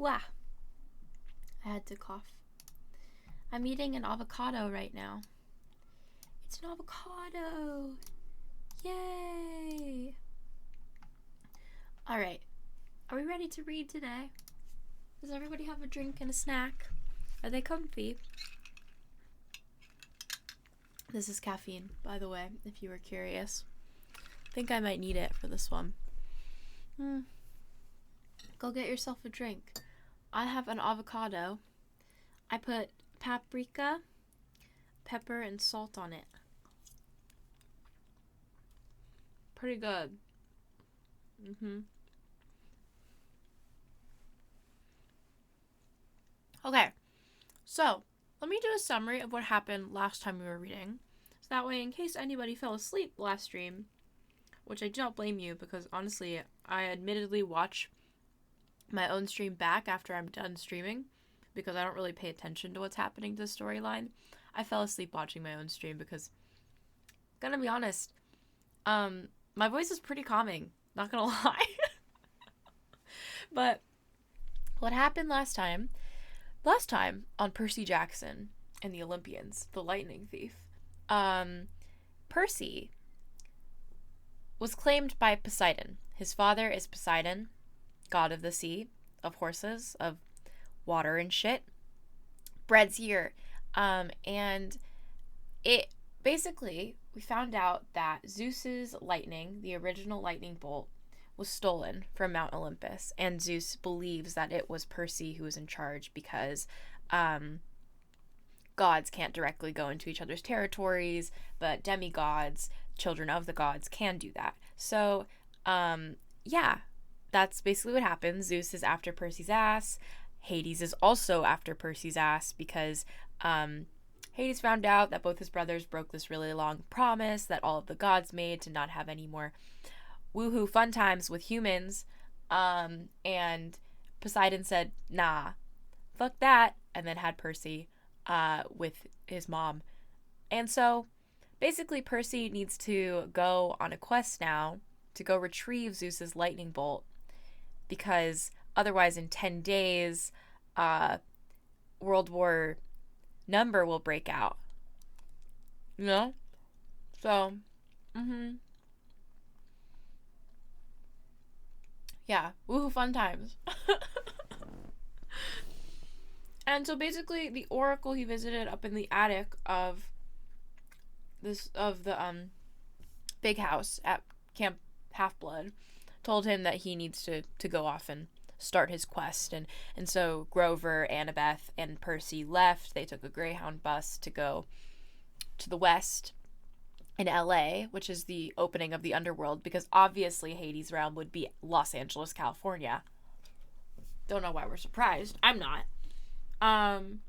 Wah. I had to cough. I'm eating an avocado right now. It's an avocado. Yay. All right. Are we ready to read today? Does everybody have a drink and a snack? Are they comfy? This is caffeine, by the way, if you were curious. I think I might need it for this one. Go get yourself a drink. I have an avocado. I put paprika, pepper, and salt on it. Pretty good. Okay, so let me do a summary of what happened last time we were reading. So that way, in case anybody fell asleep last stream, which I don't blame you because honestly, I admittedly watch my own stream back after I'm done streaming because I don't really pay attention to what's happening to the storyline. I fell asleep watching my own stream because, gonna be honest, my voice is pretty calming, not gonna lie. But what happened last time on Percy Jackson and the Olympians, the lightning thief, Percy was claimed by Poseidon. His father is Poseidon, god of the sea, of horses, of water and shit. Bread's here. And it basically, we found out that Zeus's lightning, the original lightning bolt, was stolen from Mount Olympus, and Zeus believes that it was Percy who was in charge because gods can't directly go into each other's territories, but demigods, children of the gods, can do that. So, yeah, that's basically what happens. Zeus is after Percy's ass. Hades is also after Percy's ass because Hades found out that both his brothers broke this really long promise that all of the gods made to not have any more woohoo fun times with humans, and Poseidon said, nah, fuck that, and then had Percy with his mom. And so basically Percy needs to go on a quest now to go retrieve Zeus's lightning bolt, because otherwise in 10 days World War number will break out, you know? So yeah, woohoo fun times. And so basically the oracle he visited up in the attic of the big house at Camp Half-Blood told him that he needs to go off and start his quest, and so Grover, Annabeth, and Percy left. They took a Greyhound bus to go to the west in LA, which is the opening of the underworld, because obviously Hades' realm would be Los Angeles, California. Don't know why we're surprised. I'm not. And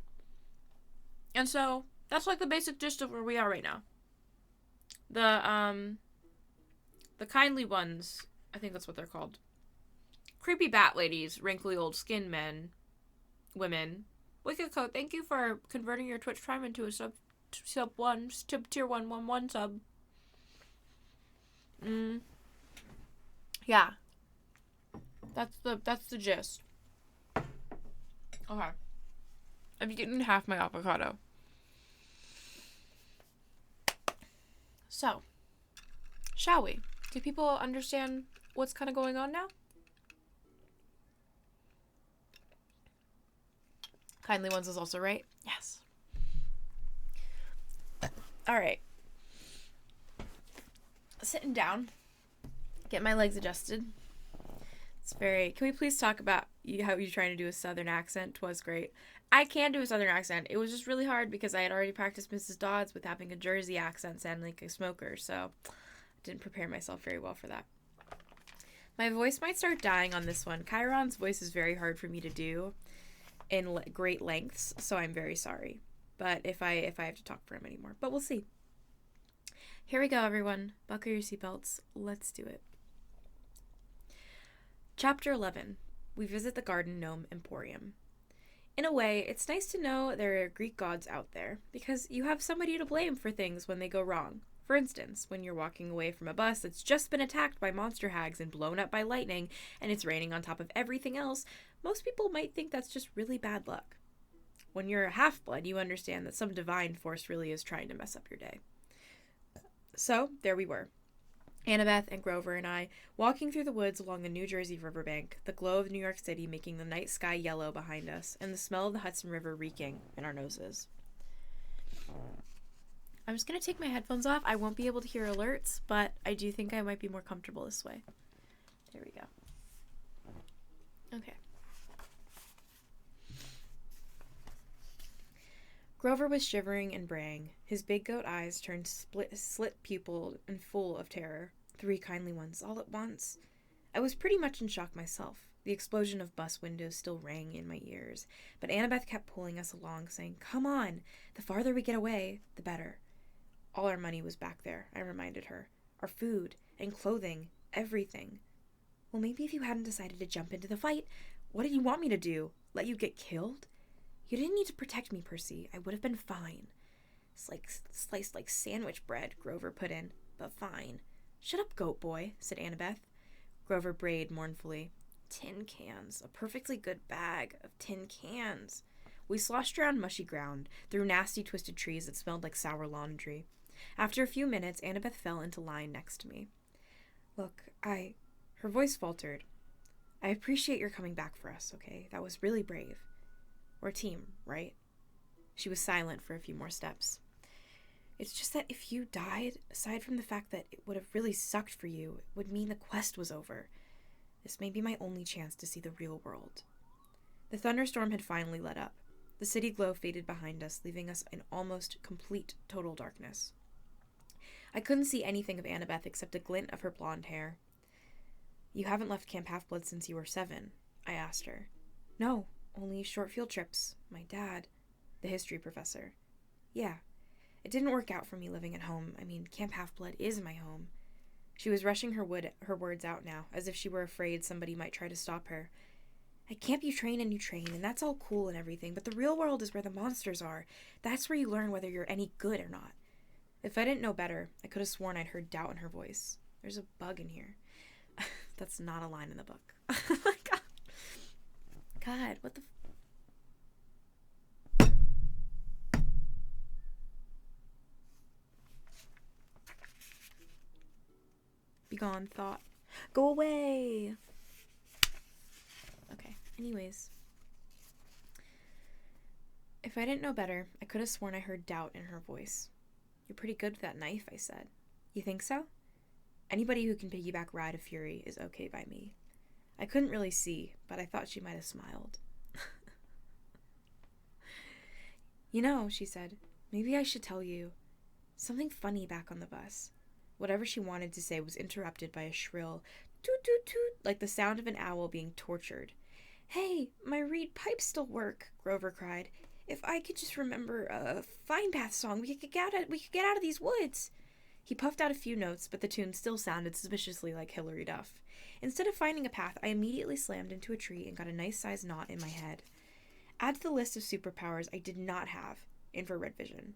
so that's like the basic gist of where we are right now. The kindly ones, I think that's what they're called. Creepy bat ladies, wrinkly old skin men, women. Wicked Coat, thank you for converting your Twitch Prime into a tier 111 sub. Yeah. That's the gist. Okay. I've eaten half my avocado. So, shall we? Do people understand what's kind of going on now? Kindly Ones is also right. Yes. All right. Sitting down. Get my legs adjusted. It's very... Can we please talk about how you're trying to do a southern accent? 'Twas great. I can do a southern accent. It was just really hard because I had already practiced Mrs. Dodds with having a Jersey accent sounding like a smoker, so I didn't prepare myself very well for that. My voice might start dying on this one. Chiron's voice is very hard for me to do in great lengths, so I'm very sorry. But if I have to talk for him anymore. But we'll see. Here we go, everyone. Buckle your seatbelts. Let's do it. Chapter 11. We visit the Garden Gnome Emporium. In a way, it's nice to know there are Greek gods out there, because you have somebody to blame for things when they go wrong. For instance, when you're walking away from a bus that's just been attacked by monster hags and blown up by lightning, and it's raining on top of everything else, most people might think that's just really bad luck. When you're a half-blood, you understand that some divine force really is trying to mess up your day. So, there we were. Annabeth and Grover and I, walking through the woods along the New Jersey riverbank, the glow of New York City making the night sky yellow behind us, and the smell of the Hudson River reeking in our noses. I'm just going to take my headphones off. I won't be able to hear alerts, but I do think I might be more comfortable this way. There we go. Okay. Grover was shivering and braying, his big goat eyes turned slit-pupiled and full of terror. 3 kindly ones, all at once. I was pretty much in shock myself. The explosion of bus windows still rang in my ears, but Annabeth kept pulling us along, saying, "Come on! The farther we get away, the better." All our money was back there, I reminded her. Our food and clothing, everything. Well, maybe if you hadn't decided to jump into the fight, what did you want me to do? Let you get killed? You didn't need to protect me, Percy. I would have been fine. Sliced like sandwich bread, Grover put in, but fine. Shut up, goat boy, said Annabeth. Grover brayed mournfully. Tin cans, a perfectly good bag of tin cans. We sloshed around mushy ground, through nasty twisted trees that smelled like sour laundry. After a few minutes, Annabeth fell into line next to me. Look, her voice faltered. I appreciate your coming back for us, okay? That was really brave. We're a team, right? She was silent for a few more steps. It's just that if you died, aside from the fact that it would have really sucked for you, it would mean the quest was over. This may be my only chance to see the real world. The thunderstorm had finally let up. The city glow faded behind us, leaving us in almost complete total darkness. I couldn't see anything of Annabeth except a glint of her blonde hair. You haven't left Camp Half-Blood since you were 7, I asked her. No, only short field trips. My dad, the history professor. Yeah, it didn't work out for me living at home. I mean, Camp Half-Blood is my home. She was rushing her words out now, as if she were afraid somebody might try to stop her. At camp you train, and that's all cool and everything, but the real world is where the monsters are. That's where you learn whether you're any good or not. If I didn't know better, I could have sworn I'd heard doubt in her voice. There's a bug in here. That's not a line in the book. Oh my god. God, what the... Begone, thought. Go away! Okay, anyways. If I didn't know better, I could have sworn I heard doubt in her voice. You're pretty good with that knife, I said. You think so? Anybody who can piggyback Ride of Fury is okay by me. I couldn't really see, but I thought she might have smiled. You know, she said, maybe I should tell you something funny back on the bus. Whatever she wanted to say was interrupted by a shrill toot-toot-toot, like the sound of an owl being tortured. Hey, my reed pipes still work, Grover cried. If I could just remember a Fine Path song, we could get out of these woods. He puffed out a few notes, but the tune still sounded suspiciously like Hilary Duff. Instead of finding a path, I immediately slammed into a tree and got a nice-sized knot in my head. Add to the list of superpowers I did not have, infrared vision.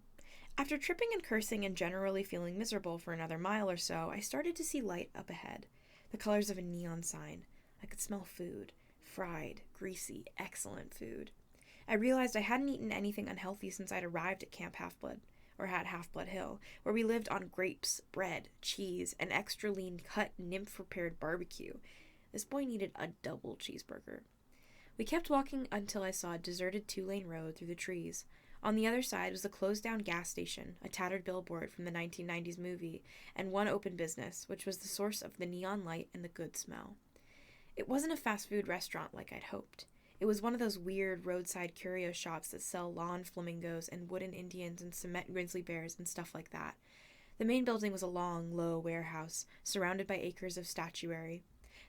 After tripping and cursing and generally feeling miserable for another mile or so, I started to see light up ahead, the colors of a neon sign. I could smell food. Fried, greasy, excellent food. I realized I hadn't eaten anything unhealthy since I'd arrived at Camp Half-Blood, or at Half-Blood Hill, where we lived on grapes, bread, cheese, and extra lean cut nymph-prepared barbecue. This boy needed a double cheeseburger. We kept walking until I saw a deserted 2-lane road through the trees. On the other side was a closed-down gas station, a tattered billboard from the 1990s movie, and one open business, which was the source of the neon light and the good smell. It wasn't a fast food restaurant like I'd hoped. It was one of those weird roadside curio shops that sell lawn flamingos and wooden Indians and cement grizzly bears and stuff like that. The main building was a long, low warehouse, surrounded by acres of statuary.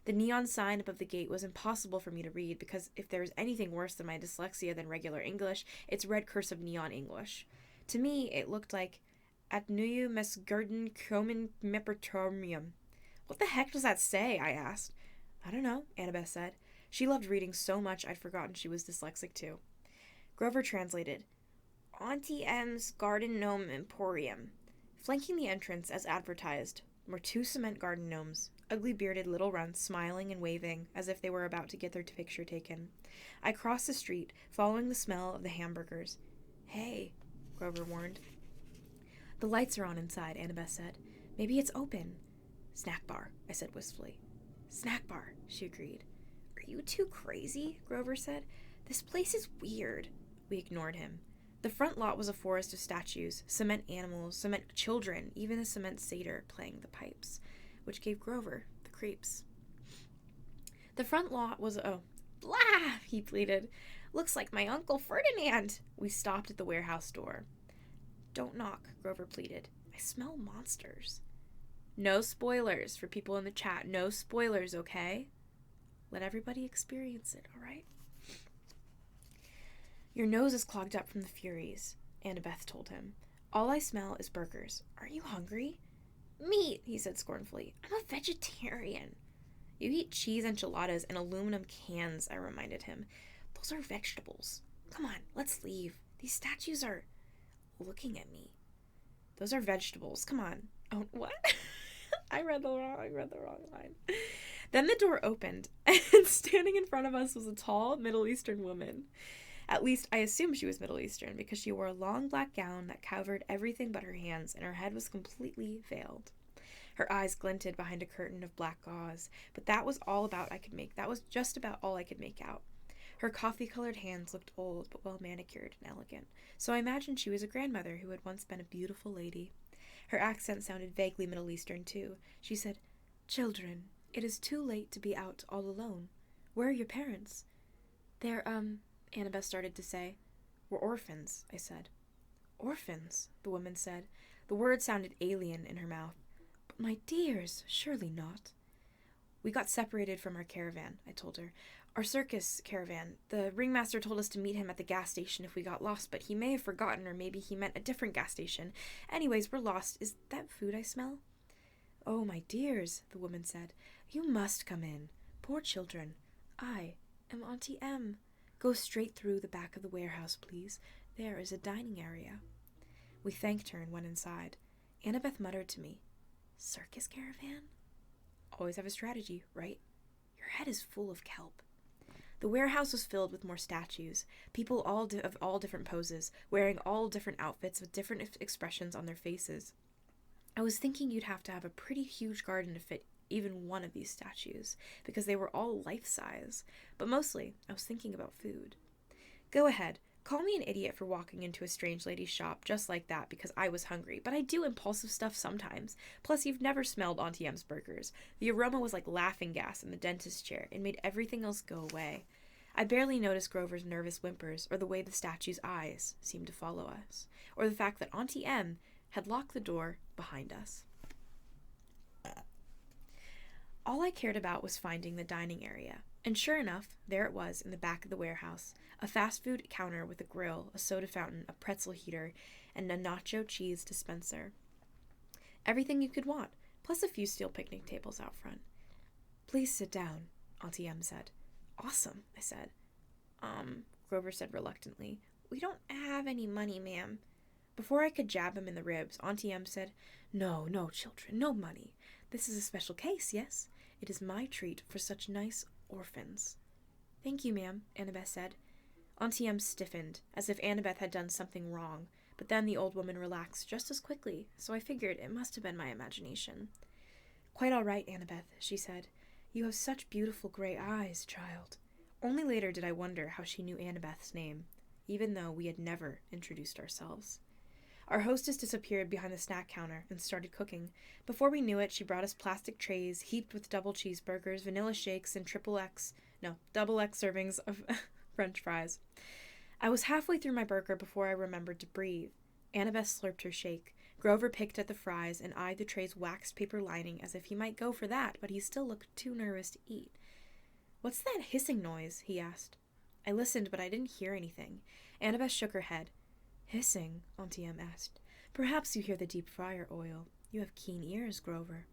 The neon sign above the gate was impossible for me to read because if there is anything worse than my dyslexia than regular English, it's red cursive neon English. To me, it looked like At Nuyu Mesgurden Kromen Mepertormium. What the heck does that say? I asked. I don't know, Annabeth said. She loved reading so much I'd forgotten she was dyslexic too. Grover translated. Auntie M's Garden Gnome Emporium. Flanking the entrance, as advertised, were 2 cement garden gnomes, ugly bearded little runts, smiling and waving as if they were about to get their picture taken. I crossed the street, following the smell of the hamburgers. Hey, Grover warned. The lights are on inside, Annabeth said. Maybe it's open. Snack bar, I said wistfully. Snack bar, she agreed. Are you too crazy? Grover said. This place is weird. We ignored him. The front lot was a forest of statues, cement animals, cement children, even a cement satyr playing the pipes, which gave Grover the creeps. The front lot was blah, he pleaded. Looks like my Uncle Ferdinand. We stopped at the warehouse door. Don't knock, Grover pleaded. I smell monsters. No spoilers for people in the chat. No spoilers, okay? Let everybody experience it, all right? Your nose is clogged up from the Furies, Annabeth told him. All I smell is burgers. Aren't you hungry? Meat, he said scornfully. I'm a vegetarian. You eat cheese enchiladas in aluminum cans, I reminded him. Those are vegetables. Come on, let's leave. These statues are looking at me. Those are vegetables. Come on. Oh, what? I read the wrong line. Then the door opened, and standing in front of us was a tall Middle Eastern woman. At least I assumed she was Middle Eastern because she wore a long black gown that covered everything but her hands, and her head was completely veiled. Her eyes glinted behind a curtain of black gauze, but that was just about all I could make out. Her coffee-colored hands looked old but well manicured and elegant, so I imagined she was a grandmother who had once been a beautiful lady. Her accent sounded vaguely Middle Eastern, too. She said, Children, it is too late to be out all alone. Where are your parents? They're, Annabeth started to say. We're orphans, I said. Orphans, the woman said. The word sounded alien in her mouth. But my dears, surely not. We got separated from our caravan, I told her. Our circus caravan. The ringmaster told us to meet him at the gas station if we got lost, but he may have forgotten, or maybe he meant a different gas station. Anyways, we're lost. Is that food I smell? Oh, my dears, the woman said. You must come in. Poor children. I am Auntie M. Go straight through the back of the warehouse, please. There is a dining area. We thanked her and went inside. Annabeth muttered to me, Circus caravan? Always have a strategy, right? Your head is full of kelp. The warehouse was filled with more statues, people of all different poses, wearing all different outfits with different expressions on their faces. I was thinking you'd have to have a pretty huge garden to fit even one of these statues, because they were all life-size, but mostly I was thinking about food. Go ahead, call me an idiot for walking into a strange lady's shop just like that because I was hungry, but I do impulsive stuff sometimes. Plus, you've never smelled Auntie M's burgers. The aroma was like laughing gas in the dentist's chair. It made everything else go away. I barely noticed Grover's nervous whimpers, or the way the statue's eyes seemed to follow us, or the fact that Auntie M had locked the door behind us. All I cared about was finding the dining area, and sure enough, there it was in the back of the warehouse, a fast food counter with a grill, a soda fountain, a pretzel heater, and a nacho cheese dispenser. Everything you could want, plus a few steel picnic tables out front. Please sit down, Auntie M said. Awesome, I said. Grover said reluctantly. We don't have any money, ma'am. Before I could jab him in the ribs, Auntie M said, No, children, no money. This is a special case, yes? It is my treat for such nice orphans. Thank you, ma'am, Annabeth said. Auntie M stiffened, as if Annabeth had done something wrong, but then the old woman relaxed just as quickly, so I figured it must have been my imagination. Quite all right, Annabeth, she said. You have such beautiful gray eyes, child. Only later did I wonder how she knew Annabeth's name, even though we had never introduced ourselves. Our hostess disappeared behind the snack counter and started cooking. Before we knew it, she brought us plastic trays heaped with double cheeseburgers, vanilla shakes, and double X servings of French fries. I was halfway through my burger before I remembered to breathe. Annabeth slurped her shake. Grover picked at the fries and eyed the tray's waxed paper lining as if he might go for that, but he still looked too nervous to eat. What's that hissing noise? He asked. I listened, but I didn't hear anything. Annabeth shook her head. Hissing? Auntie M asked. Perhaps you hear the deep fryer oil. You have keen ears, Grover.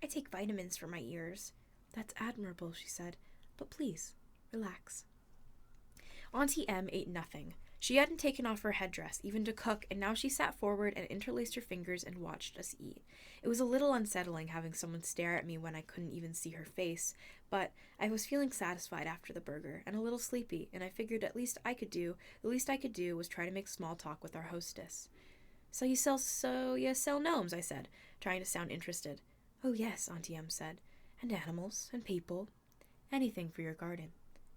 I take vitamins for my ears. That's admirable, she said. But please, relax. Auntie M ate nothing. She hadn't taken off her headdress, even to cook, and now she sat forward and interlaced her fingers and watched us eat. It was a little unsettling having someone stare at me when I couldn't even see her face, but I was feeling satisfied after the burger, and a little sleepy, and I figured the least I could do was try to make small talk with our hostess. So you sell gnomes, I said, trying to sound interested. Oh yes, Auntie Em said, and animals, and people. Anything for your garden.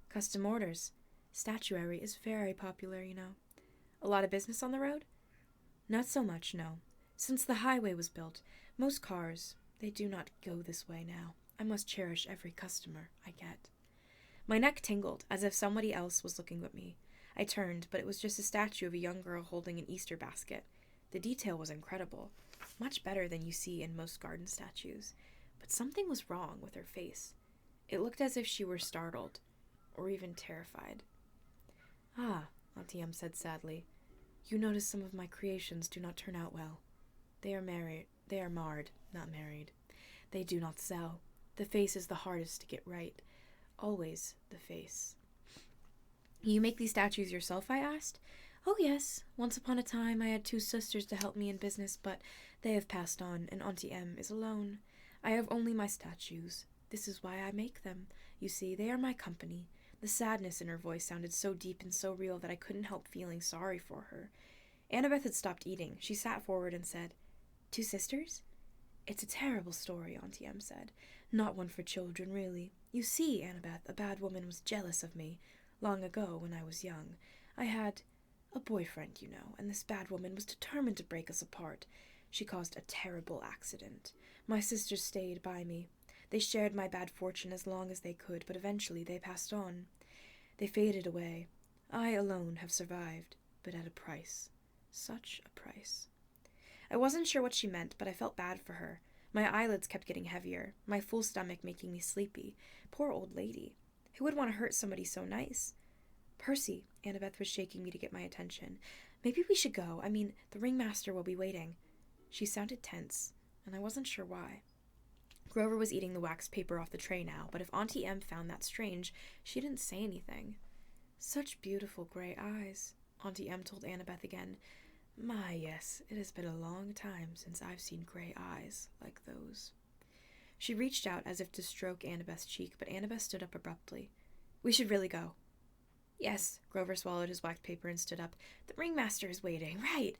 Custom orders. Statuary is very popular, you know. A lot of business on the road? Not so much, no. Since the highway was built, most cars, they do not go this way now. I must cherish every customer I get. My neck tingled, as if somebody else was looking at me. I turned, but it was just a statue of a young girl holding an Easter basket. The detail was incredible, much better than you see in most garden statues. But something was wrong with her face. It looked as if she were startled, or even terrified. Ah, Auntie Em said sadly, you notice some of my creations do not turn out well. They are marred, not married. They do not sell. The face is the hardest to get right. Always the face. You make these statues yourself, I asked. Oh yes, once upon a time I had 2 sisters to help me in business, but they have passed on, and Auntie Em is alone. I have only my statues. This is why I make them. You see, they are my company. The sadness in her voice sounded so deep and so real that I couldn't help feeling sorry for her. Annabeth had stopped eating. She sat forward and said, 2 sisters? It's a terrible story, Auntie Em said. Not one for children, really. You see, Annabeth, a bad woman was jealous of me. Long ago, when I was young, I had a boyfriend, you know, and this bad woman was determined to break us apart. She caused a terrible accident. My sisters stayed by me. They shared my bad fortune as long as they could, but eventually they passed on. They faded away. I alone have survived, but at a price. Such a price. I wasn't sure what she meant, but I felt bad for her. My eyelids kept getting heavier, my full stomach making me sleepy. Poor old lady. Who would want to hurt somebody so nice? Percy, Annabeth was shaking me to get my attention. Maybe we should go. I mean, the ringmaster will be waiting. She sounded tense, and I wasn't sure why. Grover was eating the wax paper off the tray now, but if Auntie Em found that strange, she didn't say anything. Such beautiful gray eyes, Auntie Em told Annabeth again. My, yes, it has been a long time since I've seen gray eyes like those. She reached out as if to stroke Annabeth's cheek, but Annabeth stood up abruptly. We should really go. Yes, Grover swallowed his wax paper and stood up. The ringmaster is waiting, right.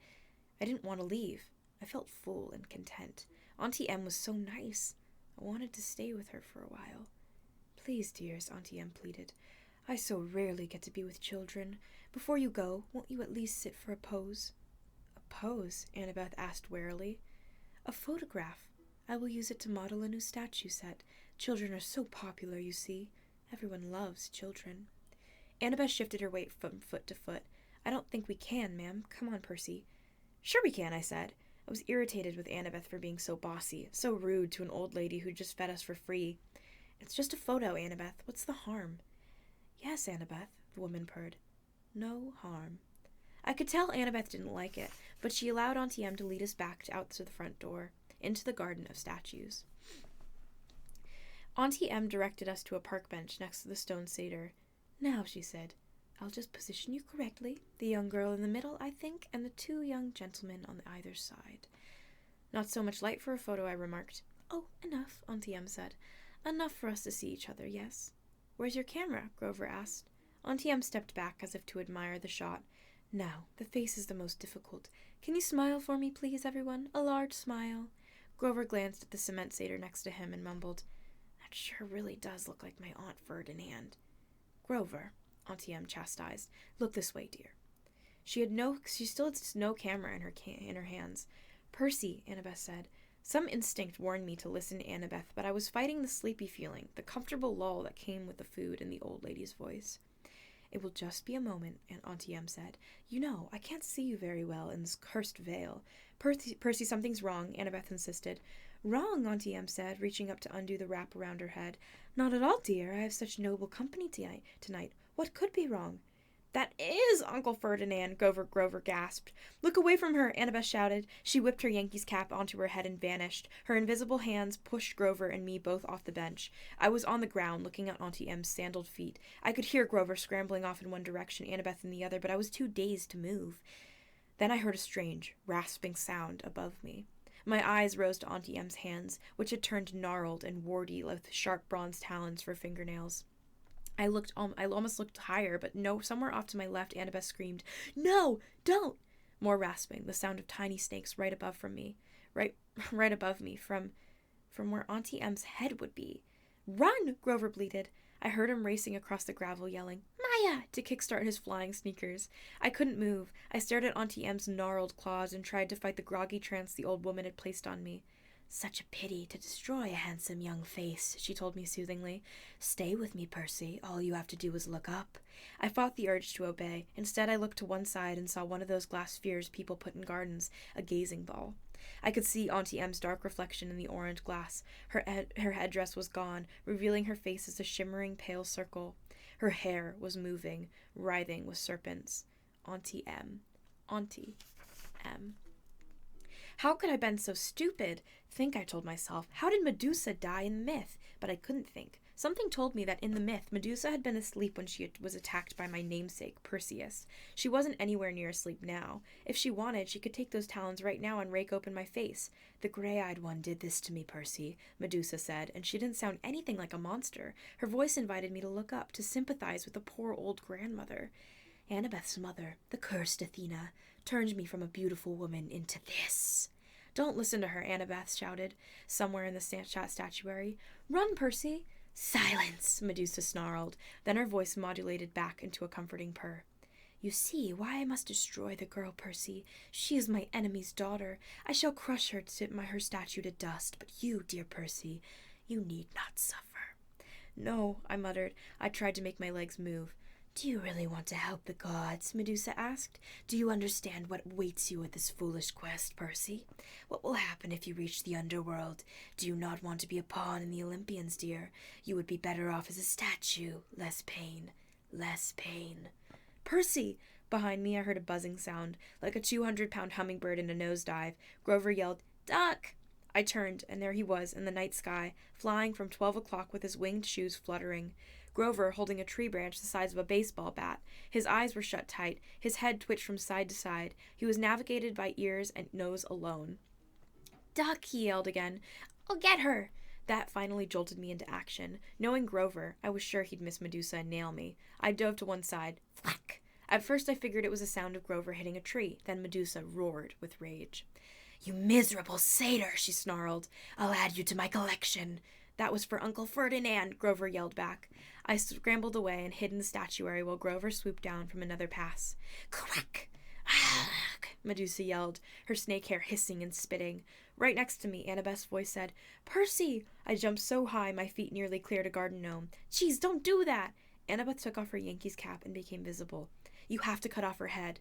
I didn't want to leave. I felt full and content. Auntie Em was so nice. I wanted to stay with her for a while. Please, dears, Auntie Em pleaded. I so rarely get to be with children. Before you go, won't you at least sit for a pose? A pose? Annabeth asked warily. A photograph. I will use it to model a new statue set. Children are so popular, you see. Everyone loves children. Annabeth shifted her weight from foot to foot. I don't think we can, ma'am. Come on, Percy. Sure we can, I said. I was irritated with Annabeth for being so bossy, so rude to an old lady who just fed us for free. It's just a photo, Annabeth. What's the harm? Yes, Annabeth, the woman purred. No harm. I could tell Annabeth didn't like it, but she allowed Auntie Em to lead us back out to the front door, into the garden of statues. Auntie Em directed us to a park bench next to the stone satyr. Now, she said, I'll just position you correctly, the young girl in the middle, I think, and the 2 young gentlemen on either side. Not so much light for a photo, I remarked. Oh, enough, Auntie Em said. Enough for us to see each other, yes. Where's your camera? Grover asked. Auntie Em stepped back as if to admire the shot. Now, the face is the most difficult. Can you smile for me, please, everyone? A large smile. Grover glanced at the cement satyr next to him and mumbled, That sure really does look like my Aunt Ferdinand. Grover, Auntie Em chastised. Look this way, dear. She still had no camera in her hands. Percy, Annabeth said. Some instinct warned me to listen to Annabeth, but I was fighting the sleepy feeling, the comfortable lull that came with the food and the old lady's voice. It will just be a moment, Auntie Em said. You know, I can't see you very well in this cursed veil. Percy, something's wrong, Annabeth insisted. Wrong, Auntie Em said, reaching up to undo the wrap around her head. Not at all, dear. I have such noble company tonight. What could be wrong? "That is Uncle Ferdinand," Grover gasped. "Look away from her," Annabeth shouted. She whipped her Yankees cap onto her head and vanished. Her invisible hands pushed Grover and me both off the bench. I was on the ground, looking at Auntie M's sandaled feet. I could hear Grover scrambling off in one direction, Annabeth in the other, but I was too dazed to move. Then I heard a strange, rasping sound above me. My eyes rose to Auntie M's hands, which had turned gnarled and warty with sharp bronze talons for fingernails. I almost looked higher, but no, somewhere off to my left, Annabeth screamed, "No, don't!" More rasping, the sound of tiny snakes right above me, right above me, from where Auntie M's head would be. "Run!" Grover bleated. I heard him racing across the gravel, yelling, "Maya!" to kickstart his flying sneakers. I couldn't move. I stared at Auntie M's gnarled claws and tried to fight the groggy trance the old woman had placed on me. "Such a pity to destroy a handsome young face," she told me soothingly. "Stay with me, Percy. All you have to do is look up." I fought the urge to obey. Instead, I looked to one side and saw one of those glass spheres people put in gardens, a gazing ball. I could see Auntie M's dark reflection in the orange glass. Her headdress was gone, revealing her face as a shimmering pale circle. Her hair was moving, writhing with serpents. Auntie M. Auntie M. How could I have been so stupid? Think, I told myself. How did Medusa die in the myth? But I couldn't think. Something told me that in the myth, Medusa had been asleep when she was attacked by my namesake, Perseus. She wasn't anywhere near asleep now. If she wanted, she could take those talons right now and rake open my face. "The gray-eyed one did this to me, Percy," Medusa said, and she didn't sound anything like a monster. Her voice invited me to look up, to sympathize with the poor old grandmother. Annabeth's mother, the cursed Athena, turned me from a beautiful woman into this. "Don't listen to her," Annabeth shouted, somewhere in the statuary. "Run, Percy!" "Silence!" Medusa snarled. Then her voice modulated back into a comforting purr. "You see why I must destroy the girl, Percy. She is my enemy's daughter. I shall crush her statue to dust. But you, dear Percy, you need not suffer." "No," I muttered. I tried to make my legs move. "Do you really want to help the gods?" Medusa asked. "Do you understand what awaits you at this foolish quest, Percy? What will happen if you reach the underworld? Do you not want to be a pawn in the Olympians, dear? You would be better off as a statue. Less pain. Less pain." "Percy!" Behind me I heard a buzzing sound, like a 200-pound hummingbird in a nosedive. Grover yelled, "Duck!" I turned, and there he was in the night sky, flying from 12 o'clock with his winged shoes fluttering. Grover holding a tree branch the size of a baseball bat. His eyes were shut tight. His head twitched from side to side. He was navigated by ears and nose alone. "Duck!" he yelled again. "I'll get her!" That finally jolted me into action. Knowing Grover, I was sure he'd miss Medusa and nail me. I dove to one side. Thwack! At first I figured it was the sound of Grover hitting a tree. Then Medusa roared with rage. "You miserable satyr!" she snarled. "I'll add you to my collection." "That was for Uncle Ferdinand," Grover yelled back. I scrambled away and hid in the statuary while Grover swooped down from another pass. "Quack! Ah!" Medusa yelled, her snake hair hissing and spitting. Right next to me, Annabeth's voice said, "Percy!" I jumped so high my feet nearly cleared a garden gnome. "Geez, don't do that!" Annabeth took off her Yankees cap and became visible. "You have to cut off her head."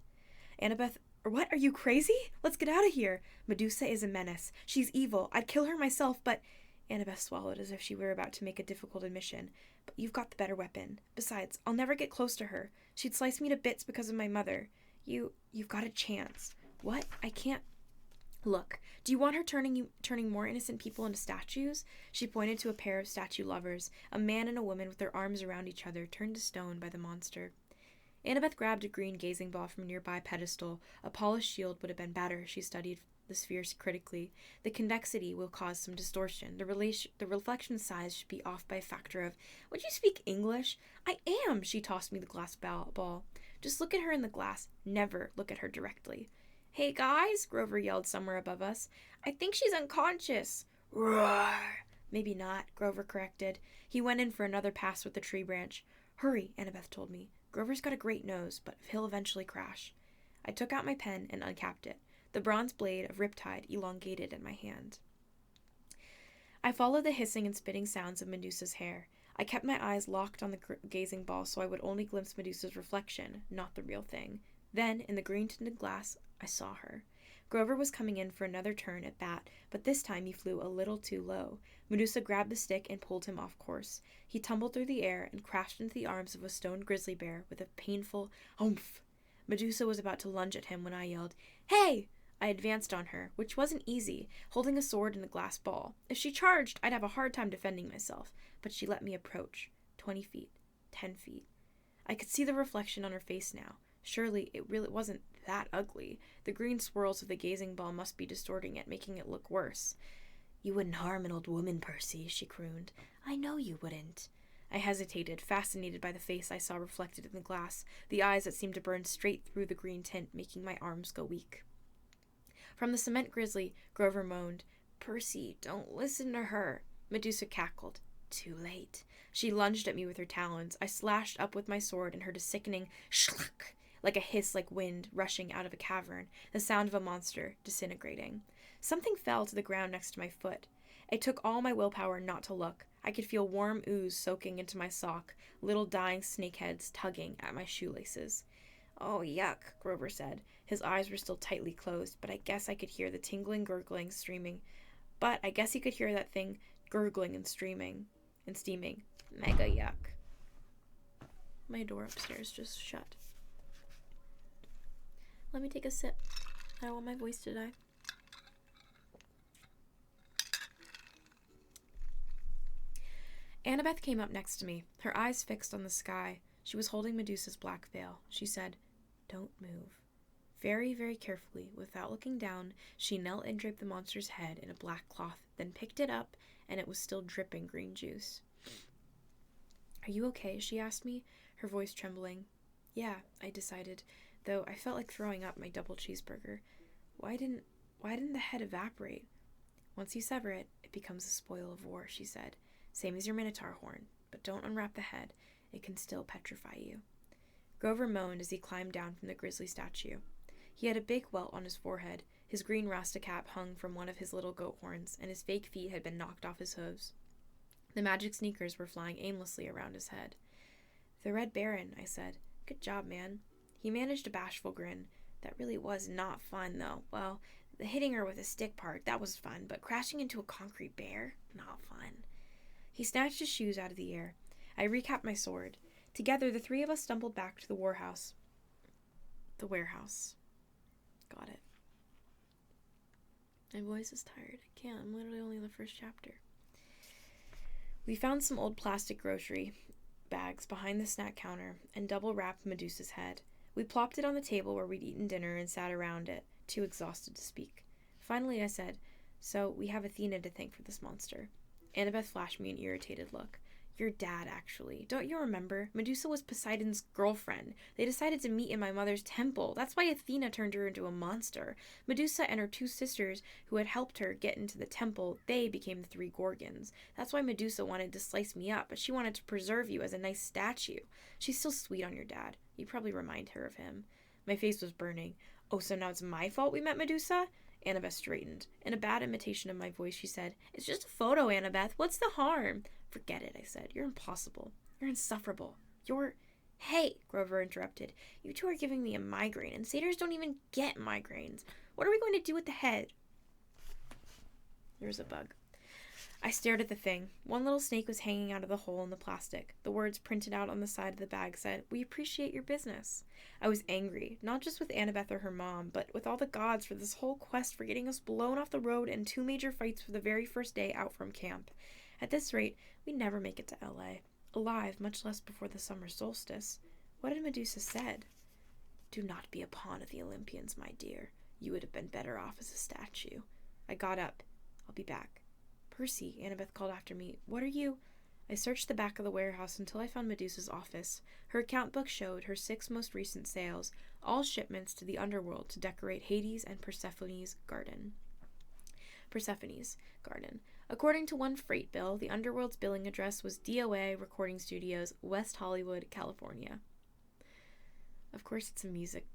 Annabeth, "What? Are you crazy? Let's get out of here." "Medusa is a menace. She's evil. I'd kill her myself, but—" Annabeth swallowed as if she were about to make a difficult admission. "But you've got the better weapon. Besides, I'll never get close to her. She'd slice me to bits because of my mother. You've got a chance." "What? I can't—" "Look, do you want her turning more innocent people into statues?" She pointed to a pair of statue lovers, a man and a woman with their arms around each other, turned to stone by the monster. Annabeth grabbed a green gazing ball from a nearby pedestal. A polished shield would have been better. She studied the spheres critically. "The convexity will cause some distortion. The reflection size should be off by a factor of—" "Would you speak English?" "I am!" She tossed me the glass ball. "Just look at her in the glass. Never look at her directly." "Hey, guys!" Grover yelled somewhere above us. "I think she's unconscious." "Roar!" "Maybe not," Grover corrected. He went in for another pass with the tree branch. "Hurry," Annabeth told me. "Grover's got a great nose, but he'll eventually crash." I took out my pen and uncapped it. The bronze blade of Riptide elongated in my hand. I followed the hissing and spitting sounds of Medusa's hair. I kept my eyes locked on the gazing ball so I would only glimpse Medusa's reflection, not the real thing. Then, in the green-tinted glass, I saw her. Grover was coming in for another turn at bat, but this time he flew a little too low. Medusa grabbed the stick and pulled him off course. He tumbled through the air and crashed into the arms of a stone grizzly bear with a painful "oomph." Medusa was about to lunge at him when I yelled, "Hey!" I advanced on her, which wasn't easy, holding a sword and a glass ball. If she charged, I'd have a hard time defending myself, but she let me approach. 20 feet. 10 feet. I could see the reflection on her face now. Surely it really wasn't that ugly. The green swirls of the gazing ball must be distorting it, making it look worse. "You wouldn't harm an old woman, Percy," she crooned. "I know you wouldn't." I hesitated, fascinated by the face I saw reflected in the glass, the eyes that seemed to burn straight through the green tint, making my arms go weak. From the cement grizzly, Grover moaned, "Percy, don't listen to her." Medusa cackled. Too late. She lunged at me with her talons. I slashed up with my sword and heard a sickening shluk, like a hiss like wind rushing out of a cavern, the sound of a monster disintegrating. Something fell to the ground next to my foot. It took all my willpower not to look. I could feel warm ooze soaking into my sock, little dying snakeheads tugging at my shoelaces. "Oh, yuck," Grover said. His eyes were still tightly closed, but I guess I could hear the tingling, gurgling, streaming. But I guess he could hear that thing gurgling and streaming and steaming. Mega yuck. My door upstairs just shut. Let me take a sip. I don't want my voice to die. Annabeth came up next to me, her eyes fixed on the sky. She was holding Medusa's black veil. She said, "Don't move." Very, very carefully, without looking down, she knelt and draped the monster's head in a black cloth, then picked it up, and it was still dripping green juice. "Are you okay?" she asked me, her voice trembling. "Yeah," I decided, though I felt like throwing up my double cheeseburger. Why didn't the head evaporate?" "Once you sever it, it becomes the spoil of war," she said. "Same as your minotaur horn, but don't unwrap the head. It can still petrify you." Grover moaned as he climbed down from the grizzly statue. He had a big welt on his forehead. His green rasta cap hung from one of his little goat horns, and his fake feet had been knocked off his hooves. The magic sneakers were flying aimlessly around his head. "The Red Baron," I said. "Good job, man." He managed a bashful grin. "That really was not fun, though. Well, the hitting her with a stick part, that was fun, but crashing into a concrete bear? Not fun." He snatched his shoes out of the air. I recapped my sword. Together, the three of us stumbled back to the warehouse. Got it. My voice is tired. I can't. I'm literally only in the first chapter. We found some old plastic grocery bags behind the snack counter and double-wrapped Medusa's head. We plopped it on the table where we'd eaten dinner and sat around it, too exhausted to speak. Finally, I said, "So we have Athena to thank for this monster." Annabeth flashed me an irritated look. "Your dad, actually. Don't you remember? Medusa was Poseidon's girlfriend. They decided to meet in my mother's temple. That's why Athena turned her into a monster. Medusa and her two sisters, who had helped her get into the temple, they became the three Gorgons. That's why Medusa wanted to slice me up, but she wanted to preserve you as a nice statue. She's still sweet on your dad. You probably remind her of him." My face was burning. "Oh, so now it's my fault we met Medusa?" Annabeth straightened. In a bad imitation of my voice, she said, "It's just a photo, Annabeth. What's the harm?" "Forget it," I said. "You're impossible. You're insufferable. You're—" "Hey," Grover interrupted. "You two are giving me a migraine, and satyrs don't even get migraines. What are we going to do with the head?" There's a bug. I stared at the thing. One little snake was hanging out of the hole in the plastic. The words printed out on the side of the bag said, "We appreciate your business." I was angry, not just with Annabeth or her mom, but with all the gods for this whole quest for getting us blown off the road and 2 major fights for the very first day out from camp. At this rate, we'd never make it to LA. Alive, much less before the summer solstice. What had Medusa said? "Do not be a pawn of the Olympians, my dear. You would have been better off as a statue." I got up. "I'll be back." "Percy," Annabeth called after me. "What are you—" I searched the back of the warehouse until I found Medusa's office. Her account book showed her 6 most recent sales, all shipments to the underworld to decorate Hades and Persephone's garden. According to one freight bill, the underworld's billing address was DOA Recording Studios, West Hollywood, California. Of course it's a music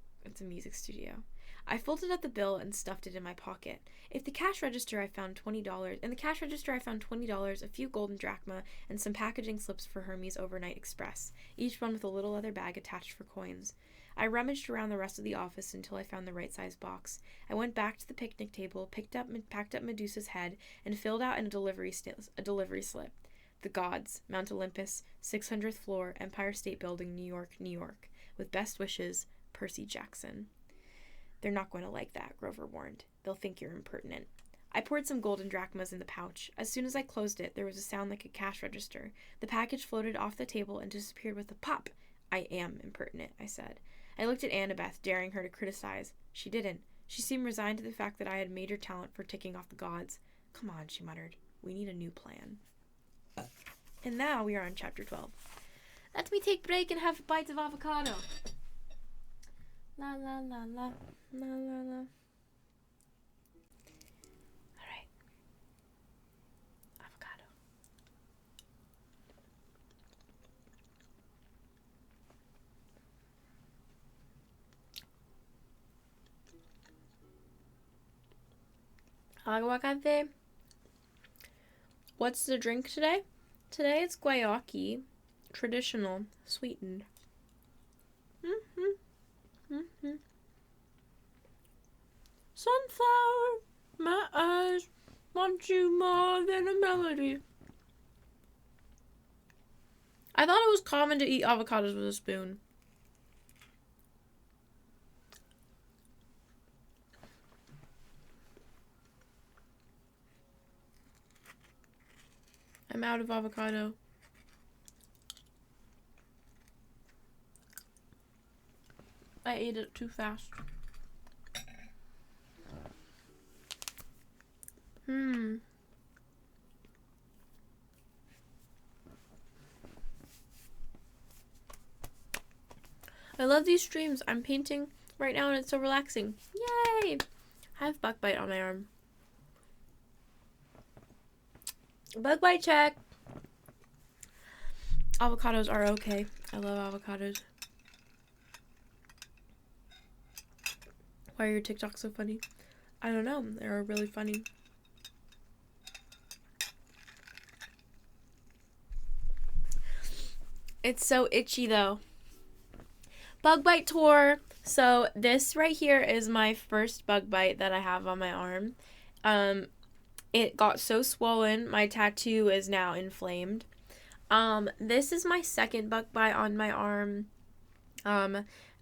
studio. I folded up the bill and stuffed it in my pocket. In the cash register I found $20, a few golden drachma, and some packaging slips for Hermes Overnight Express, each one with a little leather bag attached for coins. I rummaged around the rest of the office until I found the right size box. I went back to the picnic table, packed up Medusa's head, and filled out a delivery slip. The Gods, Mount Olympus, 600th floor, Empire State Building, New York, New York. With best wishes, Percy Jackson. They're not going to like that, Grover warned. They'll think you're impertinent. I poured some golden drachmas in the pouch. As soon as I closed it, there was a sound like a cash register. The package floated off the table and disappeared with a pop. I am impertinent, I said. I looked at Annabeth, daring her to criticize. She didn't. She seemed resigned to the fact that I had major talent for ticking off the gods. Come on, she muttered. We need a new plan. And now we are on chapter 12. Let me take a break and have bites of avocado. La la la la. La la la. Alright. Avocado. Aguacate. What's the drink today? Today it's guayaki, traditional, sweetened. Sunflower, my eyes want you more than a melody. I thought it was common to eat avocados with a spoon. I'm out of avocado. I ate it too fast. I love these streams. I'm painting right now and it's so relaxing. Yay! I have bug bite on my arm. Bug bite check. Avocados are okay. I love avocados. Why are your TikToks so funny? I don't know. They're really funny. It's so itchy though. Bug bite tour. So this right here is my first bug bite that I have on my arm. It got so swollen. My tattoo is now inflamed. This is my second bug bite on my arm.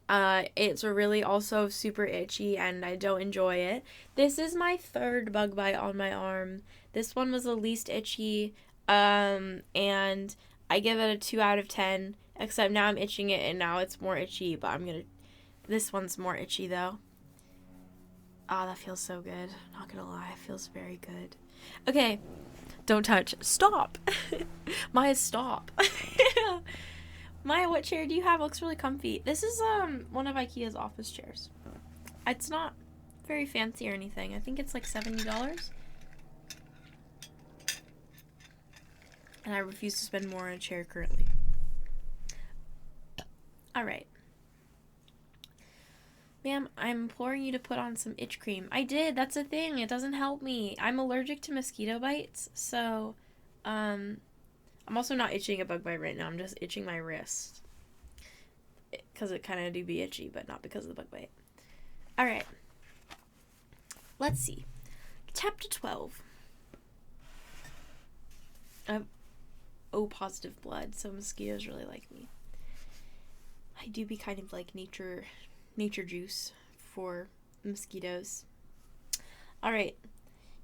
It's really also super itchy and I don't enjoy it. This is my third bug bite on my arm. This one was the least itchy. And I give it a 2 out of 10. Except now I'm itching it and now it's more itchy. But this one's more itchy though. Ah, that feels so good. Not gonna lie, it feels very good. Okay, don't touch. Stop. Maya, stop. Maya, what chair do you have? It looks really comfy. This is one of IKEA's office chairs. It's not very fancy or anything. I think it's like $70. And I refuse to spend more on a chair currently. Alright. Ma'am, I'm imploring you to put on some itch cream. I did. That's a thing. It doesn't help me. I'm allergic to mosquito bites. So, I'm also not itching a bug bite right now. I'm just itching my wrist. Because it kind of do be itchy, but not because of the bug bite. Alright. Let's see. Chapter 12. I have O positive blood, so mosquitoes really like me. I do be kind of like nature juice for mosquitoes. Alright.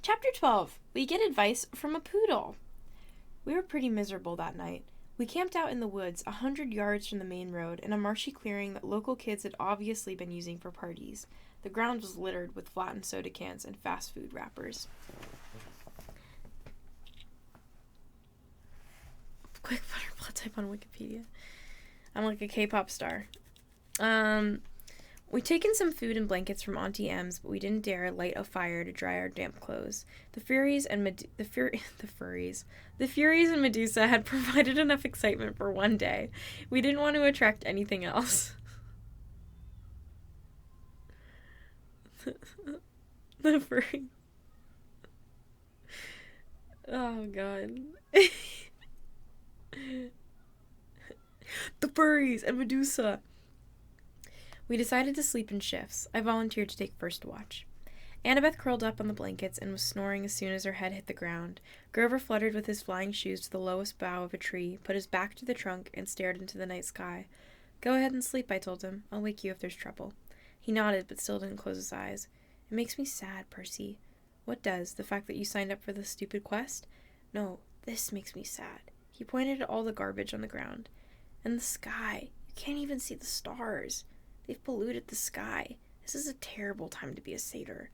Chapter 12. We get advice from a poodle. We were pretty miserable that night. We camped out in the woods 100 yards from the main road in a marshy clearing that local kids had obviously been using for parties. The ground was littered with flattened soda cans and fast food wrappers. Quick butter blood type on Wikipedia. I'm like a K-pop star. We'd taken some food and blankets from Auntie M's, but we didn't dare light a fire to dry our damp clothes. The Furies and Medusa had provided enough excitement for one day. We didn't want to attract anything else. The furry. Oh god. The furries and Medusa. We decided to sleep in shifts. I volunteered to take first watch. Annabeth curled up on the blankets and was snoring as soon as her head hit the ground. Grover fluttered with his flying shoes to the lowest bough of a tree, put his back to the trunk, and stared into the night sky. "Go ahead and sleep," I told him. "I'll wake you if there's trouble." He nodded, but still didn't close his eyes. "It makes me sad, Percy." "What does? The fact that you signed up for this stupid quest?" "No, this makes me sad." He pointed at all the garbage on the ground. "And the sky. You can't even see the stars. They've polluted the sky. This is a terrible time to be a satyr."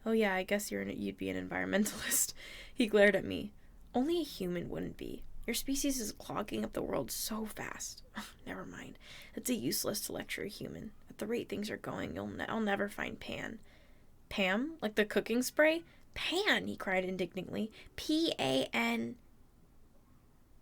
"Oh yeah, I guess you'd be an environmentalist." He glared at me. "Only a human wouldn't be. Your species is clogging up the world so fast." "Never mind. It's a useless to lecture a human. At the rate things are going, I'll never find Pan." "Pam? Like the cooking spray?" "Pan!" he cried indignantly. Pan.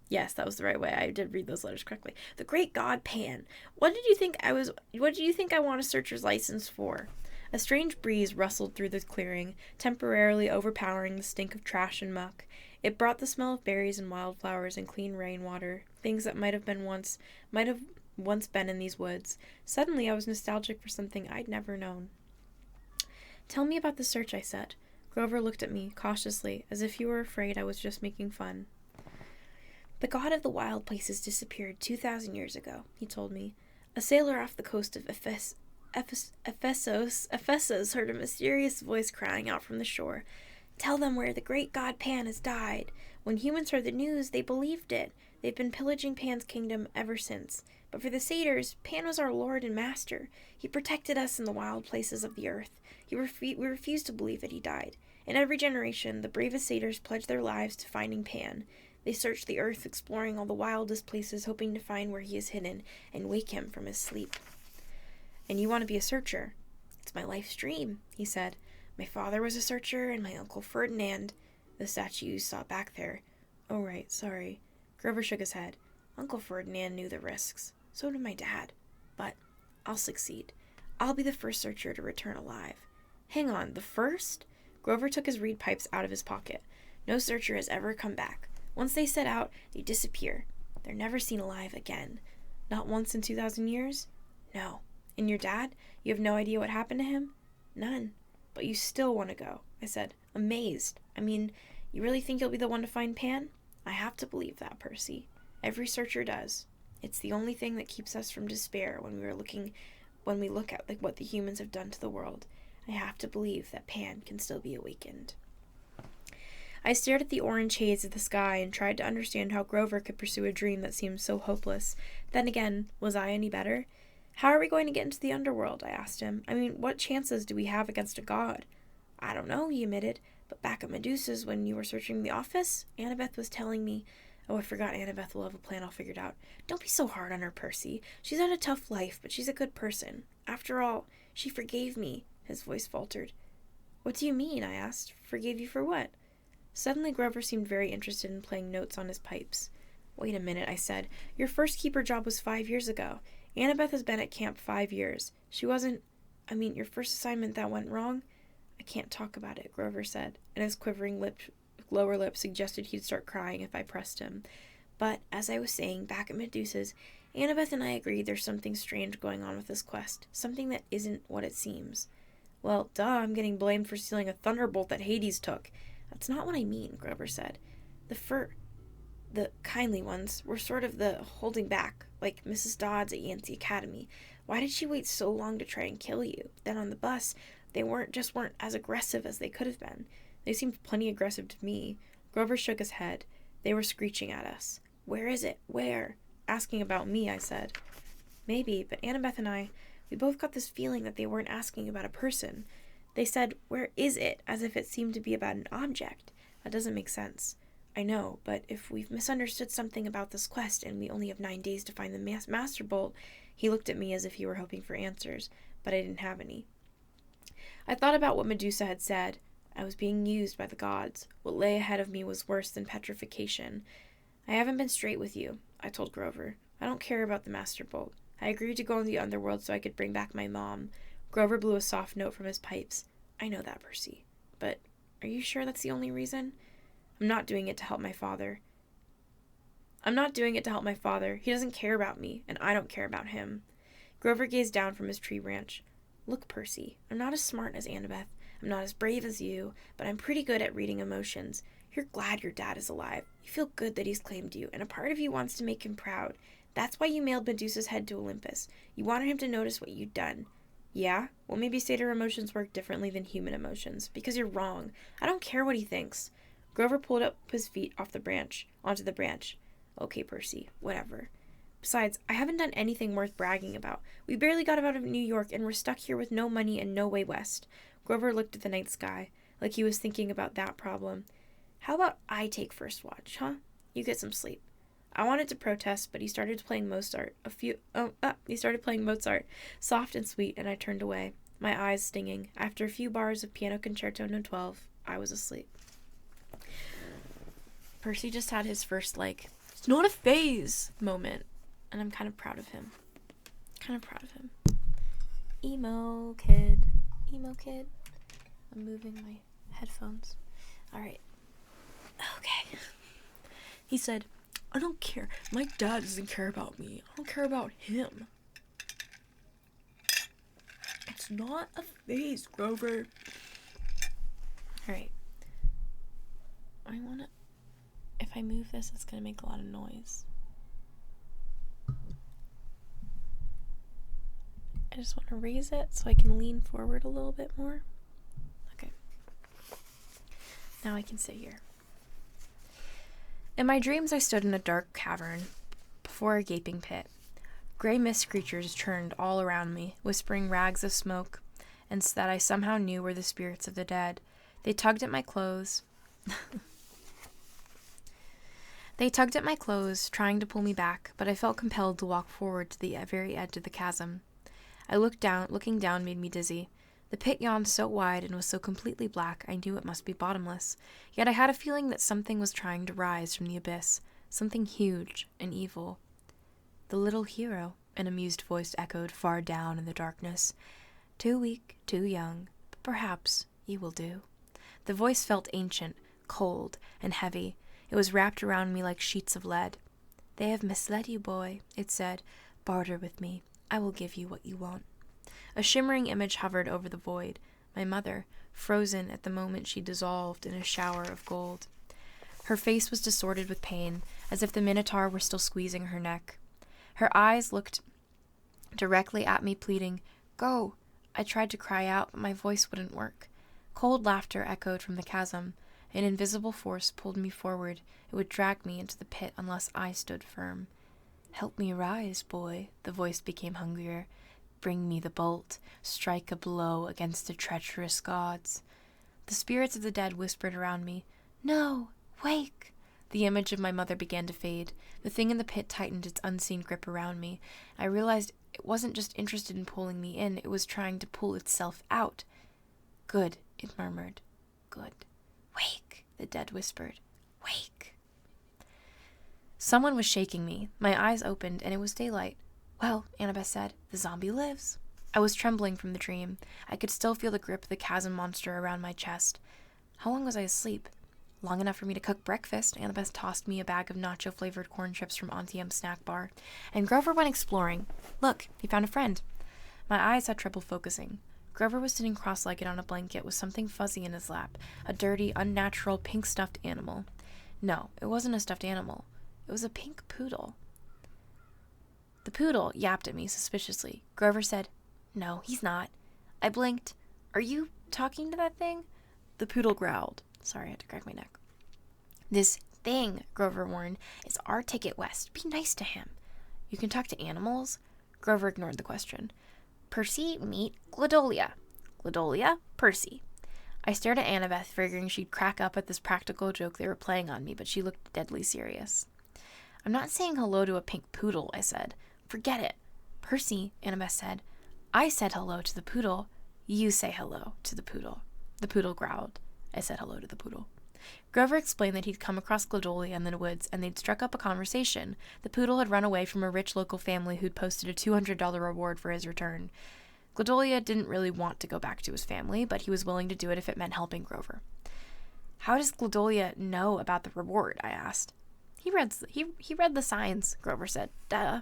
Yes, that was the right way. I did read those letters correctly. "The great god Pan. What did you think I want a searcher's license for?" A strange breeze rustled through the clearing, temporarily overpowering the stink of trash and muck. It brought the smell of berries and wildflowers and clean rainwater, things that might have once been in these woods. Suddenly I was nostalgic for something I'd never known. "Tell me about the search," I said. Grover looked at me, cautiously, as if he were afraid I was just making fun. "The god of the wild places disappeared 2,000 years ago," he told me. "A sailor off the coast of Ephesus heard a mysterious voice crying out from the shore. 'Tell them where the great god Pan has died.' When humans heard the news, they believed it. They've been pillaging Pan's kingdom ever since. But for the satyrs, Pan was our lord and master. He protected us in the wild places of the earth. We refused to believe that he died. In every generation, the bravest satyrs pledged their lives to finding Pan. They searched the earth, exploring all the wildest places, hoping to find where he is hidden and wake him from his sleep." "And you want to be a searcher?" "It's my life's dream," he said. "My father was a searcher, and my Uncle Ferdinand—" "The statue you saw back there." "Oh, right, sorry." Grover shook his head. "Uncle Ferdinand knew the risks. So did my dad. But I'll succeed. I'll be the first searcher to return alive." "Hang on, the first?" Grover took his reed pipes out of his pocket. "No searcher has ever come back. Once they set out, they disappear. They're never seen alive again." "Not once in 2,000 years?" "No." "And your dad? You have no idea what happened to him?" "None. But you still want to go," I said, amazed. "I mean, you really think you'll be the one to find Pan?" "I have to believe that, Percy. Every searcher does. It's the only thing that keeps us from despair when we look at what the humans have done to the world. I have to believe that Pan can still be awakened." I stared at the orange haze of the sky and tried to understand how Grover could pursue a dream that seemed so hopeless. Then again, was I any better? "How are we going to get into the underworld?" I asked him. "I mean, what chances do we have against a god?" "I don't know," he admitted. "But back at Medusa's, when you were searching the office, Annabeth was telling me—" "Oh, I forgot Annabeth will have a plan all figured out." "Don't be so hard on her, Percy. She's had a tough life, but she's a good person. After all, she forgave me." His voice faltered. "What do you mean?" I asked. "Forgave you for what?" Suddenly Grover seemed very interested in playing notes on his pipes. "Wait a minute," I said. "Your first keeper job was 5 years ago. Annabeth has been at camp 5 years. She wasn't— your first assignment that went wrong?" "I can't talk about it," Grover said, and his quivering lower lip suggested he'd start crying if I pressed him. "But, as I was saying, back at Medusa's, Annabeth and I agreed there's something strange going on with this quest. Something that isn't what it seems." "Well, duh, I'm getting blamed for stealing a thunderbolt that Hades took." "That's not what I mean," Grover said. The kindly ones were sort of the holding back, like Mrs. Dodds at Yancey Academy. Why did she wait so long to try and kill you? Then on the bus, they weren't as aggressive as they could have been. They seemed plenty aggressive to me." Grover shook his head. "They were screeching at us." "Where is it? Where?" "Asking about me," I said. "Maybe, but Annabeth and I, we both got this feeling that they weren't asking about a person. They said, 'Where is it?' as if it seemed to be about an object. That doesn't make sense." "I know, but if we've misunderstood something about this quest and we only have 9 days to find the Master Bolt—" He looked at me as if he were hoping for answers, but I didn't have any. I thought about what Medusa had said. I was being used by the gods. What lay ahead of me was worse than petrification. "I haven't been straight with you," I told Grover. "I don't care about the Master Bolt. I agreed to go in the underworld so I could bring back my mom." Grover blew a soft note from his pipes. "I know that, Percy. But are you sure that's the only reason?" I'm not doing it to help my father. He doesn't care about me, and I don't care about him." Grover gazed down from his tree branch. Look, Percy, I'm not as smart as Annabeth. I'm not as brave as you, but I'm pretty good at reading emotions. You're glad your dad is alive. You feel good that he's claimed you, and a part of you wants to make him proud. That's why you mailed Medusa's head to Olympus. You wanted him to notice what you'd done. Yeah? Well, maybe satyr emotions work differently than human emotions, because you're wrong. I don't care what he thinks. Grover pulled up his feet onto the branch. Okay, Percy, whatever. Besides, I haven't done anything worth bragging about. We barely got out of New York, and we're stuck here with no money and no way west. Grover looked at the night sky, like he was thinking about that problem. How about I take first watch, huh? You get some sleep. I wanted to protest, but he started playing Mozart. Soft and sweet, and I turned away, my eyes stinging. After a few bars of Piano Concerto No. 12, I was asleep. Percy just had his first, it's not a phase moment, and I'm kind of proud of him. Emo kid. I'm moving my headphones. Alright. Okay. He said, I don't care. My dad doesn't care about me. I don't care about him. It's not a phase, Grover. Alright. If I move this, it's gonna make a lot of noise. I just want to raise it so I can lean forward a little bit more. Okay. Now I can sit here. In my dreams, I stood in a dark cavern before a gaping pit. Gray mist creatures churned all around me, whispering rags of smoke, and that I somehow knew were the spirits of the dead. They tugged at my clothes. Trying to pull me back, but I felt compelled to walk forward to the very edge of the chasm. Looking down made me dizzy. The pit yawned so wide and was so completely black, I knew it must be bottomless. Yet I had a feeling that something was trying to rise from the abyss, something huge and evil. The little hero, an amused voice echoed far down in the darkness. Too weak, too young, but perhaps you will do. The voice felt ancient, cold, and heavy. It was wrapped around me like sheets of lead. They have misled you, boy, it said. Barter with me. I will give you what you want. A shimmering image hovered over the void. My mother, frozen at the moment she dissolved in a shower of gold. Her face was distorted with pain, as if the Minotaur were still squeezing her neck. Her eyes looked directly at me, pleading, Go! I tried to cry out, but my voice wouldn't work. Cold laughter echoed from the chasm. An invisible force pulled me forward. It would drag me into the pit unless I stood firm. Help me rise, boy. The voice became hungrier. Bring me the bolt. Strike a blow against the treacherous gods. The spirits of the dead whispered around me. No! Wake! The image of my mother began to fade. The thing in the pit tightened its unseen grip around me. I realized it wasn't just interested in pulling me in. It was trying to pull itself out. Good, it murmured. Good. Wake, the dead whispered. Wake. Someone was shaking me. My eyes opened, and it was daylight. Well, Annabeth said, the zombie lives. I was trembling from the dream. I could still feel the grip of the chasm monster around my chest. How long was I asleep? Long enough for me to cook breakfast. Annabeth tossed me a bag of nacho-flavored corn chips from Auntie M's snack bar. And Grover went exploring. Look, he found a friend. My eyes had trouble focusing. Grover was sitting cross-legged on a blanket with something fuzzy in his lap, a dirty, unnatural, pink stuffed animal. No, it wasn't a stuffed animal. It was a pink poodle. The poodle yapped at me suspiciously. Grover said, No, he's not. I blinked. Are you talking to that thing? The poodle growled. Sorry, I had to crack my neck. This thing, Grover warned, is our ticket west. Be nice to him. You can talk to animals? Grover ignored the question. Percy, meet Gladolia. Gladolia, Percy. I stared at Annabeth, figuring she'd crack up at this practical joke they were playing on me, but she looked deadly serious. I'm not saying hello to a pink poodle, I said. Forget it. Percy, Annabeth said. I said hello to the poodle. You say hello to the poodle. The poodle growled. I said hello to the poodle. Grover explained that he'd come across Gladolia in the woods, and they'd struck up a conversation. The poodle had run away from a rich local family who'd posted a $200 reward for his return. Gladolia didn't really want to go back to his family, but he was willing to do it if it meant helping Grover. How does Gladolia know about the reward? I asked. He read the signs, Grover said. Duh.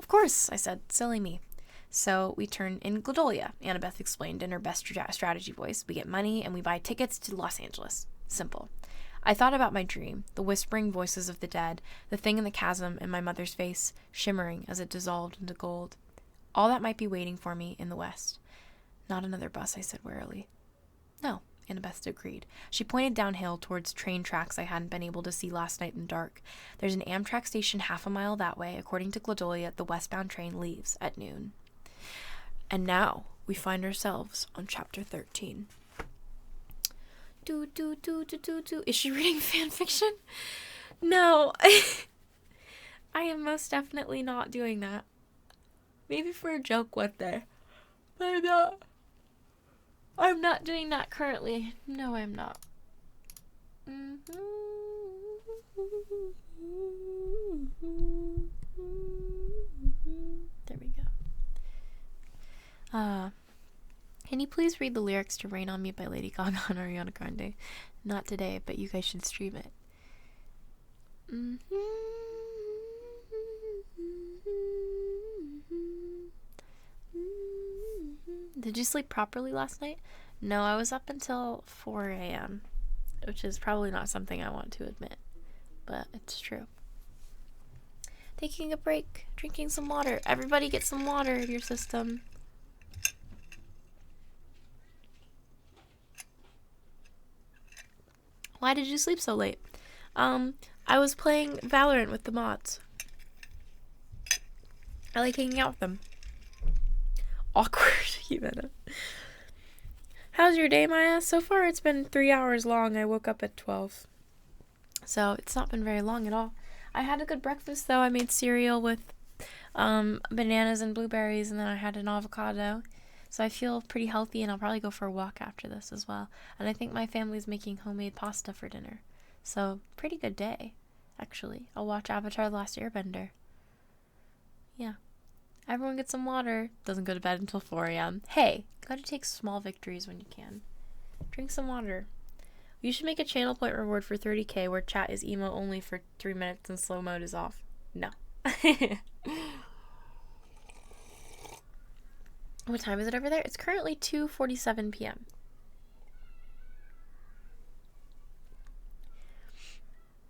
Of course, I said. Silly me. So we turn in Gladolia, Annabeth explained in her best strategy voice. We get money and we buy tickets to Los Angeles. Simple. I thought about my dream, the whispering voices of the dead, the thing in the chasm in my mother's face, shimmering as it dissolved into gold. All that might be waiting for me in the west. Not another bus, I said wearily. No, Annabeth agreed. She pointed downhill towards train tracks I hadn't been able to see last night in the dark. There's an Amtrak station half a mile that way. According to Gladolia, the westbound train leaves at noon. And now we find ourselves on chapter 13. Is she reading fan fiction? No. I am most definitely not doing that. Maybe for a joke one day. But I'm not. I'm not doing that currently. No, I'm not. There we go. Can you please read the lyrics to Rain on Me by Lady Gaga and Ariana Grande? Not today, but you guys should stream it. Did you sleep properly last night? No, I was up until 4 a.m., which is probably not something I want to admit, but it's true. Taking a break, drinking some water. Everybody get some water in your system. Why did you sleep so late? I was playing Valorant with the mods. I like hanging out with them. Awkward, even. How's your day, Maya? So far it's been 3 hours long. I woke up at 12. So it's not been very long at all. I had a good breakfast though. I made cereal with bananas and blueberries, and then I had an avocado. So I feel pretty healthy, and I'll probably go for a walk after this as well. And I think my family's making homemade pasta for dinner. So pretty good day, actually. I'll watch Avatar: The Last Airbender. Yeah. Everyone get some water. Doesn't go to bed until 4 a.m. Hey, gotta take small victories when you can. Drink some water. You should make a channel point reward for 30k where chat is emo only for 3 minutes and slow mode is off. No. What time is it over there? It's currently 2:47 p.m.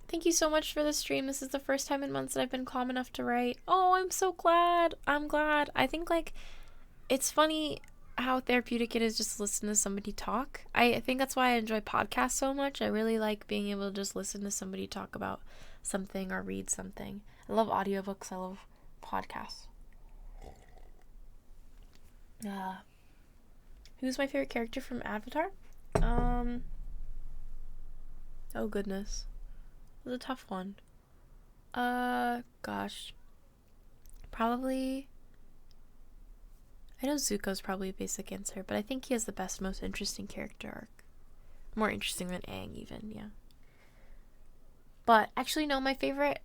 Thank you so much for the stream. This is the first time in months that I've been calm enough to write. Oh, I'm so glad. I'm glad. I think, like, it's funny how therapeutic it is just to listen to somebody talk. I think that's why I enjoy podcasts so much. I really like being able to just listen to somebody talk about something or read something. I love audiobooks. I love podcasts. Who's my favorite character from Avatar? Oh goodness. It was a tough one. Gosh. Probably, I know Zuko's probably a basic answer, but I think he has the best, most interesting character arc. More interesting than Aang even, yeah. But actually no, my favorite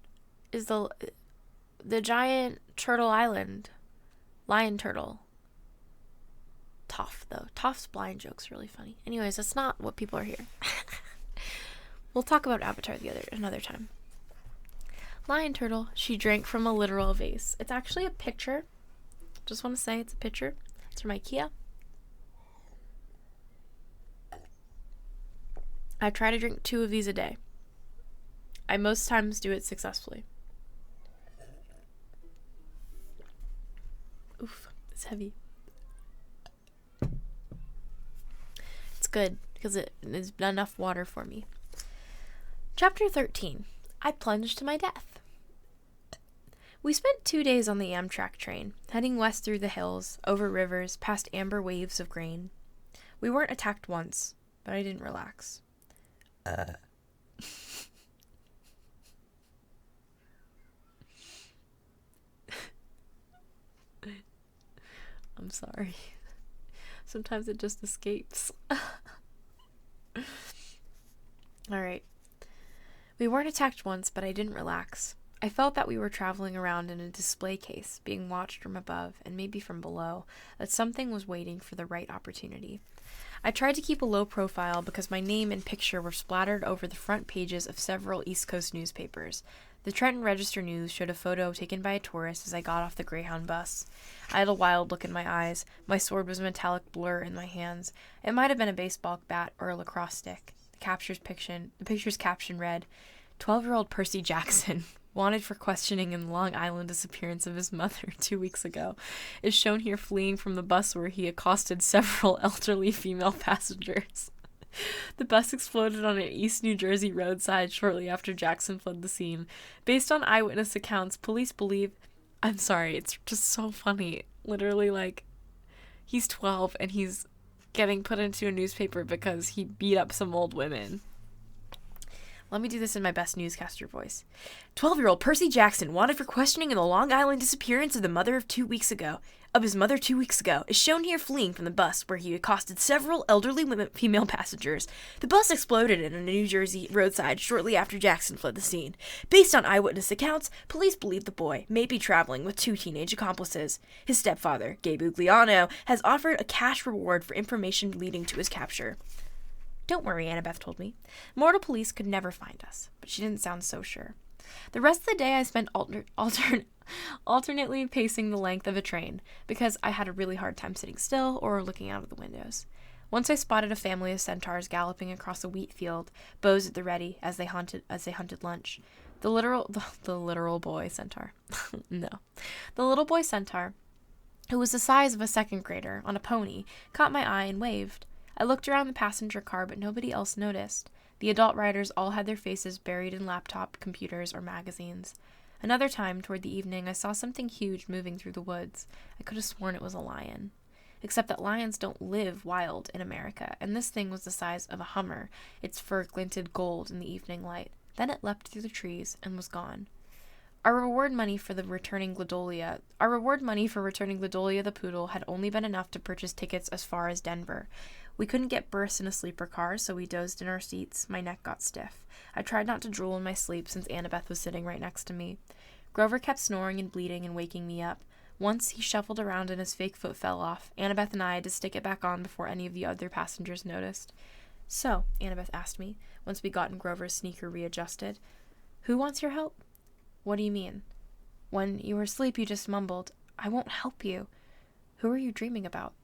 is the giant turtle island. Lion turtle. Toph, though. Toph's blind joke's really funny. Anyways, that's not what people are here. We'll talk about Avatar another time. Lion turtle. She drank from a literal vase. It's actually a picture. Just want to say it's a picture. It's from IKEA. I try to drink 2 of these a day. I most times do it successfully. Oof, it's heavy. It's good because it is enough water for me. Chapter 13. I plunged to my death. We spent 2 days on the Amtrak train, heading west through the hills, over rivers, past amber waves of grain. We weren't attacked once, but I didn't relax. I'm sorry. Sometimes it just escapes. Alright. We weren't attacked once, but I didn't relax. I felt that we were traveling around in a display case, being watched from above and maybe from below, that something was waiting for the right opportunity. I tried to keep a low profile because my name and picture were splattered over the front pages of several East Coast newspapers. The Trenton Register News showed a photo taken by a tourist as I got off the Greyhound bus. I had a wild look in my eyes. My sword was a metallic blur in my hands. It might have been a baseball bat or a lacrosse stick. The picture's caption read, 12-year-old Percy Jackson, wanted for questioning in the Long Island disappearance of his mother 2 weeks ago, is shown here fleeing from the bus where he accosted several elderly female passengers. The bus exploded on an East New Jersey roadside shortly after Jackson fled the scene. Based on eyewitness accounts, police believe... I'm sorry, it's just so funny. Literally, like, he's 12 and he's getting put into a newspaper because he beat up some old women. Let me do this in my best newscaster voice. 12-year-old Percy Jackson, wanted for questioning in the Long Island disappearance of his mother 2 weeks ago, is shown here fleeing from the bus where he accosted several elderly female passengers. The bus exploded in a New Jersey roadside shortly after Jackson fled the scene. Based on eyewitness accounts, police believe the boy may be traveling with 2 teenage accomplices. His stepfather, Gabe Ugliano, has offered a cash reward for information leading to his capture. Don't worry, Annabeth told me. Mortal police could never find us, but she didn't sound so sure. The rest of the day I spent alternately pacing the length of a train, because I had a really hard time sitting still or looking out of the windows. Once I spotted a family of centaurs galloping across a wheat field, bows at the ready as they hunted lunch. The literal boy centaur. No. The little boy centaur, who was the size of a second grader on a pony, caught my eye and waved. I looked around the passenger car, but nobody else noticed. The adult riders all had their faces buried in laptop computers or magazines. Another time, toward the evening, I saw something huge moving through the woods. I could have sworn it was a lion. Except that lions don't live wild in America, and this thing was the size of a Hummer. Its fur glinted gold in the evening light. Then it leapt through the trees and was gone. Our reward money for returning Gladolia the poodle had only been enough to purchase tickets as far as Denver. We couldn't get berths in a sleeper car, so we dozed in our seats. My neck got stiff. I tried not to drool in my sleep since Annabeth was sitting right next to me. Grover kept snoring and bleating and waking me up. Once he shuffled around and his fake foot fell off. Annabeth and I had to stick it back on before any of the other passengers noticed. So, Annabeth asked me, once we gotten Grover's sneaker readjusted, who wants your help? What do you mean? When you were asleep, you just mumbled, I won't help you. Who are you dreaming about?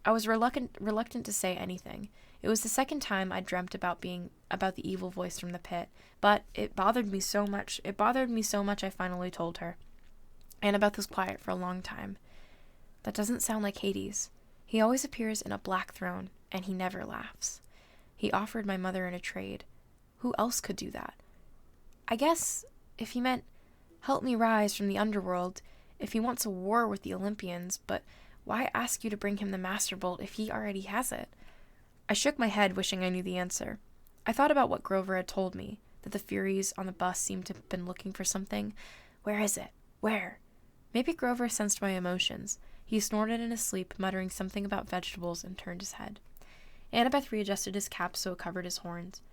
I was reluctant to say anything. It was the second time I'd dreamt about the evil voice from the pit, but it bothered me so much I finally told her. Annabeth was quiet for a long time. That doesn't sound like Hades. He always appears in a black throne, and he never laughs. He offered my mother in a trade. Who else could do that? I guess if he meant help me rise from the underworld, if he wants a war with the Olympians, but why ask you to bring him the Master Bolt if he already has it? I shook my head, wishing I knew the answer. I thought about what Grover had told me, that the Furies on the bus seemed to have been looking for something. Where is it? Where? Maybe Grover sensed my emotions. He snorted in his sleep, muttering something about vegetables, and turned his head. Annabeth readjusted his cap so it covered his horns.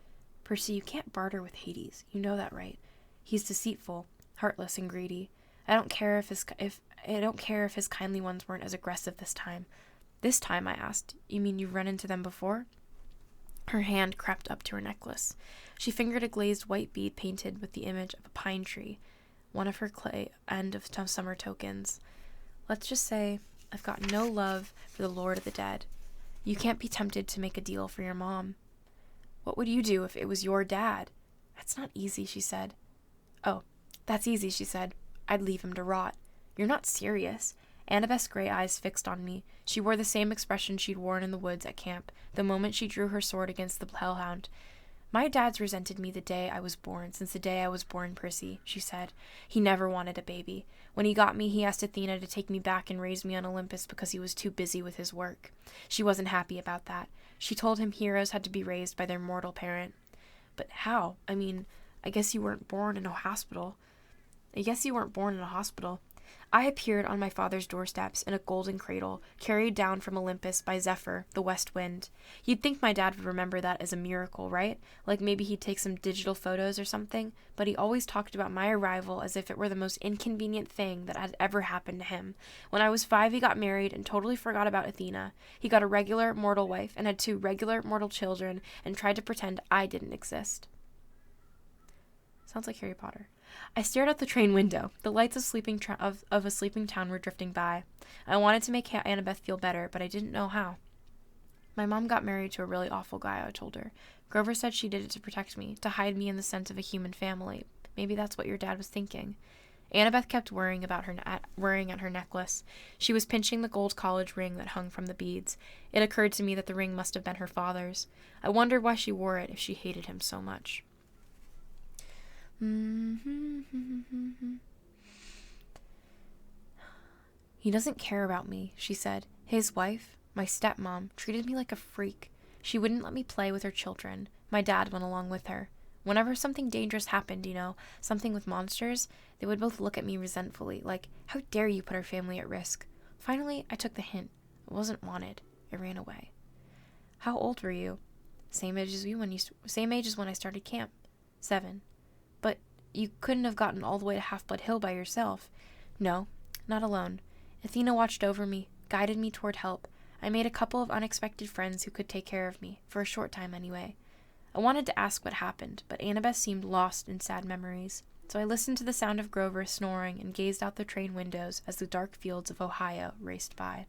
Percy, you can't barter with Hades. You know that, right? He's deceitful, heartless, and greedy. I don't care if his kindly ones weren't as aggressive this time. This time, I asked. You mean you've run into them before? Her hand crept up to her necklace. She fingered a glazed white bead painted with the image of a pine tree, one of her clay end of summer tokens. Let's just say I've got no love for the Lord of the Dead. You can't be tempted to make a deal for your mom. What would you do if it was your dad? That's not easy, she said. Oh, that's easy, she said. I'd leave him to rot. You're not serious. Annabeth's gray eyes fixed on me. She wore the same expression she'd worn in the woods at camp, the moment she drew her sword against the hellhound. My dad's resented me the day I was born, since the day I was born, Percy, she said. He never wanted a baby. When he got me, he asked Athena to take me back and raise me on Olympus because he was too busy with his work. She wasn't happy about that. She told him heroes had to be raised by their mortal parent. But how? I mean, I guess you weren't born in a hospital. I appeared on my father's doorsteps in a golden cradle, carried down from Olympus by Zephyr, the west wind. You'd think my dad would remember that as a miracle, right? Like maybe he'd take some digital photos or something, but he always talked about my arrival as if it were the most inconvenient thing that had ever happened to him. When I was 5, he got married and totally forgot about Athena. He got a regular mortal wife and had 2 regular mortal children and tried to pretend I didn't exist. Sounds like Harry Potter. I stared out the train window. The lights of a sleeping town were drifting by. I wanted to make Annabeth feel better, but I didn't know how. My mom got married to a really awful guy, I told her. Grover said she did it to protect me, to hide me in the scent of a human family. Maybe that's what your dad was thinking. Annabeth kept worrying at her necklace. She was pinching the gold college ring that hung from the beads. It occurred to me that the ring must have been her father's. I wondered why she wore it if she hated him so much. He doesn't care about me, she said. His wife, my stepmom, treated me like a freak. She wouldn't let me play with her children. My dad went along with her. Whenever something dangerous happened, something with monsters, they would both look at me resentfully, like, how dare you put our family at risk? Finally, I took the hint. It wasn't wanted. I ran away. How old were you? Same age as when I started camp. 7. But you couldn't have gotten all the way to Half-Blood Hill by yourself. No, not alone. Athena watched over me, guided me toward help. I made a couple of unexpected friends who could take care of me, for a short time anyway. I wanted to ask what happened, but Annabeth seemed lost in sad memories, so I listened to the sound of Grover snoring and gazed out the train windows as the dark fields of Ohio raced by.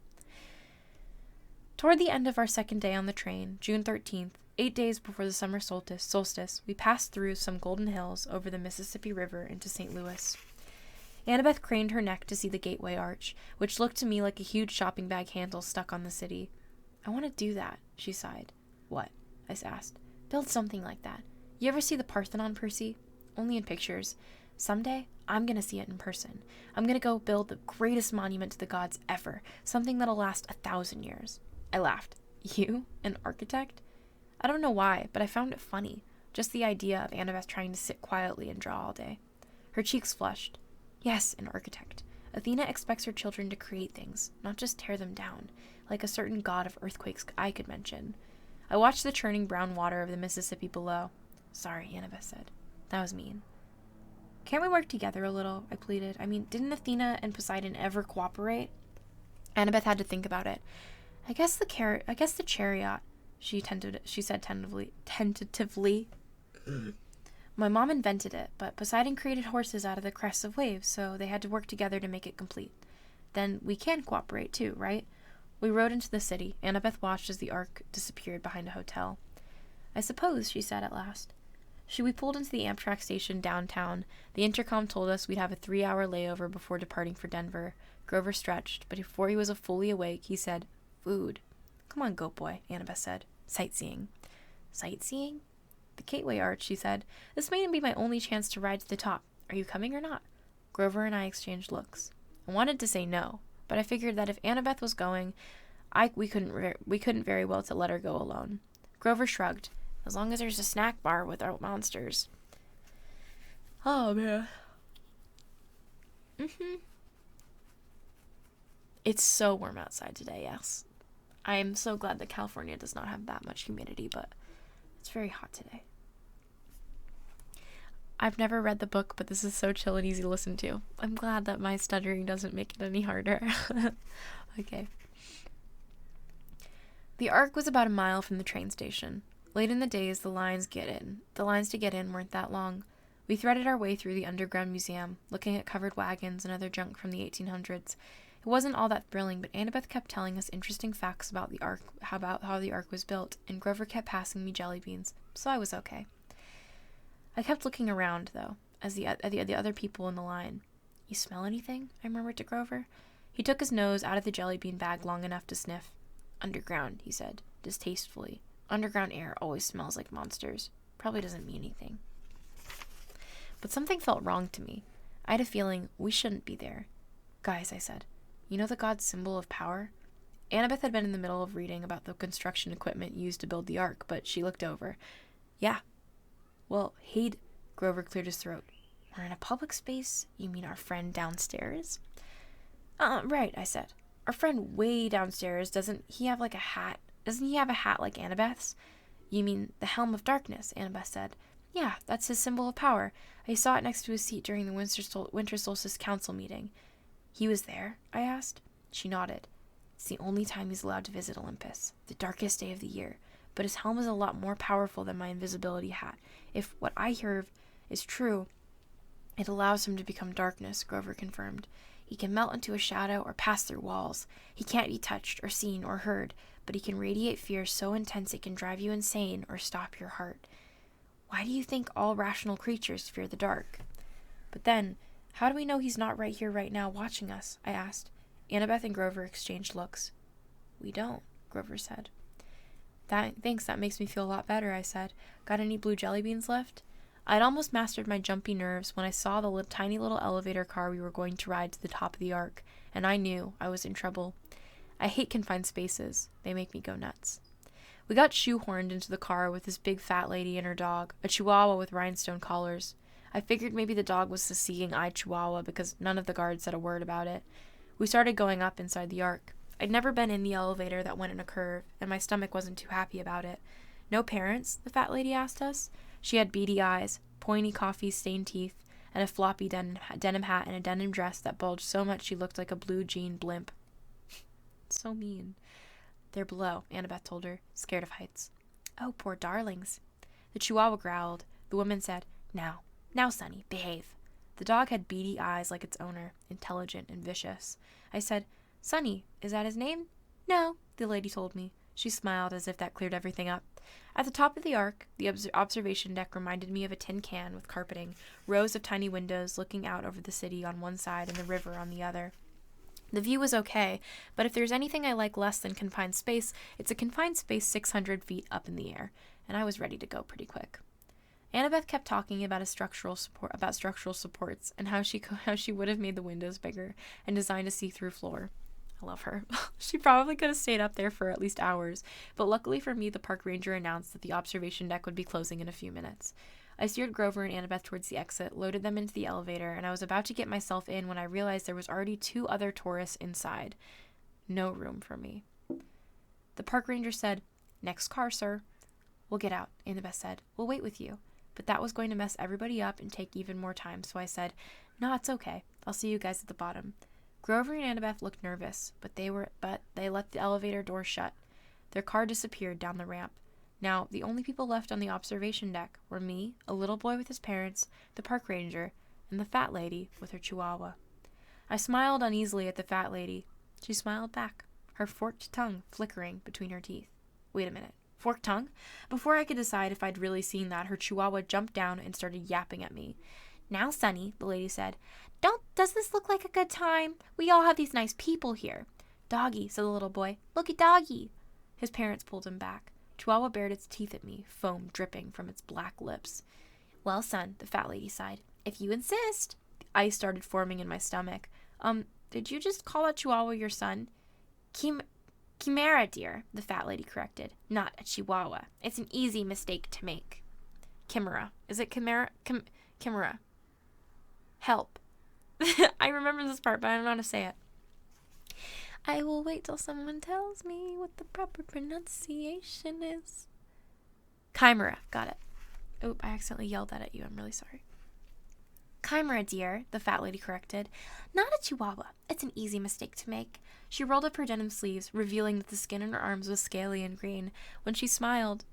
Toward the end of our second day on the train, June 13th, 8 days before the summer solstice, we passed through some golden hills over the Mississippi River into St. Louis. Annabeth craned her neck to see the gateway arch, which looked to me like a huge shopping bag handle stuck on the city. I want to do that, she sighed. What? I asked. Build something like that. You ever see the Parthenon, Percy? Only in pictures. Someday, I'm going to see it in person. I'm going to go build the greatest monument to the gods ever, something that'll last 1,000 years. I laughed. You? An architect? I don't know why, but I found it funny. Just the idea of Annabeth trying to sit quietly and draw all day. Her cheeks flushed. Yes, an architect. Athena expects her children to create things, not just tear them down, like a certain god of earthquakes I could mention. I watched the churning brown water of the Mississippi below. Sorry, Annabeth said. That was mean. Can't we work together a little? I pleaded. I mean, didn't Athena and Poseidon ever cooperate? Annabeth had to think about it. I guess the chariot, she said tentatively. My mom invented it, but Poseidon created horses out of the crests of waves, so they had to work together to make it complete. Then we can cooperate too, right? We rode into the city. Annabeth watched as the ark disappeared behind a hotel. I suppose, she said at last. We pulled into the Amtrak station downtown. The intercom told us we'd have a 3-hour layover before departing for Denver. Grover stretched, but before he was fully awake, he said, Food. Come on, goat boy, Annabeth said. Sightseeing. Sightseeing? The gateway arch, she said. This may be my only chance to ride to the top. Are you coming or not? Grover and I exchanged looks. I wanted to say no, but I figured that if Annabeth was going, we couldn't very well to let her go alone. Grover shrugged. As long as there's a snack bar without monsters. Oh, man. It's so warm outside today, yes. I am so glad that California does not have that much humidity, but it's very hot today. I've never read the book, but this is so chill and easy to listen to. I'm glad that my stuttering doesn't make it any harder. Okay. The Ark was about a mile from the train station. Late in the days, the lines to get in weren't that long. We threaded our way through the underground museum, looking at covered wagons and other junk from the 1800s. It wasn't all that thrilling, but Annabeth kept telling us interesting facts about the Ark, about how the Ark was built, and Grover kept passing me jelly beans, so I was okay. I kept looking around, though, at the other people in the line. You smell anything? I murmured to Grover. He took his nose out of the jelly bean bag long enough to sniff. Underground, he said, distastefully. Underground air always smells like monsters. Probably doesn't mean anything. But something felt wrong to me. I had a feeling we shouldn't be there. Guys, I said, you know the god's symbol of power? Annabeth had been in the middle of reading about the construction equipment used to build the Ark, but she looked over. Yeah. Well, hey, Grover cleared his throat. We're in a public space? You mean our friend downstairs? Right, I said. Our friend way downstairs, doesn't he have a hat like Annabeth's? You mean the Helm of Darkness, Annabeth said. Yeah, that's his symbol of power. I saw it next to his seat during the Winter Solstice Council meeting. He was there? I asked. She nodded. It's the only time he's allowed to visit Olympus, the darkest day of the year. But his helm is a lot more powerful than my invisibility hat. If is true, it allows him to become darkness, Grover confirmed. He can melt into a shadow or pass through walls. He can't be touched or seen or heard, but he can radiate fear so intense it can drive you insane or stop your heart. Why do you think all rational creatures fear the dark? But then, how do we know he's not right here right now watching us? I asked. Annabeth and Grover exchanged looks. We don't, Grover said. Thanks, that makes me feel a lot better, I said. Got any blue jelly beans left? I'd almost mastered my jumpy nerves when I saw the tiny little elevator car we were going to ride to the top of the arc, and I knew I was in trouble. I hate confined spaces. They make me go nuts. We got shoehorned into the car with this big fat lady and her dog, a chihuahua with rhinestone collars. I figured maybe the dog was the seeing-eyed chihuahua because none of the guards said a word about it. We started going up inside the arc. I'd never been in the elevator that went in a curve, and my stomach wasn't too happy about it. No parents? The fat lady asked us. She had beady eyes, pointy coffee-stained teeth, and a floppy denim hat and a denim dress that bulged so much she looked like a blue jean blimp. So mean. They're below, Annabeth told her, scared of heights. Oh, poor darlings. The chihuahua growled. The woman said, Now, Sonny, behave. The dog had beady eyes like its owner, intelligent and vicious. I said, Sonny, is that his name? No, the lady told me. She smiled as if that cleared everything up. At the top of the arc, the observation deck reminded me of a tin can with carpeting, rows of tiny windows looking out over the city on one side and the river on the other. The view was okay, but if there's anything I like less than confined space, it's a confined space 600 feet up in the air, and I was ready to go pretty quick. Annabeth kept talking about structural supports and how she would have made the windows bigger and designed a see-through floor. I love her. She probably could have stayed up there for at least hours, but luckily for me, the park ranger announced that the observation deck would be closing in a few minutes. I steered Grover and Annabeth towards the exit, loaded them into the elevator, and I was about to get myself in when I realized there was already 2 other tourists inside. No room for me. The park ranger said, Next car, sir. We'll get out, Annabeth said. We'll wait with you. But that was going to mess everybody up and take even more time, so I said, No, it's okay. I'll see you guys at the bottom. Grover and Annabeth looked nervous, but they let the elevator door shut. Their car disappeared down the ramp. Now, the only people left on the observation deck were me, a little boy with his parents, the park ranger, and the fat lady with her chihuahua. I smiled uneasily at the fat lady. She smiled back, her forked tongue flickering between her teeth. Wait a minute. Forked tongue? Before I could decide if I'd really seen that, her chihuahua jumped down and started yapping at me. Now, Sonny, the lady said, does this look like a good time? We all have these nice people here. Doggy, said the little boy. Look at Doggy. His parents pulled him back. Chihuahua bared its teeth at me, foam dripping from its black lips. Well, son, the fat lady sighed. If you insist. The ice started forming in my stomach. Did you just call a chihuahua your son? Chimera, dear, the fat lady corrected. Not a chihuahua. It's an easy mistake to make. Chimera. Is it chimera? Chimera. Help. I remember this part, but I don't know how to say it. I will wait till someone tells me what the proper pronunciation is. Chimera. Got it. Oh, I accidentally yelled that at you. I'm really sorry. Chimera, dear, the fat lady corrected. Not a chihuahua. It's an easy mistake to make. She rolled up her denim sleeves, revealing that the skin on her arms was scaly and green. When she smiled...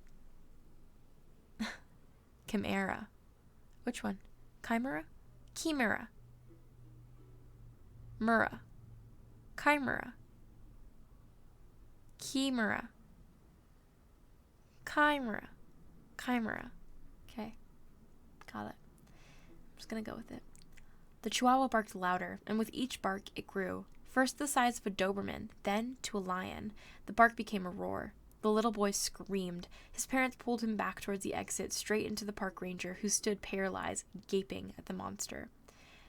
Chimera. Which one? Chimera? Chimera. Mura. Chimera. Chimera. Chimera. Chimera. Okay. Got it. I'm just gonna go with it. The chihuahua barked louder, and with each bark it grew. First the size of a Doberman, then to a lion. The bark became a roar. The little boy screamed. His parents pulled him back towards the exit, straight into the park ranger, who stood paralyzed, gaping at the monster.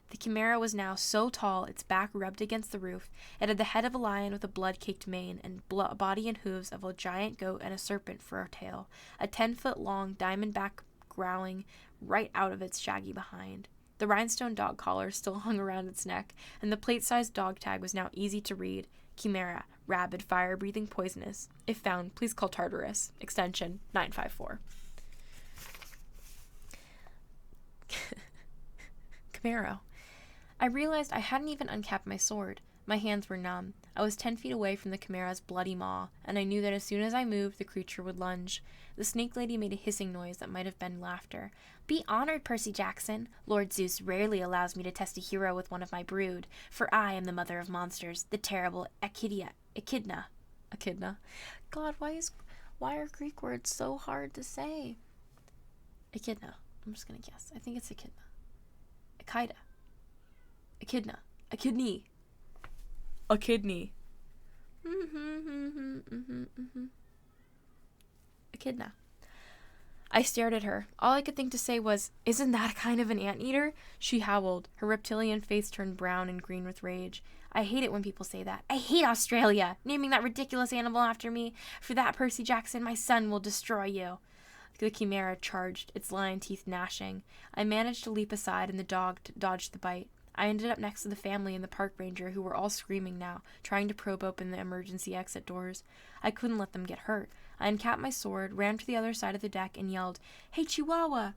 The chimera was now so tall its back rubbed against the roof. It had the head of a lion with a blood-caked mane and body and hooves of a giant goat and a serpent for a tail, a 10-foot-long diamond-back growling right out of its shaggy behind. The rhinestone dog collar still hung around its neck, and the plate-sized dog tag was now easy to read. Chimera, rabid, fire-breathing, poisonous. If found, please call Tartarus. Extension 954. Chimera. I realized I hadn't even uncapped my sword. My hands were numb. I was 10 feet away from the chimera's bloody maw, and I knew that as soon as I moved, the creature would lunge. The snake lady made a hissing noise that might have been laughter. Be honored, Percy Jackson. Lord Zeus rarely allows me to test a hero with one of my brood, for I am the mother of monsters, the terrible Echidna. God, why are Greek words so hard to say? Echidna. I'm just gonna guess. I think it's Echidna. Echidna. A kidney. A kidney. Echidna. I stared at her. All I could think to say was, isn't that a kind of an anteater? She howled. Her reptilian face turned brown and green with rage. I hate it when people say that. I hate Australia, naming that ridiculous animal after me. For that, Percy Jackson, my son will destroy you. The chimera charged, its lion teeth gnashing. I managed to leap aside, and the dog dodged the bite. I ended up next to the family and the park ranger, who were all screaming now, trying to probe open the emergency exit doors. I couldn't let them get hurt. I uncapped my sword, ran to the other side of the deck, and yelled, "Hey, Chihuahua!"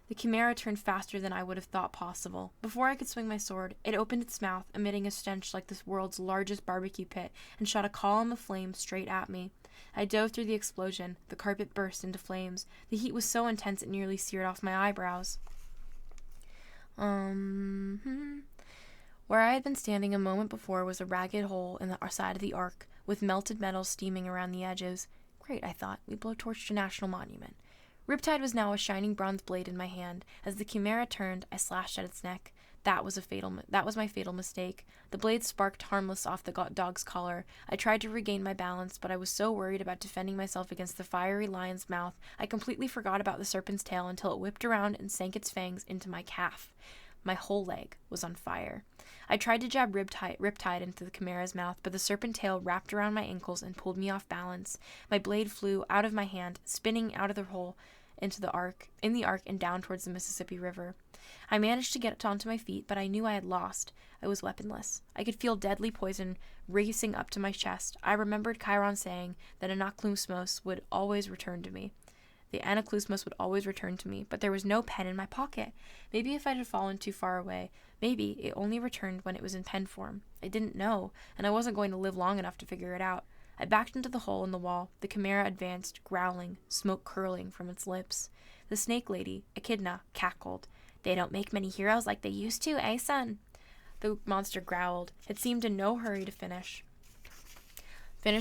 The chimera turned faster than I would have thought possible. Before I could swing my sword, it opened its mouth, emitting a stench like the world's largest barbecue pit, and shot a column of flame straight at me. I dove through the explosion. The carpet burst into flames. The heat was so intense it nearly seared off my eyebrows. Where I had been standing a moment before was a ragged hole in the side of the ark, with melted metal steaming around the edges. Great, I thought. We blowtorched a national monument. Riptide was now a shining bronze blade in my hand. As the chimera turned, I slashed at its neck. That was my fatal mistake. The blade sparked harmless off the dog's collar. I tried to regain my balance, but I was so worried about defending myself against the fiery lion's mouth, I completely forgot about the serpent's tail until it whipped around and sank its fangs into my calf. My whole leg was on fire. I tried to jab Riptide into the chimera's mouth, but the serpent tail wrapped around my ankles and pulled me off balance. My blade flew out of my hand, spinning out of the hole in the ark and down towards the Mississippi River. I managed to get onto my feet, but I knew I had lost. I was weaponless. I could feel deadly poison racing up to my chest. I remembered Chiron saying that Anaklusmos would always return to me. But there was no pen in my pocket. Maybe if I had fallen too far away, maybe it only returned when it was in pen form. I didn't know, and I wasn't going to live long enough to figure it out. I backed into the hole in the wall. The chimera advanced, growling, smoke curling from its lips. The snake lady, Echidna, cackled. They don't make many heroes like they used to, eh, son? The monster growled. It seemed in no hurry to finish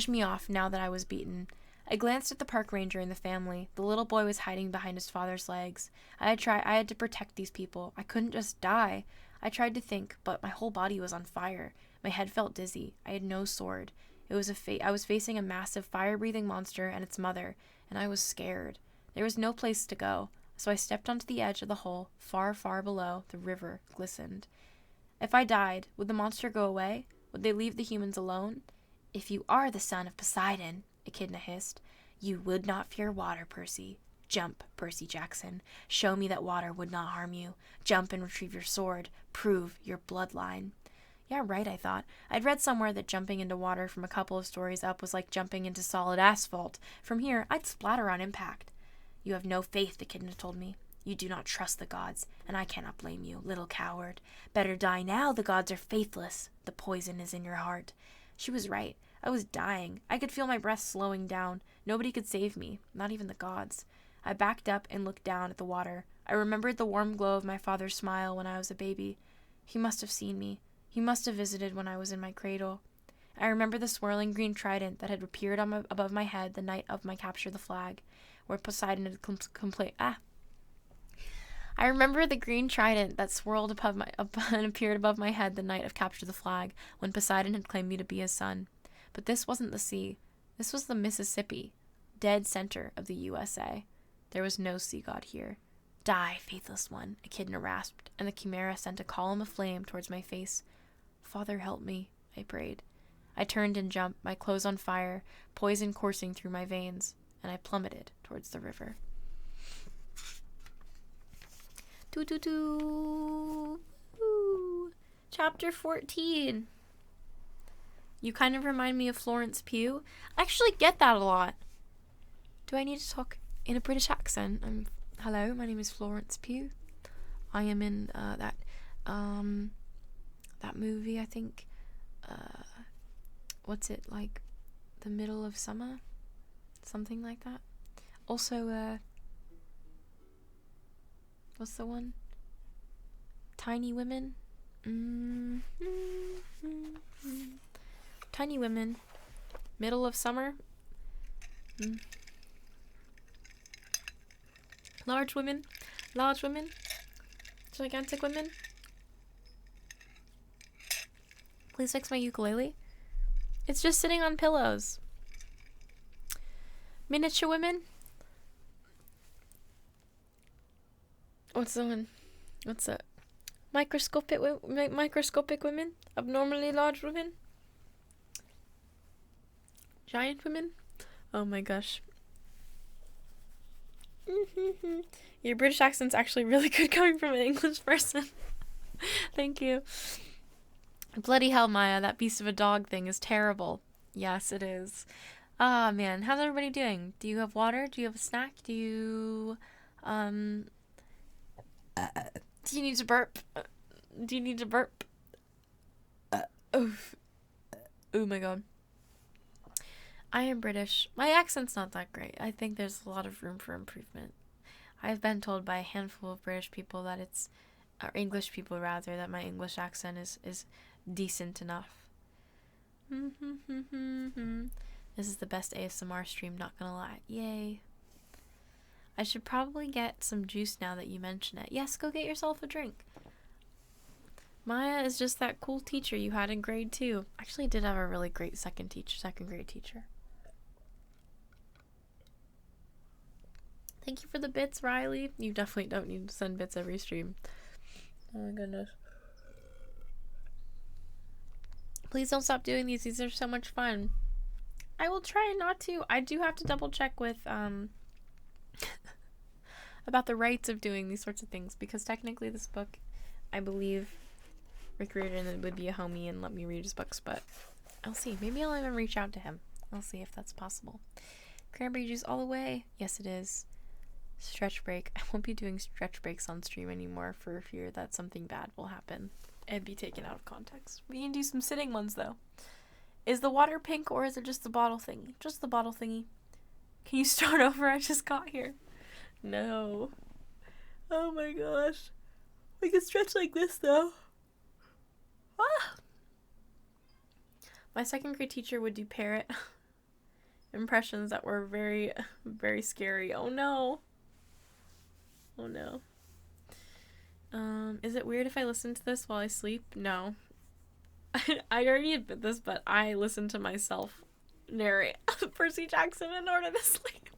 me off now that I was beaten. I glanced at the park ranger and the family. The little boy was hiding behind his father's legs. I had to protect these people. I couldn't just die. I tried to think, but my whole body was on fire. My head felt dizzy. I had no sword. I was facing a massive fire-breathing monster and its mother, and I was scared. There was no place to go, so I stepped onto the edge of the hole. Far, far below, the river glistened. If I died, would the monster go away? Would they leave the humans alone? If you are the son of Poseidon, Echidna hissed, you would not fear water, Percy. Jump, Percy Jackson. Show me that water would not harm you. Jump and retrieve your sword. Prove your bloodline. Yeah, right, I thought. I'd read somewhere that jumping into water from a couple of stories up was like jumping into solid asphalt. From here, I'd splatter on impact. You have no faith, Echidna told me. You do not trust the gods, and I cannot blame you, little coward. Better die now, the gods are faithless. The poison is in your heart. She was right. I was dying. I could feel my breath slowing down. Nobody could save me, not even the gods. I backed up and looked down at the water. I remembered the warm glow of my father's smile when I was a baby. He must have seen me. He must have visited when I was in my cradle. I remember the swirling green trident that had appeared above my head the night of my capture the flag, where Poseidon had I remember the green trident that swirled and appeared above my head the night of capture the flag, when Poseidon had claimed me to be his son. But this wasn't the sea. This was the Mississippi, dead center of the USA. There was no sea god here. Die, faithless one, Echidna rasped, and the chimera sent a column of flame towards my face. Father, help me, I prayed. I turned and jumped, my clothes on fire, poison coursing through my veins, and I plummeted towards the river. Chapter 14. You kind of remind me of Florence Pugh. I actually get that a lot. Do I need to talk in a British accent? Hello, my name is Florence Pugh. I am in that movie, I think. what's it, like the middle of summer? Something like that. Also, what's the one? Tiny Women? Tiny Women. Middle of summer? Large Women? Large Women? Gigantic Women? Please fix my ukulele. It's just sitting on pillows. Miniature Women? What's the one? What's that? Microscopic women? Abnormally large women? Giant women? Oh my gosh. Your British accent's actually really good coming from an English person. Thank you. Bloody hell, Maya, that beast of a dog thing is terrible. Yes, it is. Ah, man, how's everybody doing? Do you have water? Do you have a snack? Do you need to burp? Do you need to burp? Oh my god. I am British. My accent's not that great. I think there's a lot of room for improvement. I've been told by a handful of British people that it's, or English people rather, that my English accent is decent enough. This is the best ASMR stream, not gonna lie. Yay. I should probably get some juice now that you mention it. Yes, go get yourself a drink. Maya is just that cool teacher you had in grade 2. Actually did have a really great second grade teacher. Thank you for the bits, Riley. You definitely don't need to send bits every stream. Oh my goodness. Please don't stop doing these. These are so much fun. I will try not to. I do have to double check with about the rights of doing these sorts of things, because technically this book, I believe Rick Riordan would be a homie and let me read his books, but I'll see. Maybe I'll even reach out to him. I'll see if that's possible. Cranberry juice all the way. Yes, it is. Stretch break. I won't be doing stretch breaks on stream anymore for fear that something bad will happen and be taken out of context. We can do some sitting ones though. Is the water pink or is it just the bottle thingy? Just the bottle thingy. Can you start over? I just got here. No. Oh my gosh. We can stretch like this though. Ah! My second grade teacher would do parrot impressions that were very, very scary. Oh no. Oh no. Is it weird if I listen to this while I sleep? No. I already admit this, but I listen to myself narrate Percy Jackson in order to sleep.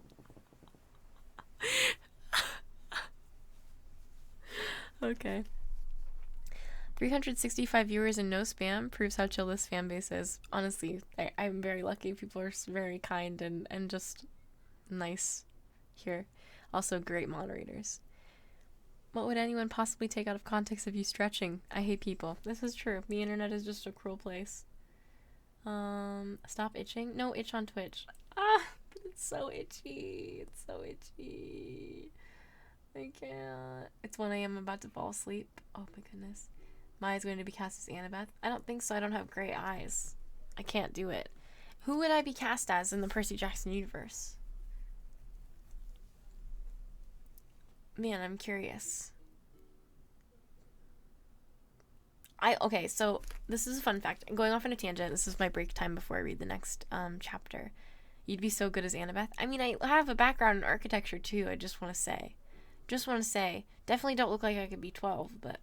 Okay. 365 viewers and no spam proves how chill this fan base is. Honestly, I'm very lucky. People are very kind and just nice here. Also great moderators. What would anyone possibly take out of context of you stretching? I hate people. This is true. The internet is just a cruel place. Stop itching? No itch on Twitch. Ah, it's so itchy. It's so itchy. I can't. It's 1 a.m. I'm about to fall asleep. Oh my goodness. Maya's going to be cast as Annabeth. I don't think so. I don't have gray eyes. I can't do it. Who would I be cast as in the Percy Jackson universe? Man, I'm curious. Okay, so this is a fun fact. I'm going off on a tangent. This is my break time before I read the next chapter. You'd be so good as Annabeth. I mean, I have a background in architecture too. I just want to say. Definitely don't look like I could be 12, but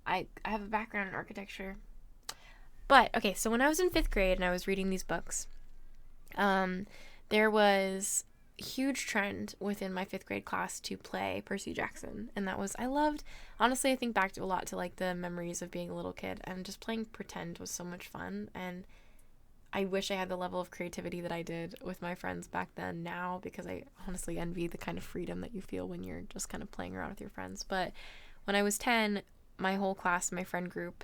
I have a background in architecture. But, okay, so when I was in 5th grade and I was reading these books, there was huge trend within my 5th grade class to play Percy Jackson, and that was, honestly I think back to a lot to like the memories of being a little kid, and just playing pretend was so much fun, and I wish I had the level of creativity that I did with my friends back then now, because I honestly envy the kind of freedom that you feel when you're just kind of playing around with your friends. But when I was 10, my whole class, my friend group,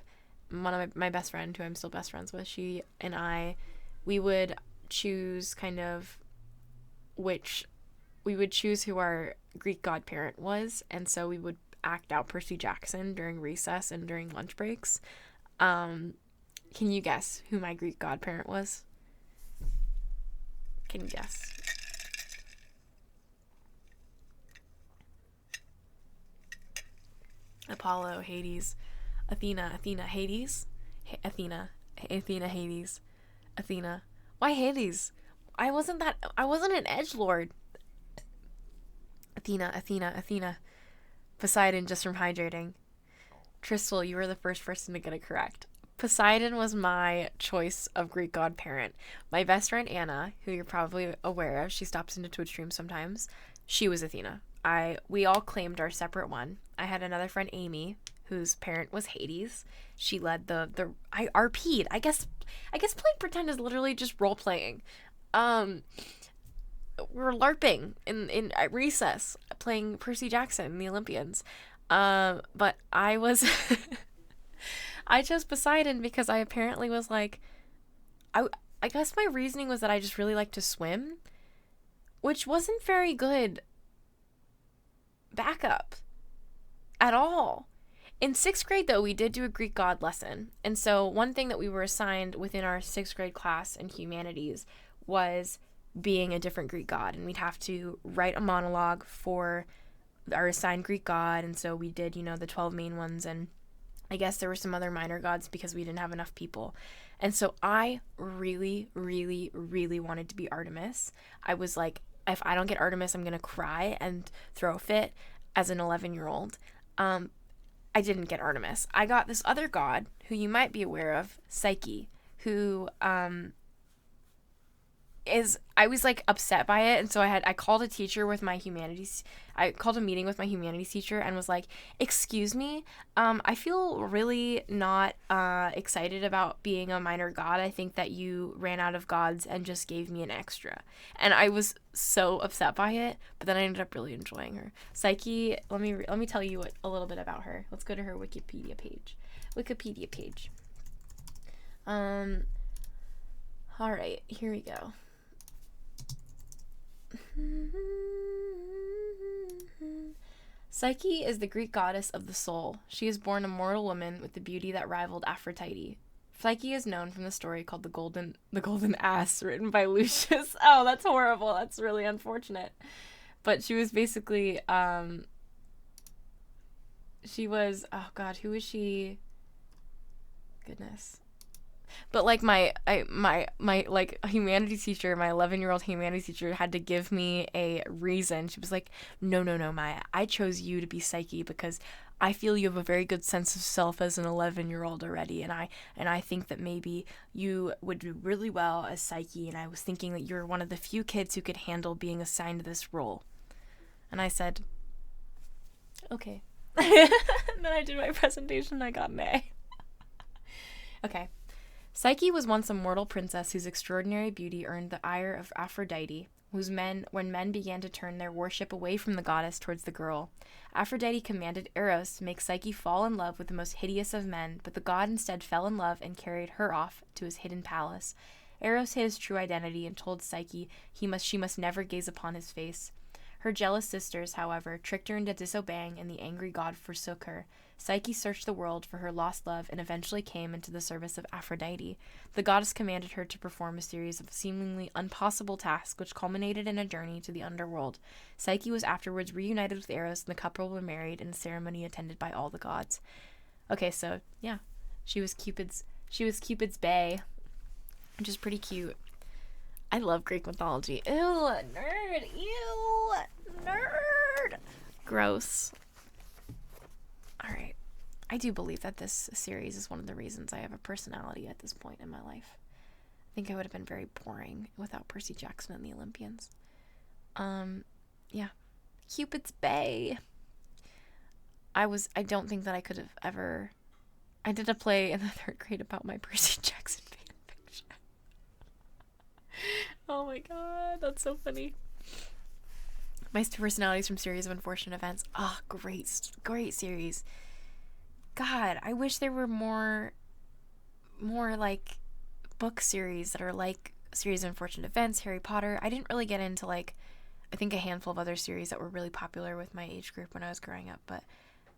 one of my best friend, who I'm still best friends with, she and I, we would choose who our Greek godparent was, and so we would act out Percy Jackson during recess and during lunch breaks. Can you guess who my Greek godparent was? Can you guess? Apollo, Hades, Athena, Hades, Athena, Hades, Athena. Why Hades? I wasn't an edgelord. Athena. Poseidon, just from hydrating. Crystal, you were the first person to get it correct. Poseidon was my choice of Greek god parent. My best friend Anna, who you're probably aware of, she stops into Twitch streams sometimes. She was Athena. We all claimed our separate one. I had another friend Amy, whose parent was Hades. She led I RP'd. I guess playing pretend is literally just role playing. We were LARPing in at recess, playing Percy Jackson and the Olympians. But I was I chose Poseidon because I apparently was like, I guess my reasoning was that I just really like to swim, which wasn't very good backup at all. In 6th grade, though, we did do a Greek god lesson. And so one thing that we were assigned within our 6th grade class in humanities was being a different Greek god. And we'd have to write a monologue for our assigned Greek god. And so we did, the 12 main ones. And I guess there were some other minor gods because we didn't have enough people. And so I really, really, really wanted to be Artemis. I was like, if I don't get Artemis, I'm going to cry and throw a fit as an 11-year-old. I didn't get Artemis. I got this other god who you might be aware of, Psyche, who I was like upset by it, and so I called a teacher with my humanities. I called a meeting with my humanities teacher and was like, "Excuse me, I feel really not excited about being a minor god. I think that you ran out of gods and just gave me an extra." And I was so upset by it, but then I ended up really enjoying her. Psyche, let me tell you a little bit about her. Let's go to her Wikipedia page. All right, here we go. Psyche is the Greek goddess of the soul. She is born a mortal woman with the beauty that rivaled Aphrodite. Psyche is known from the story called the Golden Ass, written by Lucius. Oh, that's horrible. That's really unfortunate. But she was basically she was, oh god, who was she? Goodness. But like my like humanities teacher, my 11-year-old humanities teacher had to give me a reason. She was like, no, Maya, I chose you to be Psyche because I feel you have a very good sense of self as an 11-year-old already, and I think that maybe you would do really well as Psyche, and I was thinking that you're one of the few kids who could handle being assigned this role. And I said, okay. And then I did my presentation and I got an A. Okay. Psyche was once a mortal princess whose extraordinary beauty earned the ire of Aphrodite, when men began to turn their worship away from the goddess towards the girl. Aphrodite commanded Eros to make Psyche fall in love with the most hideous of men, but the god instead fell in love and carried her off to his hidden palace. Eros hid his true identity and told Psyche she must never gaze upon his face. Her jealous sisters, however, tricked her into disobeying, and the angry god forsook her. Psyche searched the world for her lost love and eventually came into the service of Aphrodite. The goddess commanded her to perform a series of seemingly impossible tasks, which culminated in a journey to the underworld. Psyche was afterwards reunited with Eros, and the couple were married in a ceremony attended by all the gods. Okay, so yeah, she was Cupid's bae, which is pretty cute. I love Greek mythology. Ew, nerd. Ew, nerd. Gross. All right. I do believe that this series is one of the reasons I have a personality at this point in my life. I think I would have been very boring without Percy Jackson and the Olympians. Yeah. Cupid's bae. I don't think that I could have ever... I did a play in the 3rd grade about my Percy Jackson fanfiction. Oh my god, that's so funny. My personalities from Series of Unfortunate Events. Oh, great series. God, I wish there were more like book series that are like Series of Unfortunate Events, Harry Potter. I didn't really get into I think a handful of other series that were really popular with my age group when I was growing up, but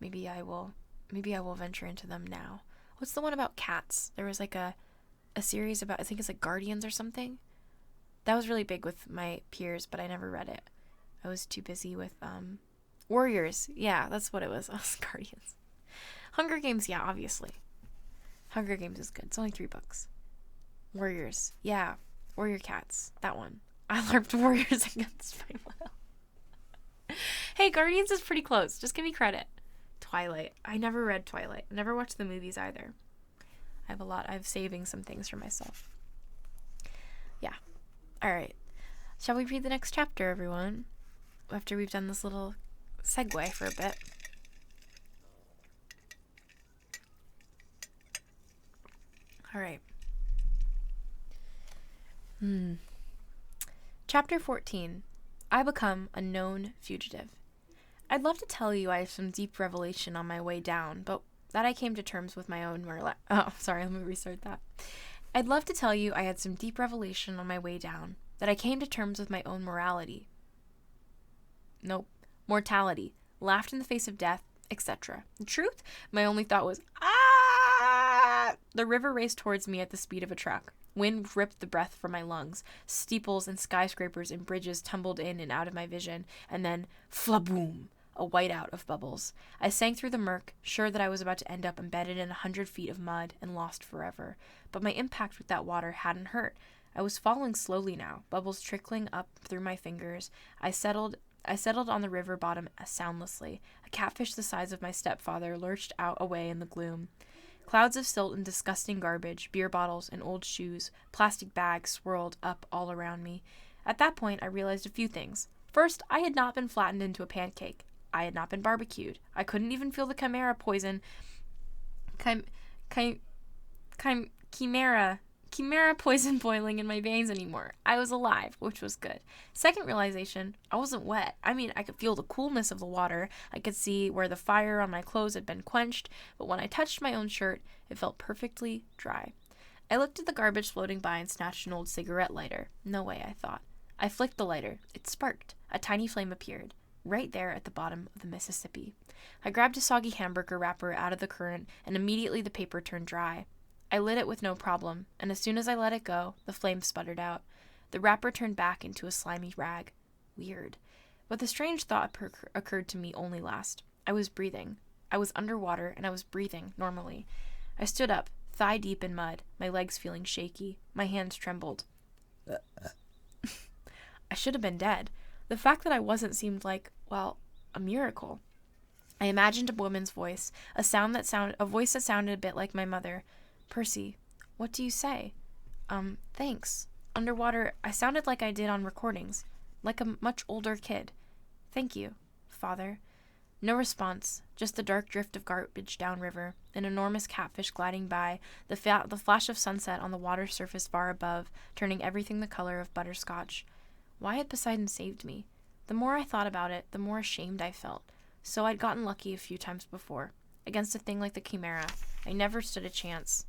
maybe I will venture into them now. What's the one about cats? There was a series about, I think it's Guardians or something. That was really big with my peers, but I never read it. I was too busy with Warriors. Yeah, that's what it was. Guardians. Hunger Games, yeah, obviously. Hunger Games is good. It's only 3 books. Warriors. Yeah. Warrior Cats. That one. I LARPed Warriors against my will. Hey, Guardians is pretty close. Just give me credit. Twilight. I never read Twilight. Never watched the movies either. I'm saving some things for myself. Yeah. Alright. Shall we read the next chapter, everyone? After we've done this little segue for a bit. Alright. Chapter 14. I become a known fugitive. I'd love to tell you I have some deep revelation on my way down, but that I came to terms with my own let me restart that. I'd love to tell you I had some deep revelation on my way down, that I came to terms with my own morality. Nope. Mortality. Laughed in the face of death, etc. In truth, my only thought was, ah! The river raced towards me at the speed of a truck. Wind ripped the breath from my lungs. Steeples and skyscrapers and bridges tumbled in and out of my vision, and then, flaboom! A whiteout of bubbles. I sank through the murk, sure that I was about to end up embedded in 100 feet of mud and lost forever. But my impact with that water hadn't hurt. I was falling slowly now, bubbles trickling up through my fingers. I settled on the river bottom soundlessly. A catfish the size of my stepfather lurched out away in the gloom. Clouds of silt and disgusting garbage, beer bottles and old shoes, plastic bags swirled up all around me. At that point, I realized a few things. First, I had not been flattened into a pancake. I had not been barbecued. I couldn't even feel the chimera poison. Chimera poison boiling in my veins anymore. I was alive, which was good. Second realization, I wasn't wet. I mean, I could feel the coolness of the water. I could see where the fire on my clothes had been quenched, but when I touched my own shirt, it felt perfectly dry. I looked at the garbage floating by and snatched an old cigarette lighter. No way, I thought. I flicked the lighter. It sparked. A tiny flame appeared. Right there at the bottom of the Mississippi. I grabbed a soggy hamburger wrapper out of the current, and immediately the paper turned dry. I lit it with no problem, and as soon as I let it go, the flame sputtered out. The wrapper turned back into a slimy rag. Weird. But the strange thought occurred to me only last. I was breathing. I was underwater, and I was breathing normally. I stood up, thigh deep in mud, my legs feeling shaky. My hands trembled. I should have been dead. The fact that I wasn't seemed like, well, a miracle. I imagined a woman's voice, a voice that sounded a bit like my mother. Percy, what do you say? Thanks. Underwater, I sounded like I did on recordings, like a much older kid. Thank you, Father. No response, just the dark drift of garbage downriver, an enormous catfish gliding by, the flash of sunset on the water surface far above, turning everything the color of butterscotch. Why had Poseidon saved me? The more I thought about it, the more ashamed I felt. So I'd gotten lucky a few times before. Against a thing like the Chimera, I never stood a chance.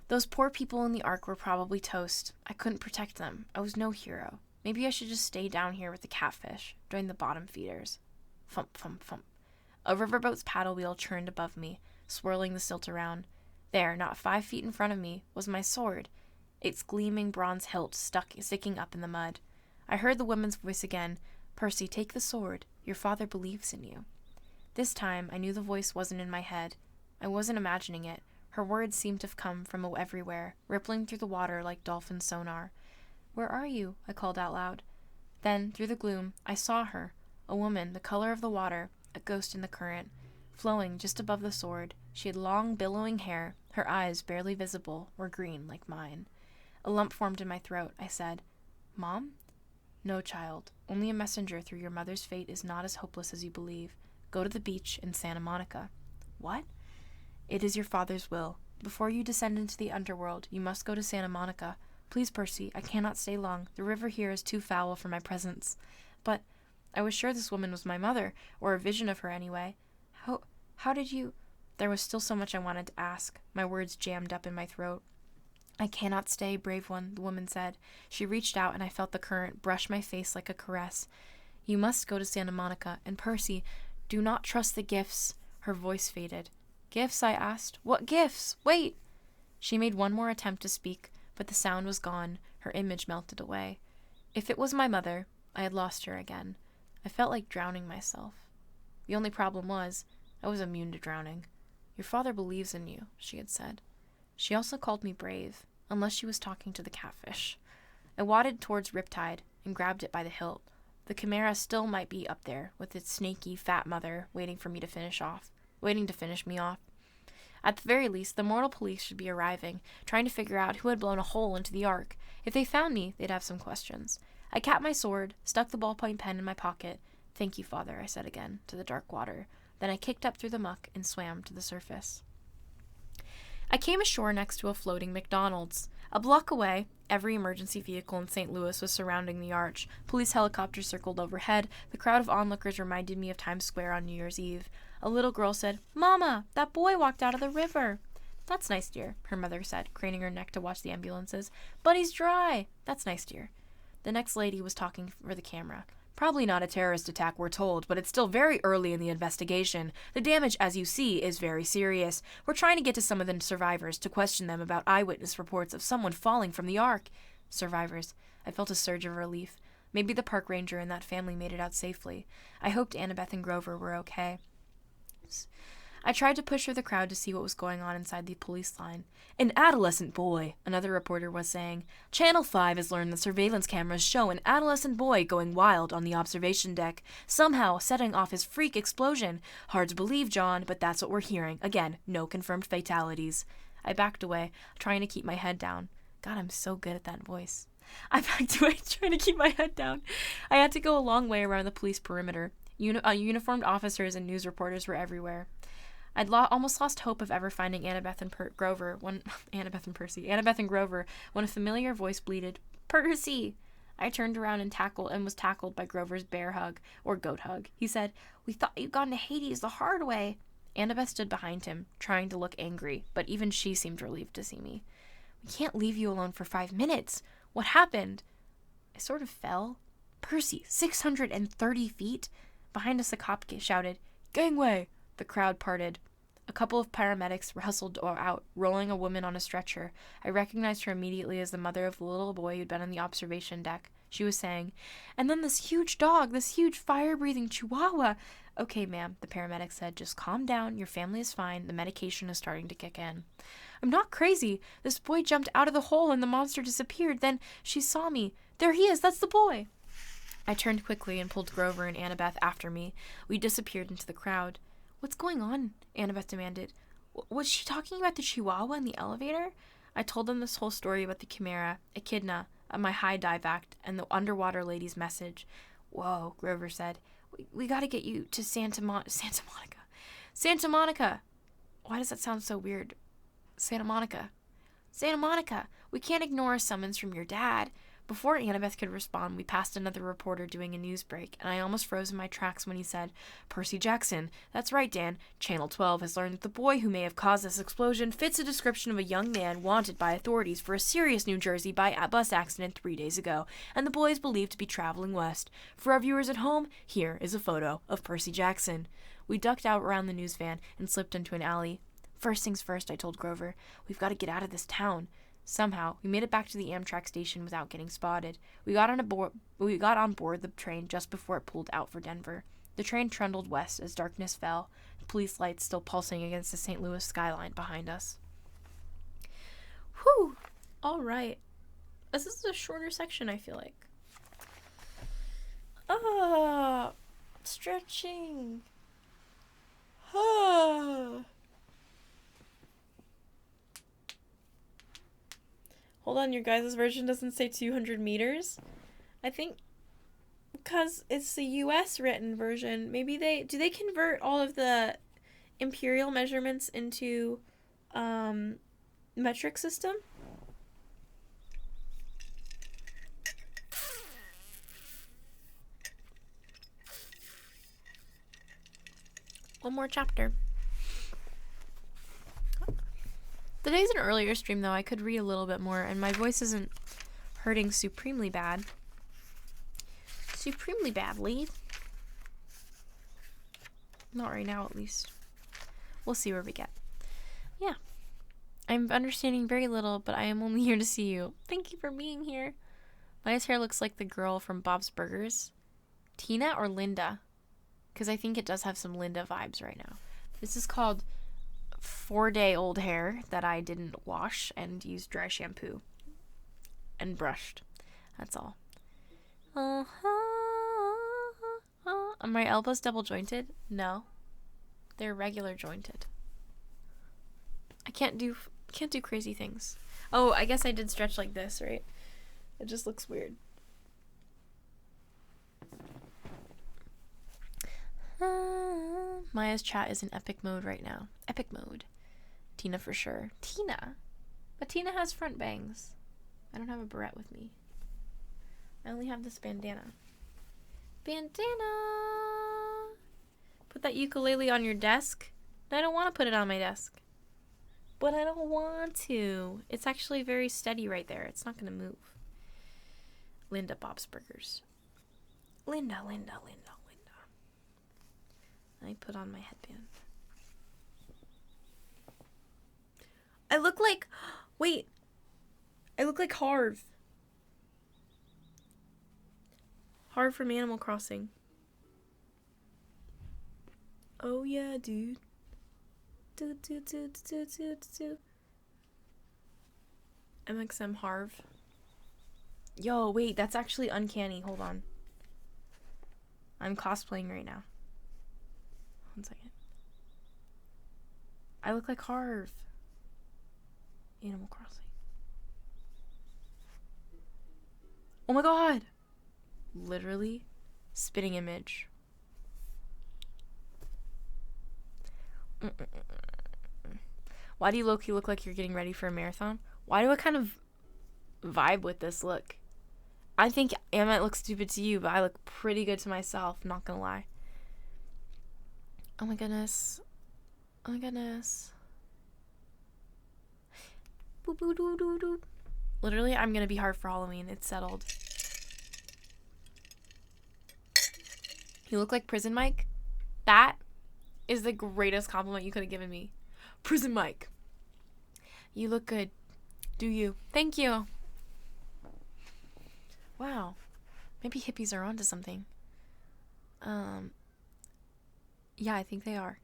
Those poor people in the Ark were probably toast. I couldn't protect them. I was no hero. Maybe I should just stay down here with the catfish, join the bottom feeders. Thump, thump, thump. A riverboat's paddle wheel churned above me, swirling the silt around. There, not 5 feet in front of me, was my sword, its gleaming bronze hilt sticking up in the mud. I heard the woman's voice again. Percy, take the sword. Your father believes in you. This time, I knew the voice wasn't in my head. I wasn't imagining it. Her words seemed to have come from everywhere, rippling through the water like dolphin sonar. Where are you? I called out loud. Then, through the gloom, I saw her, a woman, the color of the water, a ghost in the current. Flowing just above the sword, she had long, billowing hair. Her eyes, barely visible, were green like mine. A lump formed in my throat. I said, Mom? No, child. Only a messenger through your mother's fate is not as hopeless as you believe. Go to the beach in Santa Monica. What? It is your father's will. Before you descend into the underworld, you must go to Santa Monica. Please, Percy, I cannot stay long. The river here is too foul for my presence. But I was sure this woman was my mother, or a vision of her anyway. How did you... There was still so much I wanted to ask. My words jammed up in my throat. I cannot stay, brave one, the woman said. She reached out, and I felt the current brush my face like a caress. You must go to Santa Monica, and Percy, do not trust the gifts. Her voice faded. Gifts? I asked. What gifts? Wait! She made one more attempt to speak, but the sound was gone. Her image melted away. If it was my mother, I had lost her again. I felt like drowning myself. The only problem was, I was immune to drowning. Your father believes in you, she had said. She also called me brave, unless she was talking to the catfish. I wadded towards Riptide and grabbed it by the hilt. The chimera still might be up there, with its snaky, fat mother waiting to finish me off. At the very least, the mortal police should be arriving, trying to figure out who had blown a hole into the ark. If they found me, they'd have some questions. I capped my sword, stuck the ballpoint pen in my pocket. Thank you, Father, I said again, to the dark water. Then I kicked up through the muck and swam to the surface. I came ashore next to a floating McDonald's. A block away, every emergency vehicle in St. Louis was surrounding the arch. Police helicopters circled overhead. The crowd of onlookers reminded me of Times Square on New Year's Eve. A little girl said, "Mama, that boy walked out of the river." "That's nice, dear," her mother said, craning her neck to watch the ambulances. "But he's dry." "That's nice, dear." The next lady was talking for the camera. "Probably not a terrorist attack, we're told, but it's still very early in the investigation. The damage, as you see, is very serious. We're trying to get to some of the survivors to question them about eyewitness reports of someone falling from the ark." Survivors. I felt a surge of relief. Maybe the park ranger and that family made it out safely. I hoped Annabeth and Grover were okay. I tried to push through the crowd to see what was going on inside the police line. "An adolescent boy," another reporter was saying. "Channel 5 has learned that surveillance cameras show an adolescent boy going wild on the observation deck, somehow setting off his freak explosion. Hard to believe, John, but that's what we're hearing. Again, no confirmed fatalities." I backed away, trying to keep my head down. God, I'm so good at that voice. I backed away, trying to keep my head down. I had to go a long way around the police perimeter. Uniformed officers and news reporters were everywhere. I'd almost lost hope of ever finding Annabeth and Grover when a familiar voice bleated, "Percy!" I turned around and was tackled by Grover's bear hug, or goat hug. He said, "We thought you'd gone to Hades the hard way." Annabeth stood behind him, trying to look angry, but even she seemed relieved to see me. "We can't leave you alone for 5 minutes. What happened?" I sort of fell. "Percy, 630 feet? Behind us a cop shouted, "Gangway!" The crowd parted. A couple of paramedics hustled out, rolling a woman on a stretcher. I recognized her immediately as the mother of the little boy who'd been on the observation deck. She was saying, "And then this huge dog, this huge fire-breathing chihuahua." "Okay, ma'am," the paramedic said. "Just calm down. Your family is fine. The medication is starting to kick in." "I'm not crazy. This boy jumped out of the hole and the monster disappeared. Then she saw me. There he is. That's the boy." I turned quickly and pulled Grover and Annabeth after me. We disappeared into the crowd. "What's going on?" Annabeth demanded. "Was she talking about the chihuahua in the elevator?" I told them this whole story about the chimera, echidna, my high dive act, and the underwater lady's message. "Whoa," Grover said. We gotta get you to Santa Monica. Santa Monica! Why does that sound so weird? Santa Monica. Santa Monica! We can't ignore a summons from your dad." Before Annabeth could respond, we passed another reporter doing a news break, and I almost froze in my tracks when he said, "Percy Jackson. That's right, Dan. Channel 12 has learned that the boy who may have caused this explosion fits a description of a young man wanted by authorities for a serious New Jersey bus accident 3 days ago, and the boy is believed to be traveling west. For our viewers at home, here is a photo of Percy Jackson." We ducked out around the news van and slipped into an alley. "First things first," I told Grover. "We've got to get out of this town." Somehow, we made it back to the Amtrak station without getting spotted. We got on board the train just before it pulled out for Denver. The train trundled west as darkness fell, police lights still pulsing against the St. Louis skyline behind us. Whew! All right. This is a shorter section, I feel like. Stretching. Hold on, your guys' version doesn't say 200 meters. I think because it's the US written version, maybe they convert all of the imperial measurements into metric system? One more chapter. Today's an earlier stream, though. I could read a little bit more, and my voice isn't hurting supremely bad. Supremely badly. Not right now, at least. We'll see where we get. Yeah. I'm understanding very little, but I am only here to see you. Thank you for being here. Maya's hair looks like the girl from Bob's Burgers. Tina or Linda? Because I think it does have some Linda vibes right now. This is called 4-day-old hair that I didn't wash and used dry shampoo and brushed. That's all. Are my elbows double jointed? No. They're regular jointed. I can't do crazy things. Oh, I guess I did stretch like this, right? It just looks weird. Maya's chat is in epic mode right now. Epic mode. Tina for sure. Tina? But Tina has front bangs. I don't have a barrette with me. I only have this bandana. Bandana! Put that ukulele on your desk? I don't want to put it on my desk. But I don't want to. It's actually very steady right there. It's not going to move. Linda Bob's Burgers. Linda. I put on my headband. I look like... Wait. I look like Harv. Harv from Animal Crossing. Oh yeah, dude. Do. MXM Harv. Yo, wait, that's actually uncanny. Hold on. I'm cosplaying right now. 1 second. I look like Harv. Animal Crossing. Oh my god! Literally. Spitting image. Why do you low-key look like you're getting ready for a marathon? Why do I kind of vibe with this look? I think I might look stupid to you, but I look pretty good to myself, not gonna lie. Oh my goodness. Oh my goodness. Boop, boop, boop, boop, boop. Literally, I'm gonna be hard for Halloween. It's settled. You look like Prison Mike. That is the greatest compliment you could have given me. Prison Mike. You look good. Do you? Thank you. Wow. Maybe hippies are onto something. Yeah, I think they are.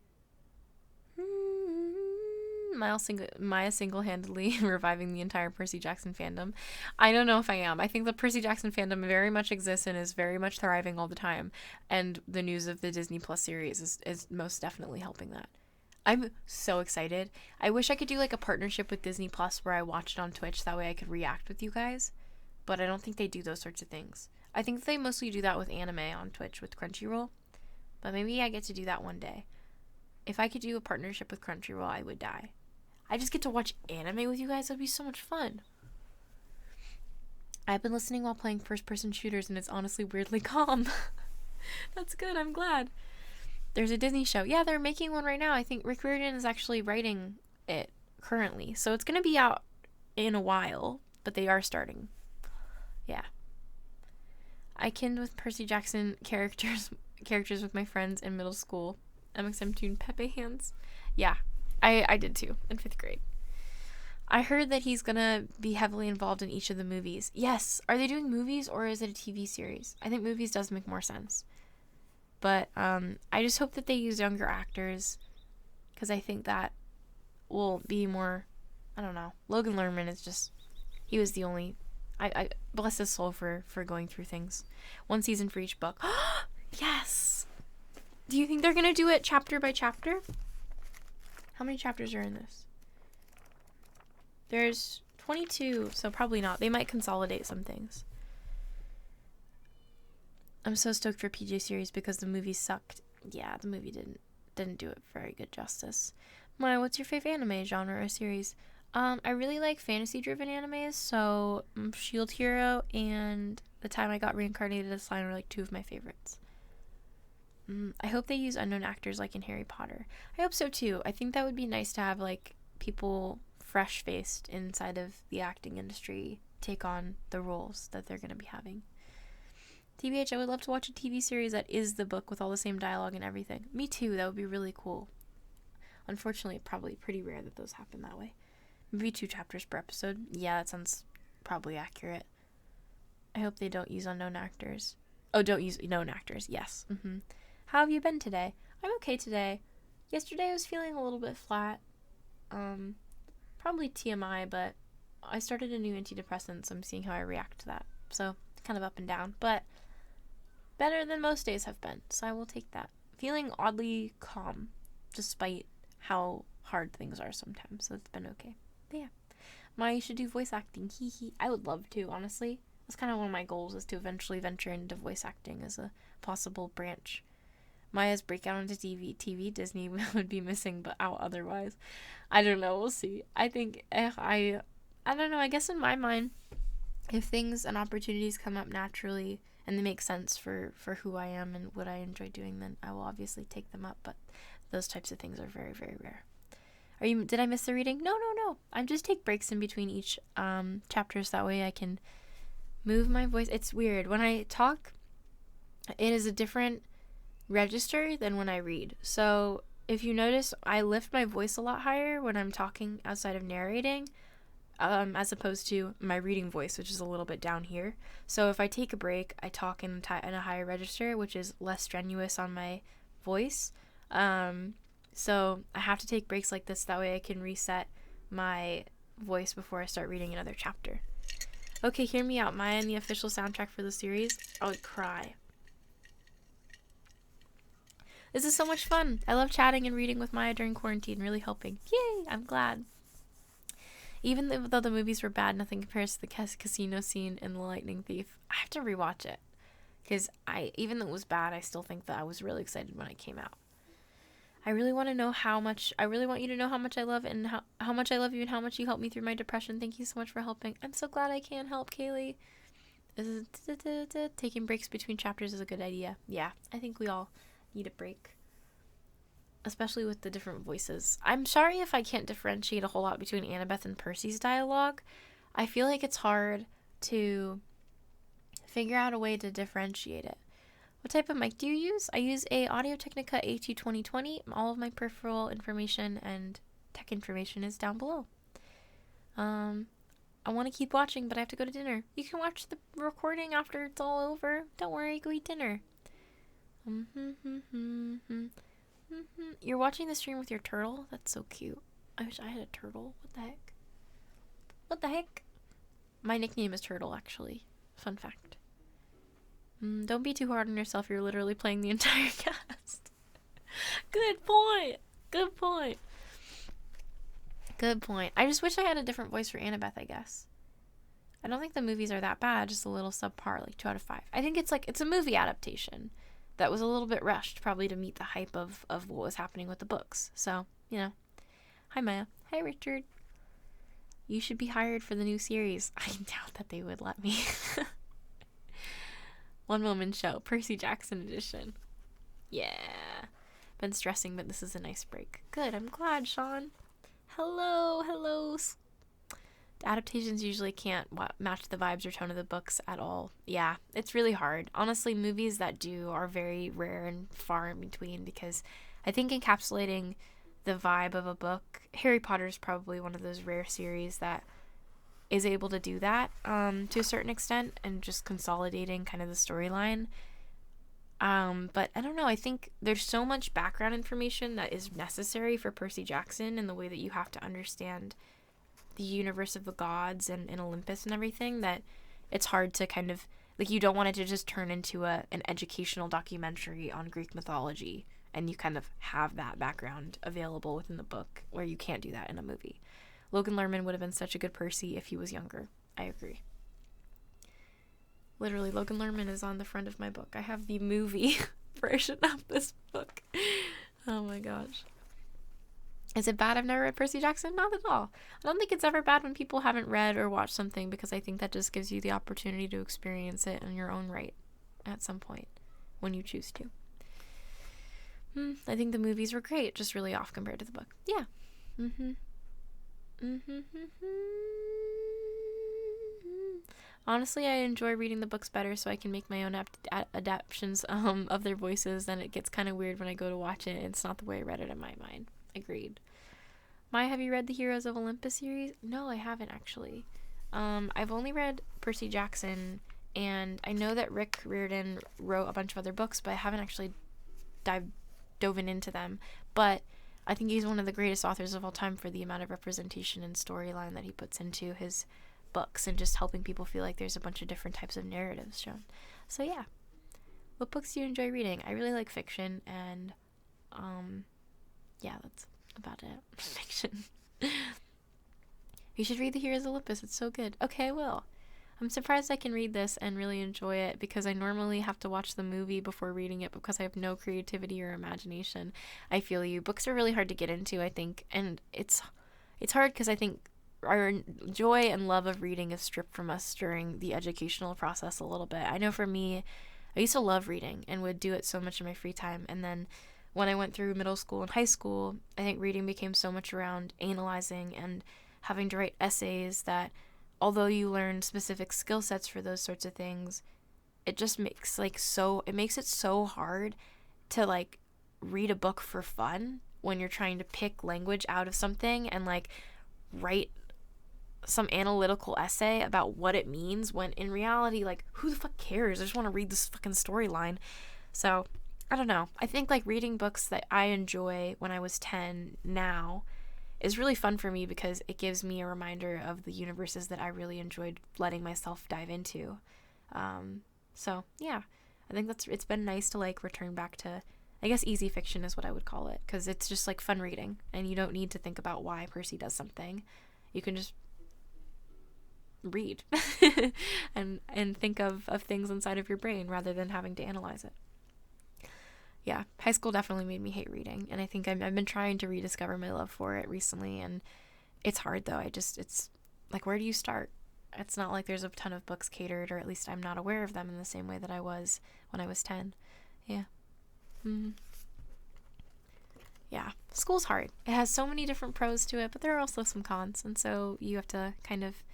Maya single-handedly reviving the entire Percy Jackson fandom. I don't know if I am. I think the Percy Jackson fandom very much exists and is very much thriving all the time. And the news of the Disney Plus series is most definitely helping that. I'm so excited. I wish I could do like a partnership with Disney Plus where I watch it on Twitch. That way I could react with you guys. But I don't think they do those sorts of things. I think they mostly do that with anime on Twitch with Crunchyroll. But maybe I get to do that one day. If I could do a partnership with Crunchyroll, I would die. I just get to watch anime with you guys. That'd be so much fun. I've been listening while playing first-person shooters, and it's honestly weirdly calm. That's good. I'm glad. There's a Disney show. Yeah, they're making one right now. I think Rick Riordan is actually writing it currently. So it's going to be out in a while, but they are starting. Yeah. I kinned with Percy Jackson characters with my friends in middle school. mxmtoon Pepe hands. Yeah, I did too in 5th grade. I heard that he's gonna be heavily involved in each of the movies. Yes. Are they doing movies or is it a TV series? I think movies does make more sense. But I just hope that they use younger actors because I think that will be more, I don't know. Logan Lerman is just, he was the only, I bless his soul for going through things. 1 season for each book. Yes! Do you think they're going to do it chapter by chapter? How many chapters are in this? There's 22, so probably not. They might consolidate some things. I'm so stoked for PJ series because the movie sucked. Yeah, the movie didn't do it very good justice. Maya, what's your favorite anime genre or series? I really like fantasy-driven animes, so Shield Hero and The Time I Got Reincarnated as Slime are like 2 of my favorites. I hope they use unknown actors like in Harry Potter. I hope so too. I think that would be nice to have like people fresh-faced inside of the acting industry take on the roles that they're going to be having. TBH, I would love to watch a TV series that is the book with all the same dialogue and everything. Me too. That would be really cool. Unfortunately, probably pretty rare that those happen that way. Maybe 2 chapters per episode. Yeah, that sounds probably accurate. I hope they don't use unknown actors. Oh, don't use known actors. Yes. How have you been today? I'm okay today. Yesterday I was feeling a little bit flat. Probably TMI, but I started a new antidepressant, so I'm seeing how I react to that. So, kind of up and down, but better than most days have been, so I will take that. Feeling oddly calm, despite how hard things are sometimes, so it's been okay. But yeah, Maya should do voice acting. I would love to, honestly. That's kind of one of my goals, is to eventually venture into voice acting as a possible branch. Maya's breakout into TV Disney would be missing, but out otherwise. I don't know, we'll see. I think, I don't know, I guess in my mind, if things and opportunities come up naturally and they make sense for who I am and what I enjoy doing, then I will obviously take them up, but those types of things are very, very rare. Did I miss the reading? No. I just take breaks in between each chapters, that way I can move my voice. It's weird. When I talk, it is a different register than when I read. So if you notice, I lift my voice a lot higher when I'm talking outside of narrating, as opposed to my reading voice, which is a little bit down here. So if I take a break, I talk in a higher register, which is less strenuous on my voice. So I have to take breaks like this, that way I can reset my voice before I start reading another chapter. Okay, hear me out. Maya and the official soundtrack for the series. I would cry. This is so much fun. I love chatting and reading with Maya during quarantine, really helping. Yay, I'm glad. Even though the movies were bad, nothing compares to the casino scene in The Lightning Thief. I have to rewatch it, because even though it was bad, I still think that I was really excited when it came out. I really want you to know how much I love and how much I love you and how much you helped me through my depression. Thank you so much for helping. I'm so glad I can help, Kaylee. Taking breaks between chapters is a good idea. Yeah, I think we all need a break, especially with the different voices. I'm sorry if I can't differentiate a whole lot between Annabeth and Percy's dialogue. I feel like it's hard to figure out a way to differentiate it. What type of mic do you use? I use a Audio-Technica AT2020. All of my peripheral information and tech information is down below. I want to keep watching, but I have to go to dinner. You can watch the recording after it's all over. Don't worry, go eat dinner. You're watching the stream with your turtle? That's so cute. I wish I had a turtle. What the heck? My nickname is Turtle, actually. Fun fact. Don't be too hard on yourself. You're literally playing the entire cast. Good point. I just wish I had a different voice for Annabeth, I guess. I don't think the movies are that bad, just a little subpar, like 2 out of 5. I think it's a movie adaptation that was a little bit rushed, probably to meet the hype of what was happening with the books. So, Hi, Maya. Hi, Richard. You should be hired for the new series. I doubt that they would let me. One Woman Show, Percy Jackson edition. Yeah. Been stressing, but this is a nice break. Good, I'm glad, Sean. Hello. The adaptations usually can't match the vibes or tone of the books at all. Yeah, it's really hard. Honestly, movies that do are very rare and far in between, because I think encapsulating the vibe of a book, Harry Potter is probably one of those rare series that is able to do that to a certain extent, and just consolidating kind of the storyline. But I don't know, I think there's so much background information that is necessary for Percy Jackson, in the way that you have to understand the universe of the gods and Olympus and everything, that it's hard to kind of, like, you don't want it to just turn into an educational documentary on Greek mythology, and you kind of have that background available within the book, where you can't do that in a movie. Logan Lerman would have been such a good Percy if he was younger. I agree. Literally, Logan Lerman is on the front of my book. I have the movie version of this book. Oh my gosh. Is it bad I've never read Percy Jackson? Not at all. I don't think it's ever bad when people haven't read or watched something, because I think that just gives you the opportunity to experience it in your own right at some point, when you choose to. I think the movies were great, just really off compared to the book. Yeah. Honestly, I enjoy reading the books better, so I can make my own adaptations of their voices. Then it gets kind of weird when I go to watch it. It's not the way I read it in my mind. Agreed. Maya, have you read the Heroes of Olympus series? No, I haven't actually. I've only read Percy Jackson, and I know that Rick Riordan wrote a bunch of other books, but I haven't actually dove into them. But I think he's one of the greatest authors of all time for the amount of representation and storyline that he puts into his books, and just helping people feel like there's a bunch of different types of narratives shown. So yeah. What books do you enjoy reading? I really like fiction, and yeah, that's about it. Fiction. You should read The Heroes of Olympus. It's so good. Okay, I will. I'm surprised I can read this and really enjoy it, because I normally have to watch the movie before reading it because I have no creativity or imagination. I feel you. Books are really hard to get into, I think, and it's hard because I think our joy and love of reading is stripped from us during the educational process a little bit. I know for me, I used to love reading and would do it so much in my free time, and then when I went through middle school and high school, I think reading became so much around analyzing and having to write essays that, although you learn specific skill sets for those sorts of things, it just makes it makes it so hard to like read a book for fun when you're trying to pick language out of something and like write some analytical essay about what it means, when in reality, like, who the fuck cares? I just want to read this fucking storyline. So I don't know. I think like reading books that I enjoy when I was 10 now is really fun for me because it gives me a reminder of the universes that I really enjoyed letting myself dive into. So yeah, I think it's been nice to like return back to, I guess, easy fiction is what I would call it, because it's just like fun reading and you don't need to think about why Percy does something. You can just read and think of things inside of your brain rather than having to analyze it. Yeah, high school definitely made me hate reading, and I think I've been trying to rediscover my love for it recently, and it's hard though. It's like, where do you start? It's not like there's a ton of books catered, or at least I'm not aware of them in the same way that I was when I was 10. Yeah. Mm-hmm. Yeah, school's hard. It has so many different pros to it, but there are also some cons, and so you have to kind of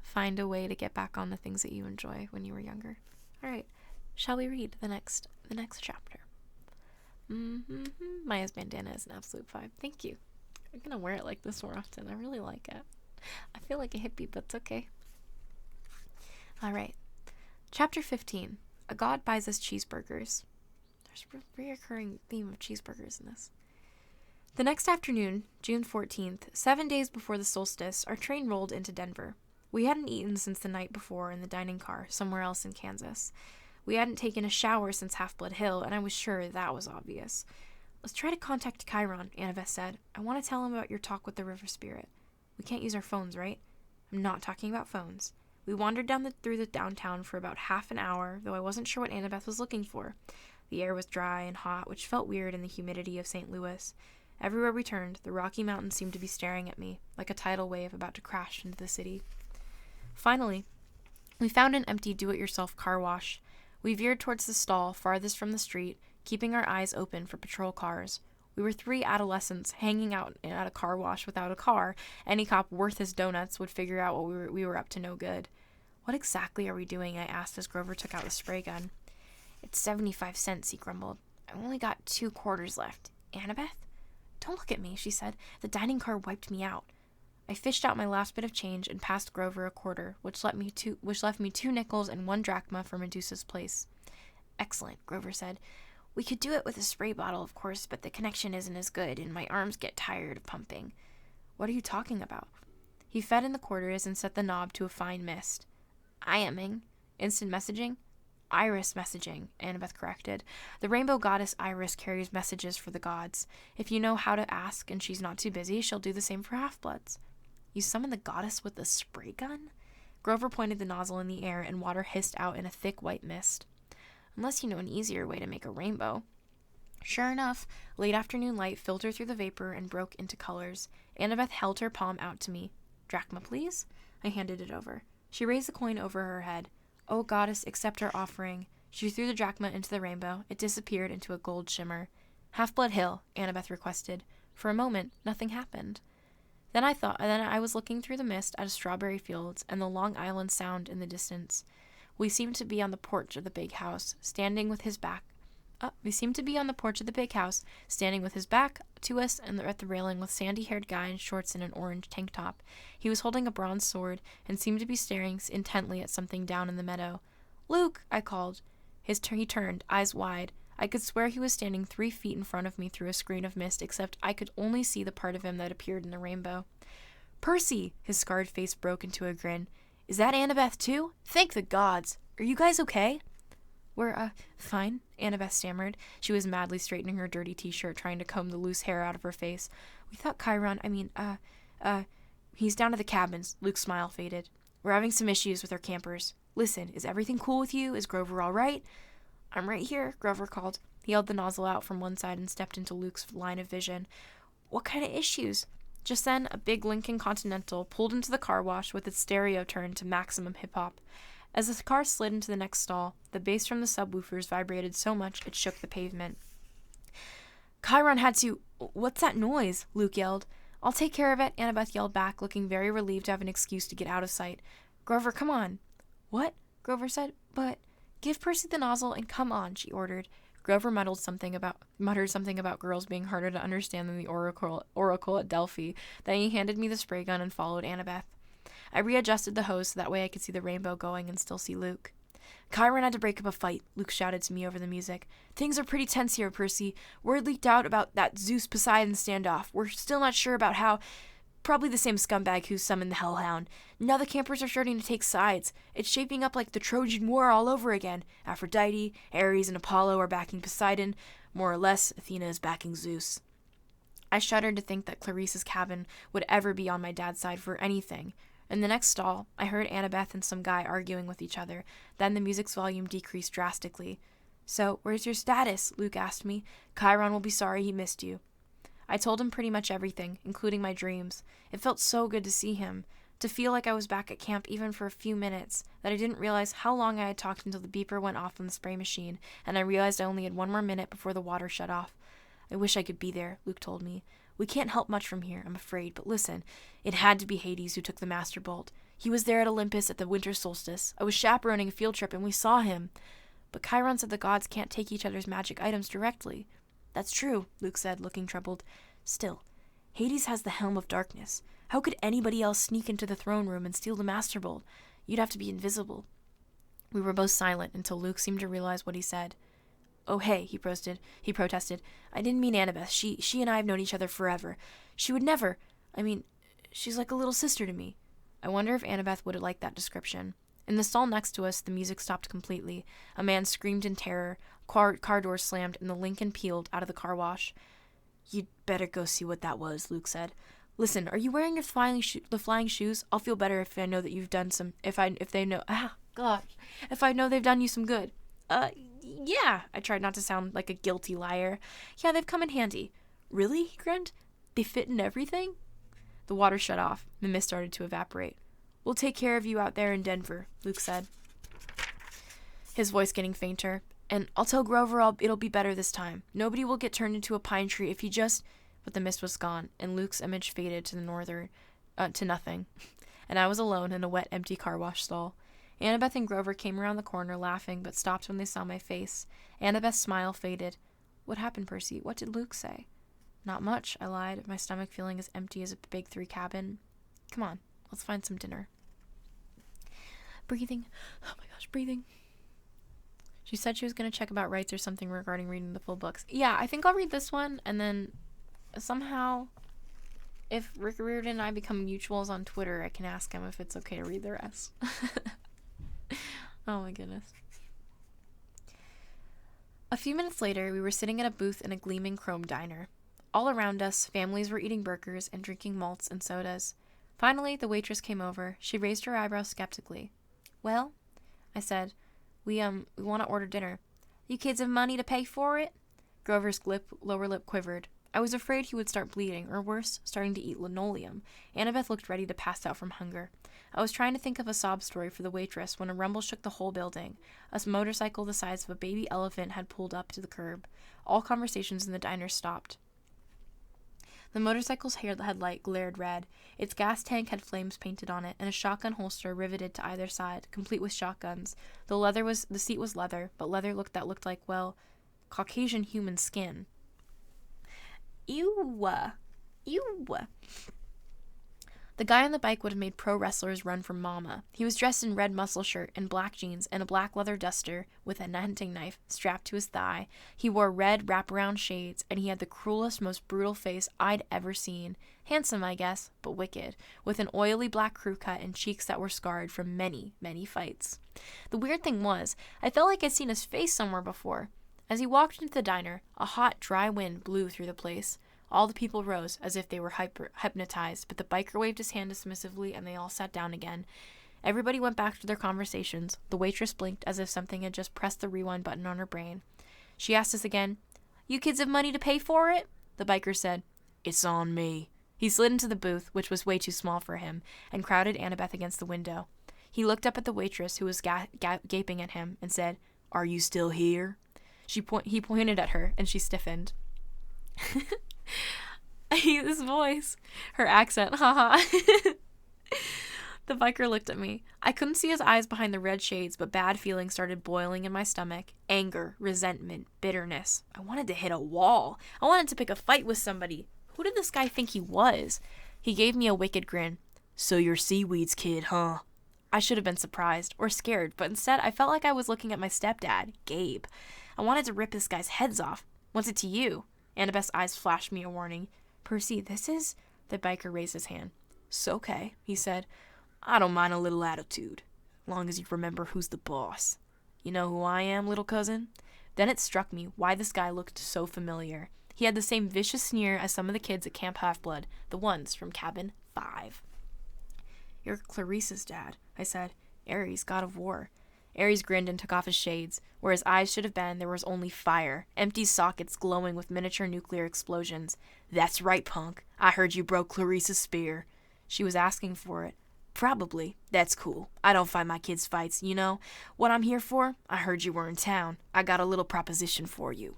find a way to get back on the things that you enjoy when you were younger. All right, shall we read the next chapter? Maya's bandana is an absolute vibe. Thank you. I'm gonna wear it like this more often. I really like it. I feel like a hippie, but it's okay. All right, chapter 15. A god buys us cheeseburgers. There's a reoccurring theme of cheeseburgers in this. The next afternoon, June 14th, 7 days before the solstice, our train rolled into Denver. We hadn't eaten since the night before in the dining car somewhere else in Kansas. We hadn't taken a shower since Half-Blood Hill, and I was sure that was obvious. Let's try to contact Chiron, Annabeth said. I want to tell him about your talk with the river spirit. We can't use our phones, right? I'm not talking about phones. We wandered through the downtown for about half an hour, though I wasn't sure what Annabeth was looking for. The air was dry and hot, which felt weird in the humidity of St. Louis. Everywhere we turned, the Rocky Mountains seemed to be staring at me, like a tidal wave about to crash into the city. Finally, we found an empty do-it-yourself car wash. We veered towards the stall farthest from the street, keeping our eyes open for patrol cars. We were 3 adolescents hanging out at a car wash without a car. Any cop worth his donuts would figure out what we were up to no good. What exactly are we doing? I asked as Grover took out the spray gun. It's 75 cents, he grumbled. I only got 2 quarters left. Annabeth? Don't look at me, she said. The dining car wiped me out. I fished out my last bit of change and passed Grover a quarter, which left me 2 nickels and 1 drachma for Medusa's place. Excellent, Grover said. We could do it with a spray bottle, of course, but the connection isn't as good, and my arms get tired of pumping. What are you talking about? He fed in the quarters and set the knob to a fine mist. IMing. Instant messaging? Iris messaging, Annabeth corrected. The rainbow goddess Iris carries messages for the gods. If you know how to ask and she's not too busy, she'll do the same for half-bloods. You summon the goddess with a spray gun? Grover pointed the nozzle in the air and water hissed out in a thick white mist. Unless you know an easier way to make a rainbow. Sure enough, late afternoon light filtered through the vapor and broke into colors. Annabeth held her palm out to me. Drachma, please? I handed it over. She raised the coin over her head. Oh, goddess, accept our offering. She threw the drachma into the rainbow. It disappeared into a gold shimmer. Half-Blood Hill, Annabeth requested. For a moment, nothing happened. Then I was looking through the mist at strawberry fields and the Long Island Sound in the distance. We seemed to be on the porch of the big house, standing with his back We seemed to be on the porch of the big house, standing with his back to us and at the railing with sandy-haired guy in shorts and an orange tank top. He was holding a bronze sword and seemed to be staring intently at something down in the meadow. "Luke!" I called. He turned, eyes wide. I could swear he was standing 3 feet in front of me through a screen of mist, except I could only see the part of him that appeared in the rainbow. "Percy!" His scarred face broke into a grin. "Is that Annabeth too? Thank the gods! Are you guys okay?" "We're, fine," Annabeth stammered. She was madly straightening her dirty t-shirt, trying to comb the loose hair out of her face. "We thought he's down at the cabins." Luke's smile faded. "We're having some issues with our campers. Listen, is everything cool with you? Is Grover all right?" "I'm right here," Grover called. He held the nozzle out from one side and stepped into Luke's line of vision. "What kind of issues?" Just then, a big Lincoln Continental pulled into the car wash with its stereo turned to maximum hip-hop. As the car slid into the next stall, the bass from the subwoofers vibrated so much it shook the pavement. "Chiron had to— What's that noise?" Luke yelled. "I'll take care of it," Annabeth yelled back, looking very relieved to have an excuse to get out of sight. "Grover, come on." "What?" Grover said. "But— Give Percy the nozzle and come on," she ordered. Grover muttered something about girls being harder to understand than the oracle at Delphi. Then he handed me the spray gun and followed Annabeth. I readjusted the hose so that way I could see the rainbow going and still see Luke. "Chiron had to break up a fight," Luke shouted to me over the music. "Things are pretty tense here, Percy. Word leaked out about that Zeus-Poseidon standoff. We're still not sure about how— Probably the same scumbag who summoned the Hellhound. Now the campers are starting to take sides. It's shaping up like the Trojan War all over again. Aphrodite, Ares, and Apollo are backing Poseidon. More or less, Athena is backing Zeus." I shuddered to think that Clarice's cabin would ever be on my dad's side for anything. In the next stall, I heard Annabeth and some guy arguing with each other. Then the music's volume decreased drastically. "So, where's your status?" Luke asked me. "Chiron will be sorry he missed you." I told him pretty much everything, including my dreams. It felt so good to see him, to feel like I was back at camp even for a few minutes, that I didn't realize how long I had talked until the beeper went off on the spray machine, and I realized I only had 1 more minute before the water shut off. "I wish I could be there," Luke told me. "We can't help much from here, I'm afraid, but listen, it had to be Hades who took the Master Bolt. He was there at Olympus at the winter solstice. I was chaperoning a field trip and we saw him." "But Chiron said the gods can't take each other's magic items directly." "That's true," Luke said, looking troubled. "Still, Hades has the Helm of Darkness. How could anybody else sneak into the throne room and steal the Master Bolt? You'd have to be invisible." We were both silent until Luke seemed to realize what he said. "Oh, hey," he protested. "I didn't mean Annabeth. She and I have known each other forever. She would never— she's like a little sister to me." I wonder if Annabeth would have liked that description. In the stall next to us, the music stopped completely. A man screamed in terror, car doors slammed, and the Lincoln peeled out of the car wash. "You'd better go see what that was," Luke said. "Listen, are you wearing your flying shoes? I'll feel better if I know that you've done some— if I know they've done you some good." Yeah." I tried not to sound like a guilty liar. "Yeah, they've come in handy." "Really?" he grinned. "They fit in everything?" The water shut off. The mist started to evaporate. "We'll take care of you out there in Denver," Luke said, his voice getting fainter. "And I'll tell Grover it'll be better this time. Nobody will get turned into a pine tree if he just—" But the mist was gone, and Luke's image faded to nothing. And I was alone in a wet, empty car wash stall. Annabeth and Grover came around the corner laughing, but stopped when they saw my face. Annabeth's smile faded. "What happened, Percy? What did Luke say?" "Not much," I lied, my stomach feeling as empty as a big 3 cabin. "Come on, let's find some dinner." Breathing. Oh my gosh, breathing. She said she was going to check about rights or something regarding reading the full books. Yeah, I think I'll read this one, and then somehow, if Rick Riordan and I become mutuals on Twitter, I can ask him if it's okay to read the rest. Oh my goodness. A few minutes later, we were sitting at a booth in a gleaming chrome diner. All around us, families were eating burgers and drinking malts and sodas. Finally, the waitress came over. She raised her eyebrows skeptically. "Well," I said, we want to order dinner." "You kids have money to pay for it?" Grover's lower lip quivered. I was afraid he would start bleeding, or worse, starting to eat linoleum. Annabeth looked ready to pass out from hunger. I was trying to think of a sob story for the waitress when a rumble shook the whole building. A motorcycle the size of a baby elephant had pulled up to the curb. All conversations in the diner stopped. The motorcycle's headlight glared red. Its gas tank had flames painted on it, and a shotgun holster riveted to either side, complete with shotguns. The seat was leather, but leather looked like, well, Caucasian human skin. Ew. Ew. The guy on the bike would have made pro wrestlers run from mama. He was dressed in red muscle shirt and black jeans and a black leather duster with a hunting knife strapped to his thigh. He wore red wraparound shades, and he had the cruelest, most brutal face I'd ever seen. Handsome, I guess, but wicked, with an oily black crew cut and cheeks that were scarred from many, many fights. The weird thing was, I felt like I'd seen his face somewhere before. As he walked into the diner, a hot, dry wind blew through the place. All the people rose as if they were hypnotized, but the biker waved his hand dismissively and they all sat down again. Everybody went back to their conversations. The waitress blinked as if something had just pressed the rewind button on her brain. She asked us again, "You kids have money to pay for it?" The biker said, "It's on me." He slid into the booth, which was way too small for him, and crowded Annabeth against the window. He looked up at the waitress, who was gaping at him, and said, "Are you still here?" He pointed at her, and she stiffened. I hate this voice. Her accent, haha. The biker looked at me. I couldn't see his eyes behind the red shades, but bad feelings started boiling in my stomach. Anger, resentment, bitterness. I wanted to hit a wall. I wanted to pick a fight with somebody. Who did this guy think he was? He gave me a wicked grin. "So you're Seaweed's kid, huh?" I should have been surprised or scared, but instead I felt like I was looking at my stepdad, Gabe. I wanted to rip this guy's heads off. "What's it to you?" Annabeth's eyes flashed me a warning. "Percy, this is..." The biker raised his hand. "So okay," he said. "I don't mind a little attitude, long as you remember who's the boss. You know who I am, little cousin?" Then it struck me why this guy looked so familiar. He had the same vicious sneer as some of the kids at Camp Half-Blood, the ones from Cabin 5. "You're Clarice's dad," I said. "Ares, god of war." Ares grinned and took off his shades. Where his eyes should have been, there was only fire, empty sockets glowing with miniature nuclear explosions. "That's right, punk. I heard you broke Clarice's spear." "She was asking for it." "Probably. That's cool. I don't fight my kids' fights, you know. What I'm here for? I heard you were in town. I got a little proposition for you."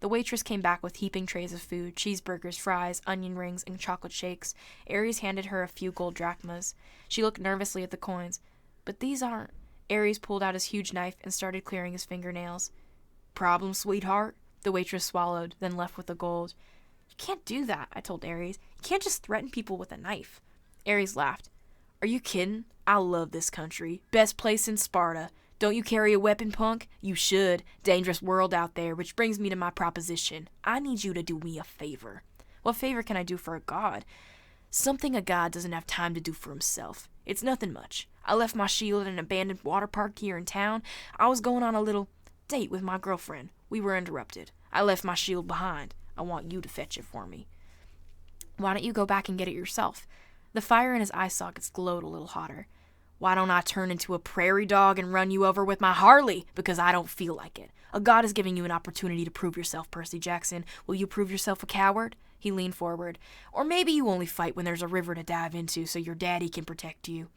The waitress came back with heaping trays of food, cheeseburgers, fries, onion rings, and chocolate shakes. Ares handed her a few gold drachmas. She looked nervously at the coins. "But these aren't..." Ares pulled out his huge knife and started clearing his fingernails. "Problem, sweetheart?" The waitress swallowed, then left with the gold. "You can't do that," I told Ares. "You can't just threaten people with a knife." Ares laughed. "Are you kidding? I love this country. Best place in Sparta. Don't you carry a weapon, punk? You should. Dangerous world out there, which brings me to my proposition. I need you to do me a favor." "What favor can I do for a god?" "Something a god doesn't have time to do for himself. It's nothing much. I left my shield at an abandoned water park here in town. I was going on a little date with my girlfriend. We were interrupted. I left my shield behind. I want you to fetch it for me." "Why don't you go back and get it yourself?" The fire in his eye sockets glowed a little hotter. "Why don't I turn into a prairie dog and run you over with my Harley? Because I don't feel like it. A god is giving you an opportunity to prove yourself, Percy Jackson. Will you prove yourself a coward?" He leaned forward. "Or maybe you only fight when there's a river to dive into so your daddy can protect you."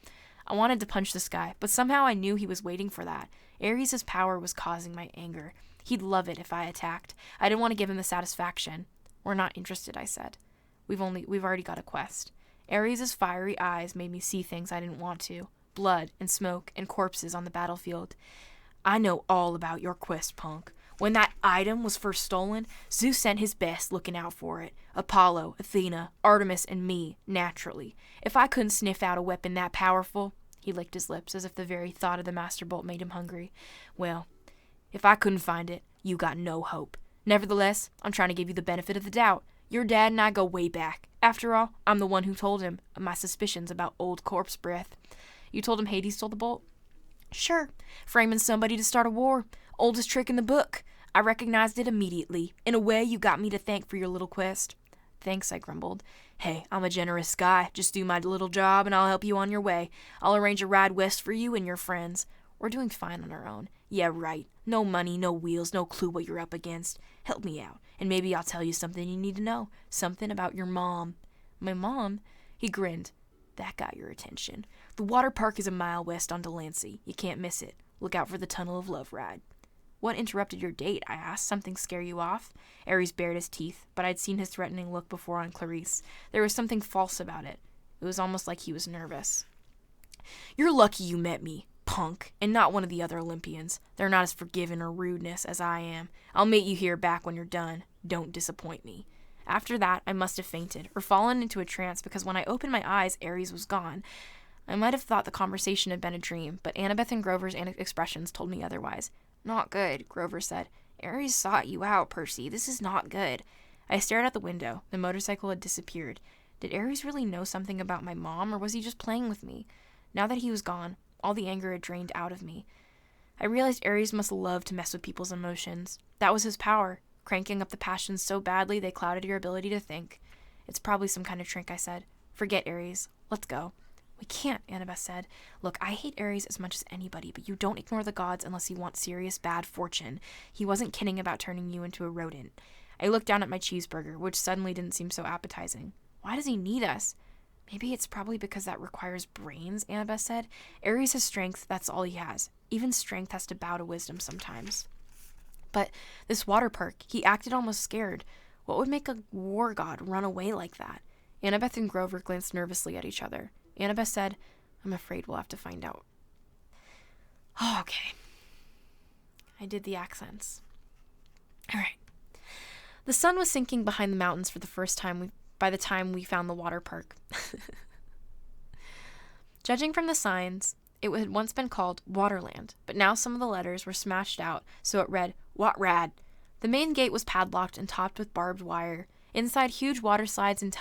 I wanted to punch this guy, but somehow I knew he was waiting for that. Ares' power was causing my anger. He'd love it if I attacked. I didn't want to give him the satisfaction. "We're not interested," I said. We've already got a quest." Ares' fiery eyes made me see things I didn't want to. Blood and smoke and corpses on the battlefield. "I know all about your quest, punk. When that item was first stolen, Zeus sent his best looking out for it. Apollo, Athena, Artemis, and me, naturally. If I couldn't sniff out a weapon that powerful..." He licked his lips as if the very thought of the Master Bolt made him hungry. "Well, if I couldn't find it, you got no hope. Nevertheless, I'm trying to give you the benefit of the doubt. Your dad and I go way back. After all, I'm the one who told him of my suspicions about old corpse breath." "You told him Hades stole the bolt?" "Sure. Framing somebody to start a war. Oldest trick in the book. I recognized it immediately. In a way, you got me to thank for your little quest." "Thanks," I grumbled. "Hey, I'm a generous guy. Just do my little job and I'll help you on your way. I'll arrange a ride west for you and your friends. We're doing fine on our own." "Yeah, right. No money, no wheels, no clue what you're up against. Help me out, and maybe I'll tell you something you need to know. Something about your mom." "My mom?" He grinned. "That got your attention. The water park is a mile west on Delancey. You can't miss it. Look out for the Tunnel of Love ride." "What interrupted your date?" I asked. "Something scare you off?" Ares bared his teeth, but I'd seen his threatening look before on Clarice. There was something false about it. It was almost like he was nervous. "You're lucky you met me. punk, and not one of the other Olympians. They're not as forgiving or rudeness as I am. I'll meet you here back when you're done. Don't disappoint me. After that, I must have fainted, or fallen into a trance, because when I opened my eyes, Ares was gone. I might have thought the conversation had been a dream, but Annabeth and Grover's expressions told me otherwise. Not good, Grover said. Ares sought you out, Percy. This is not good. I stared out the window. The motorcycle had disappeared. Did Ares really know something about my mom, or was he just playing with me? Now that he was gone, all the anger had drained out of me. I realized Ares must love to mess with people's emotions. That was his power, cranking up the passions so badly they clouded your ability to think. It's probably some kind of trick, I said. Forget Ares. Let's go. We can't, Annabeth said. Look, I hate Ares as much as anybody, but you don't ignore the gods unless you want serious bad fortune. He wasn't kidding about turning you into a rodent. I looked down at my cheeseburger, which suddenly didn't seem so appetizing. Why does he need us? Maybe it's probably because that requires brains, Annabeth said. Ares has strength, that's all he has. Even strength has to bow to wisdom sometimes. But this water park, he acted almost scared. What would make a war god run away like that? Annabeth and Grover glanced nervously at each other. Annabeth said, I'm afraid we'll have to find out. Oh, okay. I did the accents. All right. The sun was sinking behind the mountains for the first time by the time we found the water park. Judging from the signs, it had once been called Waterland, but now some of the letters were smashed out, so it read, What Rad? The main gate was padlocked and topped with barbed wire. Inside, huge water slides and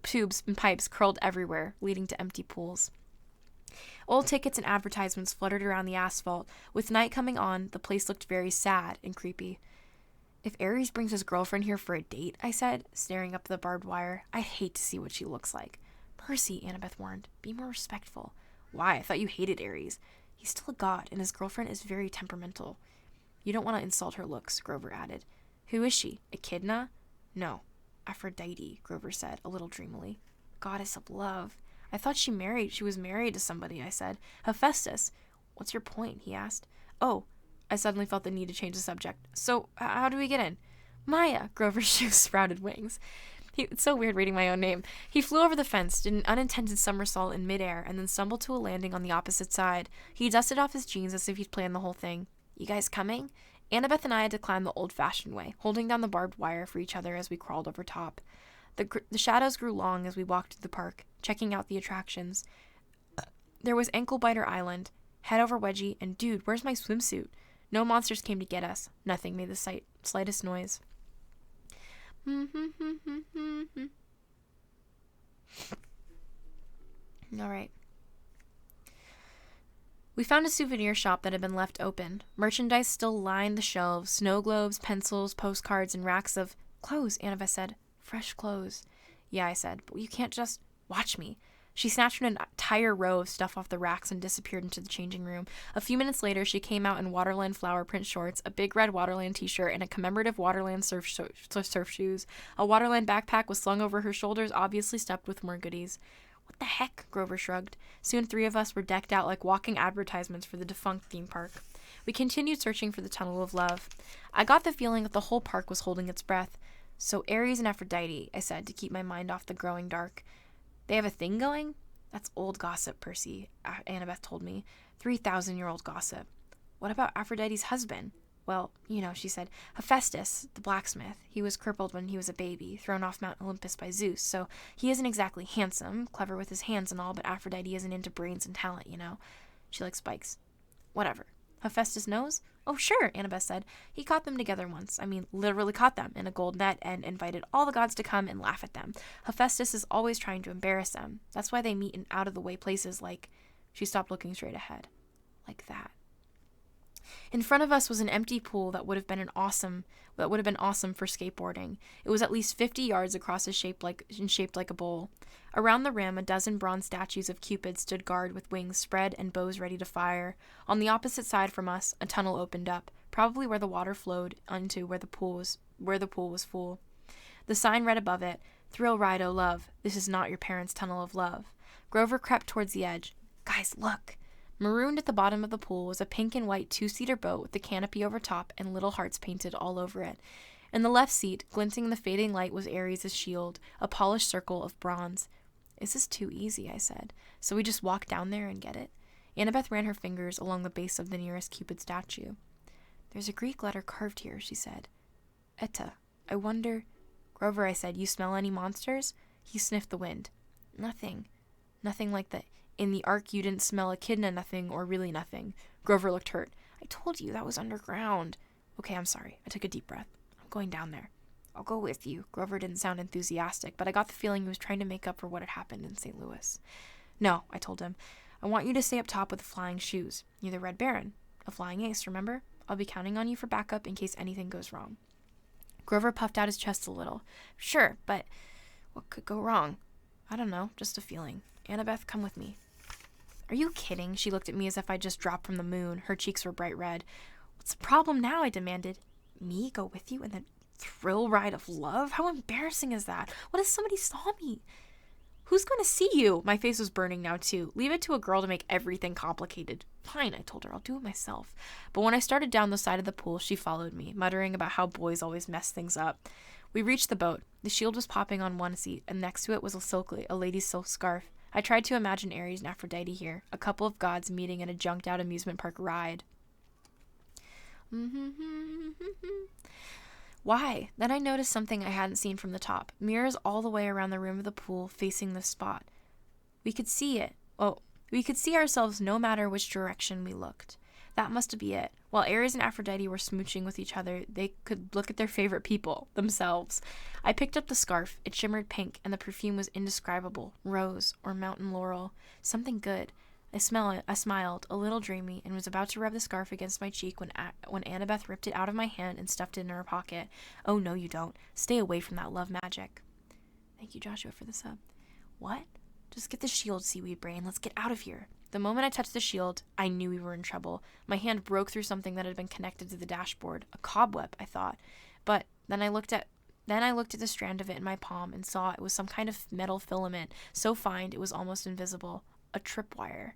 tubes and pipes curled everywhere, leading to empty pools. Old tickets and advertisements fluttered around the asphalt. With night coming on, the place looked very sad and creepy. If Ares brings his girlfriend here for a date, I said, staring up the barbed wire, I'd hate to see what she looks like. Percy, Annabeth warned, be more respectful. Why? I thought you hated Ares. He's still a god, and his girlfriend is very temperamental. You don't want to insult her looks, Grover added. Who is she? Echidna? No. Aphrodite, Grover said, a little dreamily. Goddess of love. I thought she was married to somebody, I said. Hephaestus. What's your point? He asked. Oh, I suddenly felt the need to change the subject. So, how do we get in? Maya, Grover's shoes sprouted wings. It's so weird reading my own name. He flew over the fence, did an unintended somersault in midair, and then stumbled to a landing on the opposite side. He dusted off his jeans as if he'd planned the whole thing. You guys coming? Annabeth and I had to climb the old-fashioned way, holding down the barbed wire for each other as we crawled over top. The shadows grew long as we walked through the park, checking out the attractions. There was Ankle-Biter Island, Head Over Wedgie, and dude, where's my swimsuit? No monsters came to get us. Nothing made the slightest noise. All right. We found a souvenir shop that had been left open. Merchandise still lined the shelves, snow globes, pencils, postcards, and racks of clothes, Annabeth said. Fresh clothes. Yeah, I said, but you can't just watch me. She snatched an entire row of stuff off the racks and disappeared into the changing room. A few minutes later, she came out in Waterland flower print shorts, a big red Waterland t-shirt, and a commemorative Waterland surf shoes. A Waterland backpack was slung over her shoulders, obviously stuffed with more goodies. What the heck? Grover shrugged. Soon 3 of us were decked out like walking advertisements for the defunct theme park. We continued searching for the Tunnel of Love. I got the feeling that the whole park was holding its breath. So Ares and Aphrodite, I said, to keep my mind off the growing dark. They have a thing going? That's old gossip, Percy, Annabeth told me. 3,000-year-old gossip. What about Aphrodite's husband? Well, she said, Hephaestus, the blacksmith. He was crippled when he was a baby, thrown off Mount Olympus by Zeus, so he isn't exactly handsome, clever with his hands and all, but Aphrodite isn't into brains and talent, She likes bikes. Whatever. Hephaestus knows? Oh, sure, Annabeth said. He caught them together once. Literally caught them in a gold net and invited all the gods to come and laugh at them. Hephaestus is always trying to embarrass them. That's why they meet in out-of-the-way places like... She stopped looking straight ahead. Like that. In front of us was an empty pool that would have been awesome for skateboarding. It was at least 50 yards across and shaped like a bowl. Around the rim, a dozen bronze statues of Cupid stood guard with wings spread and bows ready to fire. On the opposite side from us, a tunnel opened up, probably where the water flowed into where the pool was full. The sign read above it, Thrill Ride, O Love. This is not your parents' tunnel of love. Grover crept towards the edge. Guys, look. Marooned at the bottom of the pool was a pink and white 2-seater boat with the canopy over top and little hearts painted all over it. In the left seat, glinting in the fading light, was Ares' shield, a polished circle of bronze. Is this too easy? I said. So we just walk down there and get it? Annabeth ran her fingers along the base of the nearest Cupid statue. There's a Greek letter carved here, she said. Eta. I wonder... Grover, I said, you smell any monsters? He sniffed the wind. Nothing. Nothing like that. In the ark you didn't smell echidna nothing or really nothing. Grover looked hurt. I told you that was underground. Okay, I'm sorry. I took a deep breath. I'm going down there. I'll go with you. Grover didn't sound enthusiastic, but I got the feeling he was trying to make up for what had happened in St. Louis. No, I told him. I want you to stay up top with the flying shoes. You're the Red Baron. A flying ace, remember? I'll be counting on you for backup in case anything goes wrong. Grover puffed out his chest a little. Sure, but what could go wrong? I don't know, just a feeling. Annabeth, come with me. Are you kidding? She looked at me as if I'd just dropped from the moon. Her cheeks were bright red. What's the problem now? I demanded. Me go with you in the thrill ride of love? How embarrassing is that? What if somebody saw me? Who's going to see you? My face was burning now, too. Leave it to a girl to make everything complicated. Fine, I told her. I'll do it myself. But when I started down the side of the pool, she followed me, muttering about how boys always mess things up. We reached the boat. The shield was popping on one seat, and next to it was a lady's silk scarf. I tried to imagine Ares and Aphrodite here, a couple of gods meeting in a junked-out amusement park ride. Why? Then I noticed something I hadn't seen from the top. Mirrors all the way around the rim of the pool facing the spot. We could see it. Oh, we could see ourselves no matter which direction we looked. That must be it. While Ares and Aphrodite were smooching with each other, they could look at their favorite people, themselves. I picked up the scarf. It shimmered pink, and the perfume was indescribable. Rose or mountain laurel. Something good. I smiled, a little dreamy, and was about to rub the scarf against my cheek when Annabeth ripped it out of my hand and stuffed it in her pocket. Oh, no, you don't. Stay away from that love magic. Thank you, Joshua, for the sub. What? Just get the shield, seaweed brain. Let's get out of here. The moment I touched the shield, I knew we were in trouble. My hand broke through something that had been connected to the dashboard. A cobweb, I thought. But then I looked at the strand of it in my palm and saw it was some kind of metal filament, so fine it was almost invisible. A tripwire.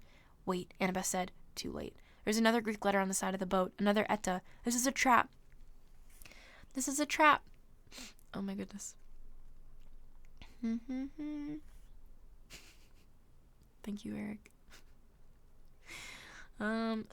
Wait, Annabeth said. Too late. There's another Greek letter on the side of the boat. Another eta. This is a trap. This is a trap. Oh my goodness. Thank you, Eric.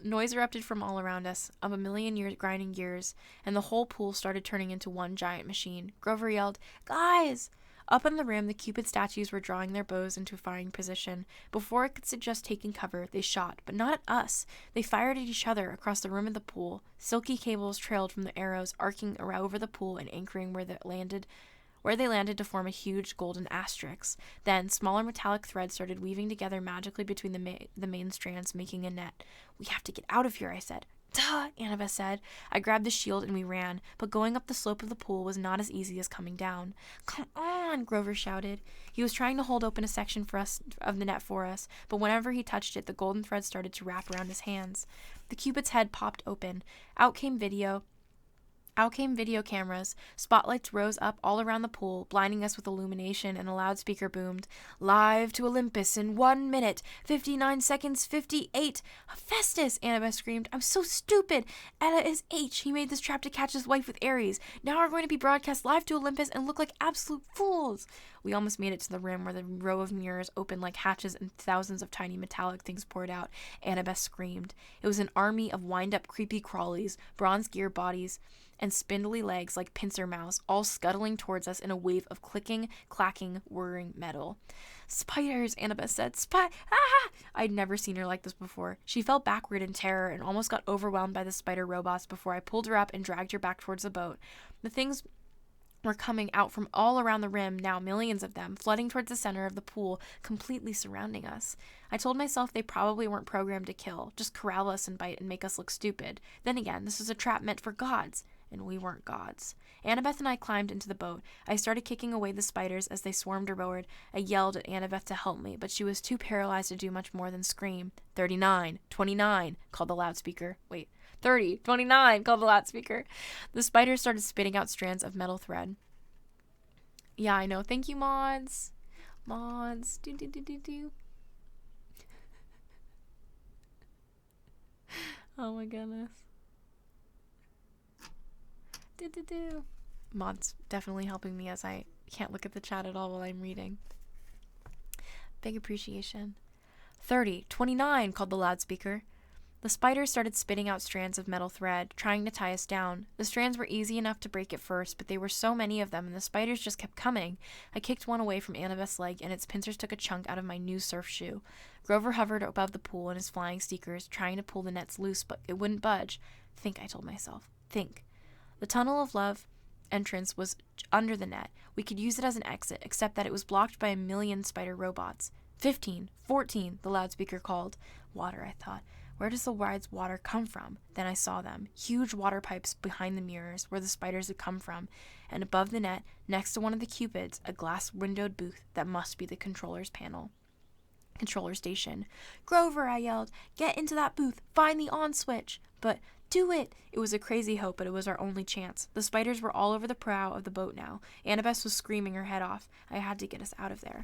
Noise erupted from all around us, of a million grinding gears, and the whole pool started turning into one giant machine. Grover yelled, Guys! Up on the rim, the Cupid statues were drawing their bows into firing position. Before I could suggest taking cover, they shot, but not at us. They fired at each other across the rim of the pool. Silky cables trailed from the arrows, arcing around over the pool and anchoring where they landed to form a huge golden asterisk. Then, smaller metallic threads started weaving together magically between the main strands, making a net. We have to get out of here, I said. Duh, Annabeth said. I grabbed the shield and we ran, but going up the slope of the pool was not as easy as coming down. Come on, Grover shouted. He was trying to hold open a section of the net for us, but whenever he touched it, the golden thread started to wrap around his hands. The Cupid's head popped open. Out came video cameras. Spotlights rose up all around the pool, blinding us with illumination, and a loudspeaker boomed, Live to Olympus in 1 minute, 59 seconds, 58. Hephaestus, Annabeth screamed. I'm so stupid. Etta is H. He made this trap to catch his wife with Ares. Now we're going to be broadcast live to Olympus and look like absolute fools. We almost made it to the rim where the row of mirrors opened like hatches and thousands of tiny metallic things poured out. Annabeth screamed. It was an army of wind-up creepy crawlies, bronze gear bodies, and spindly legs like pincer mouths, all scuttling towards us in a wave of clicking, clacking, whirring metal. Spiders, Annabeth said. Ah! I'd never seen her like this before. She fell backward in terror and almost got overwhelmed by the spider robots before I pulled her up and dragged her back towards the boat. The things were coming out from all around the rim, now millions of them, flooding towards the center of the pool, completely surrounding us. I told myself they probably weren't programmed to kill, just corral us and bite and make us look stupid. Then again, this was a trap meant for gods. And we weren't gods. Annabeth and I climbed into the boat. I started kicking away the spiders as they swarmed aboard. I yelled at Annabeth to help me, but she was too paralyzed to do much more than scream. 39, 29, called the loudspeaker. Wait, 30, 29, called the loudspeaker. The spiders started spitting out strands of metal thread. Yeah, I know. Thank you, mods. Mods. Do. Oh my goodness. Do. Mod's definitely helping me as I can't look at the chat at all while I'm reading. Big appreciation. 30, 29, called the loudspeaker. The spiders started spitting out strands of metal thread, trying to tie us down. The strands were easy enough to break at first, but there were so many of them, and the spiders just kept coming. I kicked one away from Annabeth's leg, and its pincers took a chunk out of my new surf shoe. Grover hovered above the pool in his flying sneakers, trying to pull the nets loose, but it wouldn't budge. Think, I told myself. Think. The tunnel of love entrance was under the net. We could use it as an exit, except that it was blocked by a million spider robots. 15, 14, the loudspeaker called. Water, I thought. Where does the ride's water come from? Then I saw them. Huge water pipes behind the mirrors where the spiders had come from. And above the net, next to one of the cupids, a glass-windowed booth that must be the controller's panel. Controller station. Grover, I yelled. Get into that booth. Find the on switch. But do it! It was a crazy hope, but it was our only chance. The spiders were all over the prow of the boat now. Annabeth was screaming her head off. I had to get us out of there.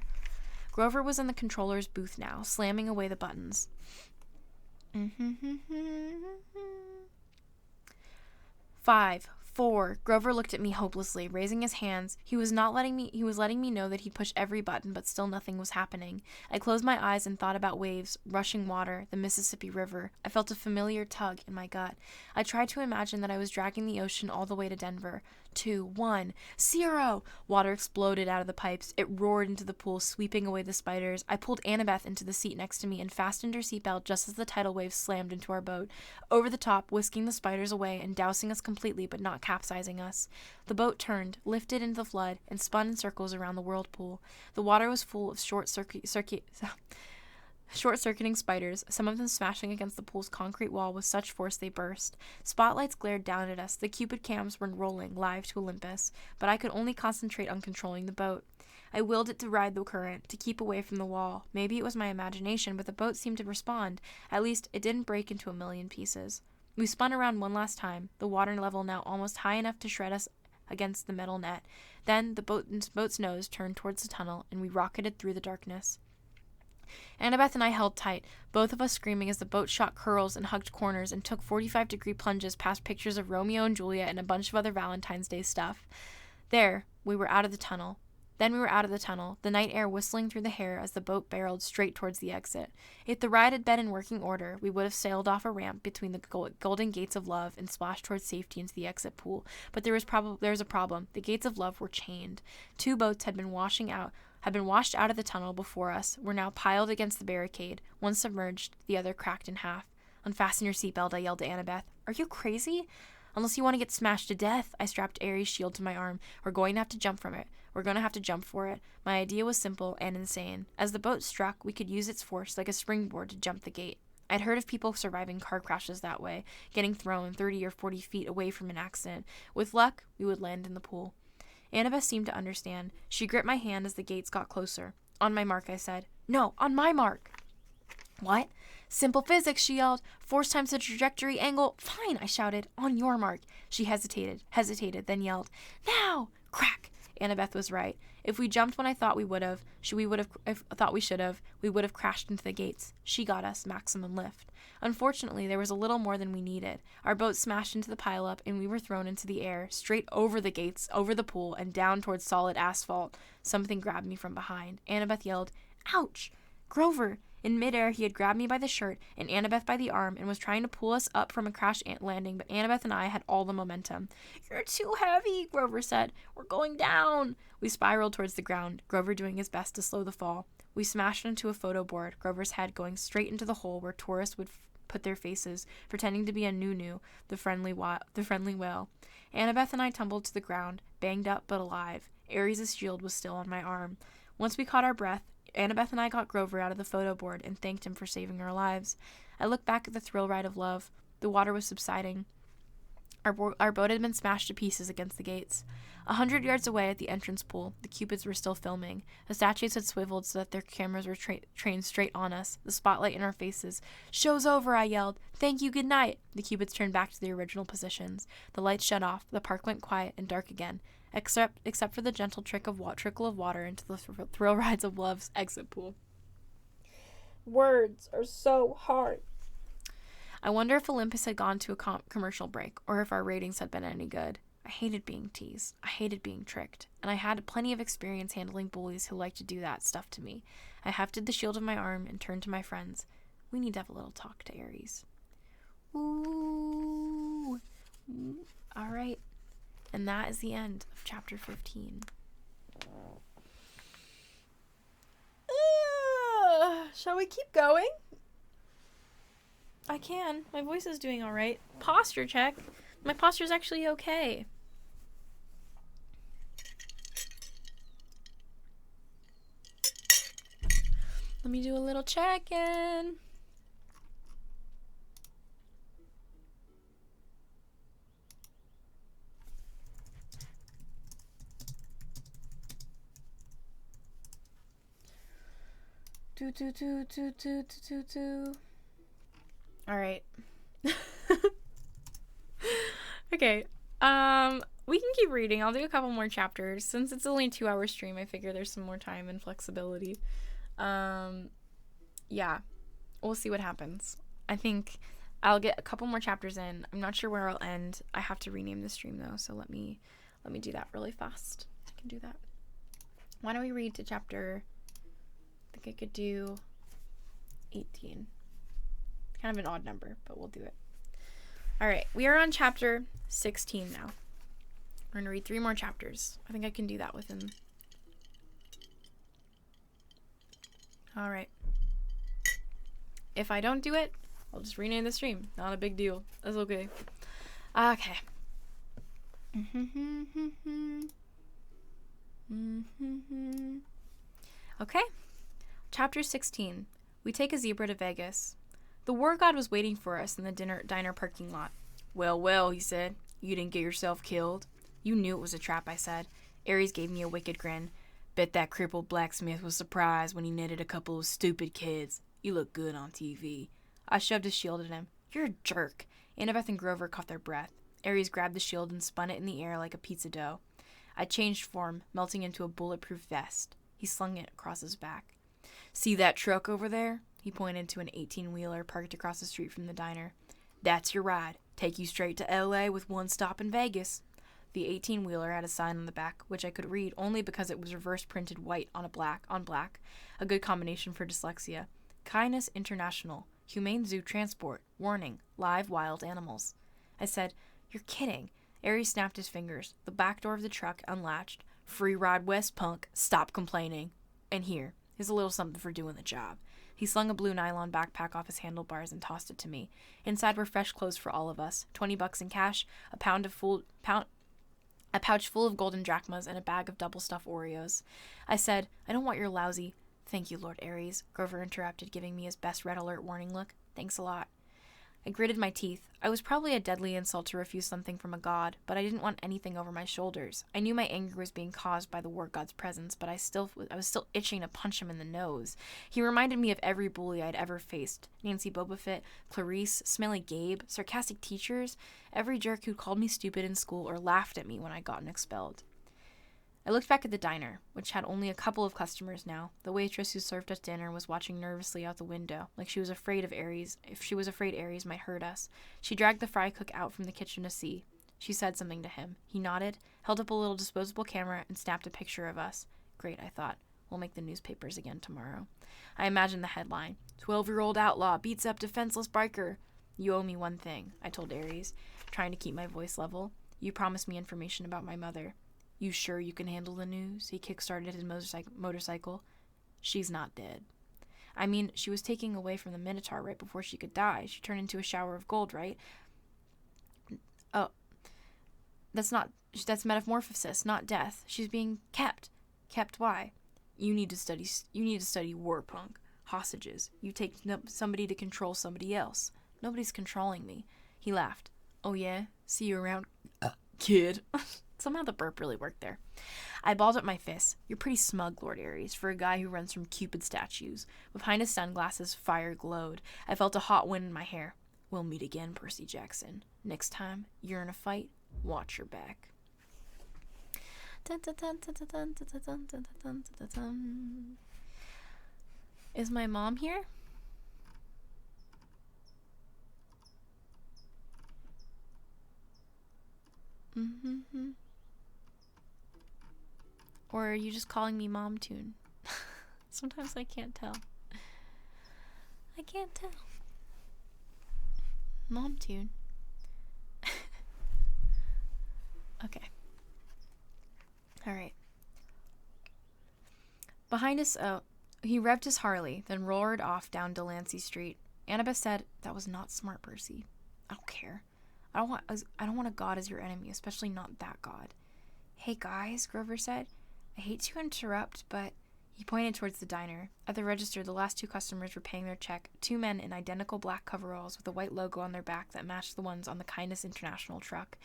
Grover was in the controller's booth now, slamming away the buttons. 5, 4. Grover looked at me hopelessly, raising his hands. He was letting me know that he'd pushed every button, but still nothing was happening. I closed my eyes and thought about waves, rushing water, the Mississippi River. I felt a familiar tug in my gut. I tried to imagine that I was dragging the ocean all the way to Denver. 2, 1, 0! Water exploded out of the pipes. It roared into the pool, sweeping away the spiders. I pulled Annabeth into the seat next to me and fastened her seatbelt just as the tidal wave slammed into our boat, over the top, whisking the spiders away and dousing us completely, but not capsizing us. The boat turned, lifted into the flood, and spun in circles around the whirlpool. The water was full of short-circuiting spiders, some of them smashing against the pool's concrete wall with such force they burst. Spotlights glared down at us. The Cupid cams were rolling, live to Olympus, but I could only concentrate on controlling the boat. I willed it to ride the current, to keep away from the wall. Maybe it was my imagination, but the boat seemed to respond. At least, it didn't break into a million pieces. We spun around one last time, the water level now almost high enough to shred us against the metal net. Then, the boat's nose turned towards the tunnel, and we rocketed through the darkness. Annabeth and I held tight, both of us screaming as the boat shot curls and hugged corners and took 45-degree plunges past pictures of Romeo and Juliet and a bunch of other Valentine's Day stuff. Then we were out of the tunnel, the night air whistling through the hair as the boat barreled straight towards the exit. If the ride had been in working order, we would have sailed off a ramp between the golden gates of love and splashed towards safety into the exit pool. But there was a problem. The gates of love were chained. 2 boats had been washed out of the tunnel before us, were now piled against the barricade. One submerged, the other cracked in half. Unfasten your seatbelt, I yelled to Annabeth. Are you crazy? Unless you want to get smashed to death, I strapped Aries' shield to my arm. We're going to have to jump for it. My idea was simple and insane. As the boat struck, we could use its force like a springboard to jump the gate. I'd heard of people surviving car crashes that way, getting thrown 30 or 40 feet away from an accident. With luck, we would land in the pool. Annabeth seemed to understand. She gripped my hand as the gates got closer. On my mark, I said. No, on my mark. What? Simple physics, she yelled. Force times the trajectory angle. Fine, I shouted. On your mark. She hesitated, then yelled. Now! Crack! Annabeth was right. If we jumped when I thought we should have, we would have crashed into the gates. She got us maximum lift. Unfortunately, there was a little more than we needed. Our boat smashed into the pileup, and we were thrown into the air, straight over the gates, over the pool, and down towards solid asphalt. Something grabbed me from behind. Annabeth yelled, Ouch! Grover! In midair, he had grabbed me by the shirt and Annabeth by the arm and was trying to pull us up from a crash landing, but Annabeth and I had all the momentum. You're too heavy, Grover said. We're going down. We spiraled towards the ground, Grover doing his best to slow the fall. We smashed into a photo board, Grover's head going straight into the hole where tourists would put their faces, pretending to be a Nunu, the friendly whale. Annabeth and I tumbled to the ground, banged up but alive. Aries' shield was still on my arm. Once we caught our breath, Annabeth and I got Grover out of the photo board and thanked him for saving our lives. I looked back at the thrill ride of love. The water was subsiding. Our boat had been smashed to pieces against the gates. 100 yards away at the entrance pool, the Cupids were still filming. The statues had swiveled so that their cameras were trained straight on us, the spotlight in our faces. Show's over, I yelled. Thank you, good night. The Cupids turned back to their original positions. The lights shut off. The park went quiet and dark again, except for the gentle trickle of water into the thrill rides of love's exit pool. Words are so hard. I wonder if Olympus had gone to a commercial break, or if our ratings had been any good. I hated being teased. I hated being tricked. And I had plenty of experience handling bullies who liked to do that stuff to me. I hefted the shield of my arm and turned to my friends. We need to have a little talk to Ares. Ooh. All right. And that is the end of chapter 15. Shall we keep going? I can. My voice is doing all right. Posture check. My posture is actually okay. Let me do a little check-in. All right. Okay. We can keep reading. I'll do a couple more chapters. Since it's only a 2-hour stream, I figure there's some more time and flexibility. Yeah. We'll see what happens. I think I'll get a couple more chapters in. I'm not sure where I'll end. I have to rename the stream though, so let me do that really fast. I can do that. Why don't we read to chapter, I think I could do 18. Kind of an odd number, but we'll do it. All right, we are on chapter 16 now. We're going to read 3 more chapters. I think I can do that within. All right. If I don't do it, I'll just rename the stream. Not a big deal. That's okay. Okay. Okay. Chapter 16. We take a zebra to Vegas. The war god was waiting for us in the diner parking lot. Well, he said. You didn't get yourself killed. You knew it was a trap, I said. Ares gave me a wicked grin. Bet that crippled blacksmith was surprised when he netted a couple of stupid kids. You look good on TV. I shoved a shield at him. You're a jerk. Annabeth and Grover caught their breath. Ares grabbed the shield and spun it in the air like a pizza dough. I changed form, melting into a bulletproof vest. He slung it across his back. See that truck over there? He pointed to an 18-wheeler parked across the street from the diner. That's your ride. Take you straight to L.A. with one stop in Vegas. The 18-wheeler had a sign on the back, which I could read only because it was reverse printed white on black, a good combination for dyslexia. Kindness International, Humane Zoo Transport, warning, live wild animals. I said, You're kidding. Ares snapped his fingers. The back door of the truck unlatched. Free ride west, punk. Stop complaining. And here's a little something for doing the job. He slung a blue nylon backpack off his handlebars and tossed it to me. Inside were fresh clothes for all of us, $20 in cash, a pouch full of golden drachmas, and a bag of double-stuffed Oreos. I said, I don't want your lousy... Thank you, Lord Ares, Grover interrupted, giving me his best red alert warning look. Thanks a lot. I gritted my teeth. I was probably a deadly insult to refuse something from a god, but I didn't want anything over my shoulders. I knew my anger was being caused by the war god's presence, but I was still itching to punch him in the nose. He reminded me of every bully I'd ever faced. Nancy Bobofit, Clarice, Smelly Gabe, sarcastic teachers, every jerk who called me stupid in school or laughed at me when I'd gotten expelled. I looked back at the diner, which had only a couple of customers now. The waitress who served us dinner was watching nervously out the window, like she was afraid of Ares. If she was afraid Ares might hurt us. She dragged the fry cook out from the kitchen to see. She said something to him. He nodded, held up a little disposable camera, and snapped a picture of us. Great, I thought. We'll make the newspapers again tomorrow. I imagined the headline. 12-year-old outlaw beats up defenseless biker. You owe me one thing, I told Ares, trying to keep my voice level. You promised me information about my mother. You sure you can handle the news? He kick-started his motorcycle. She's not dead. I mean, she was taken away from the Minotaur right before she could die. She turned into a shower of gold, right? Oh, that's metamorphosis, not death. She's being kept. Kept why? You need to study war, punk. Hostages. You take somebody to control somebody else. Nobody's controlling me. He laughed. Oh yeah? See you around, kid. Somehow the burp really worked there. I balled up my fists. You're pretty smug, Lord Ares, for a guy who runs from Cupid statues. Behind his sunglasses, fire glowed. I felt a hot wind in my hair. We'll meet again, Percy Jackson. Next time you're in a fight, watch your back. Is my mom here? Or are you just calling me mxmtoon? Sometimes I can't tell. I can't tell. Mom tune. Okay. Alright. Behind us, he revved his Harley, then roared off down Delancey Street. Annabeth said, "That was not smart, Percy." "I don't care. I don't want a god as your enemy, especially not that god." "Hey guys," Grover said. "I hate to interrupt, but..." He pointed towards the diner. At the register, the last two customers were paying their check, two men in identical black coveralls with a white logo on their back that matched the ones on the Kindness International truck.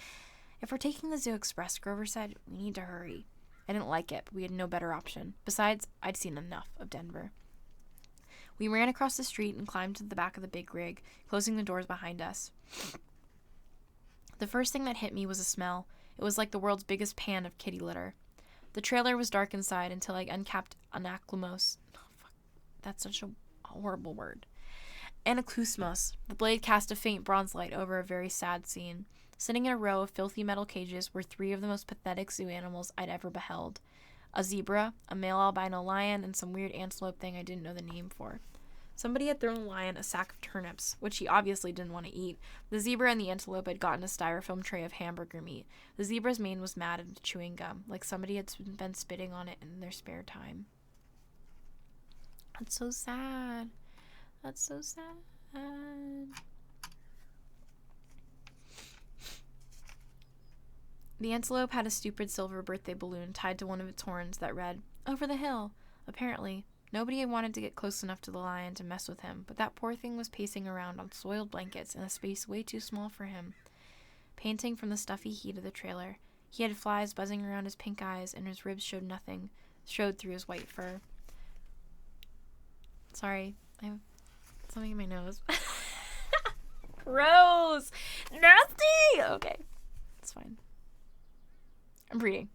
"If we're taking the Zoo Express," Grover said, "we need to hurry." I didn't like it, but we had no better option. Besides, I'd seen enough of Denver. We ran across the street and climbed to the back of the big rig, closing the doors behind us. The first thing that hit me was a smell. It was like the world's biggest pan of kitty litter. The trailer was dark inside until I uncapped anaclymos. Oh, fuck. That's such a horrible word. Anaclusmos. The blade cast a faint bronze light over a very sad scene. Sitting in a row of filthy metal cages were three of the most pathetic zoo animals I'd ever beheld. A zebra, a male albino lion, and some weird antelope thing I didn't know the name for. Somebody had thrown the lion a sack of turnips, which he obviously didn't want to eat. The zebra and the antelope had gotten a styrofoam tray of hamburger meat. The zebra's mane was matted with chewing gum, like somebody had been spitting on it in their spare time. That's so sad. That's so sad. The antelope had a stupid silver birthday balloon tied to one of its horns that read, "Over the hill." Apparently, nobody had wanted to get close enough to the lion to mess with him, but that poor thing was pacing around on soiled blankets in a space way too small for him. Panting from the stuffy heat of the trailer, he had flies buzzing around his pink eyes, and his ribs showed through his white fur. Sorry, I have something in my nose. Gross! Nasty! Okay, it's fine. I'm reading.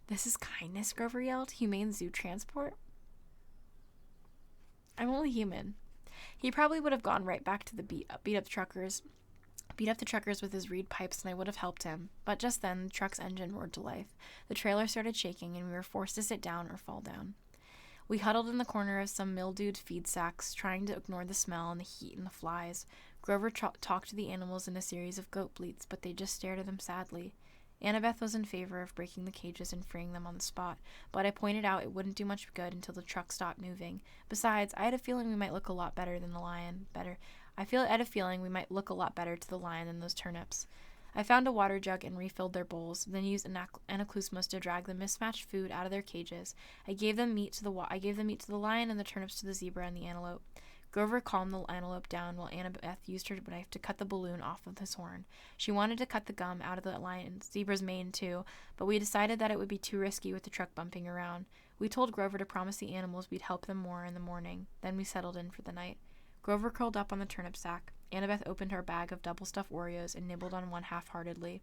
"This is kindness," Grover yelled. "Humane zoo transport?" I'm only human. He probably would have gone right back to the beat up the truckers with his reed pipes, and I would have helped him. But just then, the truck's engine roared to life. The trailer started shaking, and we were forced to sit down or fall down. We huddled in the corner of some mildewed feed sacks, trying to ignore the smell and the heat and the flies. Grover talked to the animals in a series of goat bleats, but they just stared at him sadly. Annabeth was in favor of breaking the cages and freeing them on the spot, but I pointed out it wouldn't do much good until the truck stopped moving. Besides, I had a feeling we might look a lot better than the lion. I had a feeling we might look a lot better to the lion than those turnips. I found a water jug and refilled their bowls, then used anaclusmos to drag the mismatched food out of their cages. I gave the meat to the lion and the turnips to the zebra and the antelope. Grover calmed the antelope down while Annabeth used her knife to cut the balloon off of his horn. She wanted to cut the gum out of the zebra's mane too, but we decided that it would be too risky with the truck bumping around. We told Grover to promise the animals we'd help them more in the morning. Then we settled in for the night. Grover curled up on the turnip sack. Annabeth opened her bag of double-stuffed Oreos and nibbled on one half-heartedly.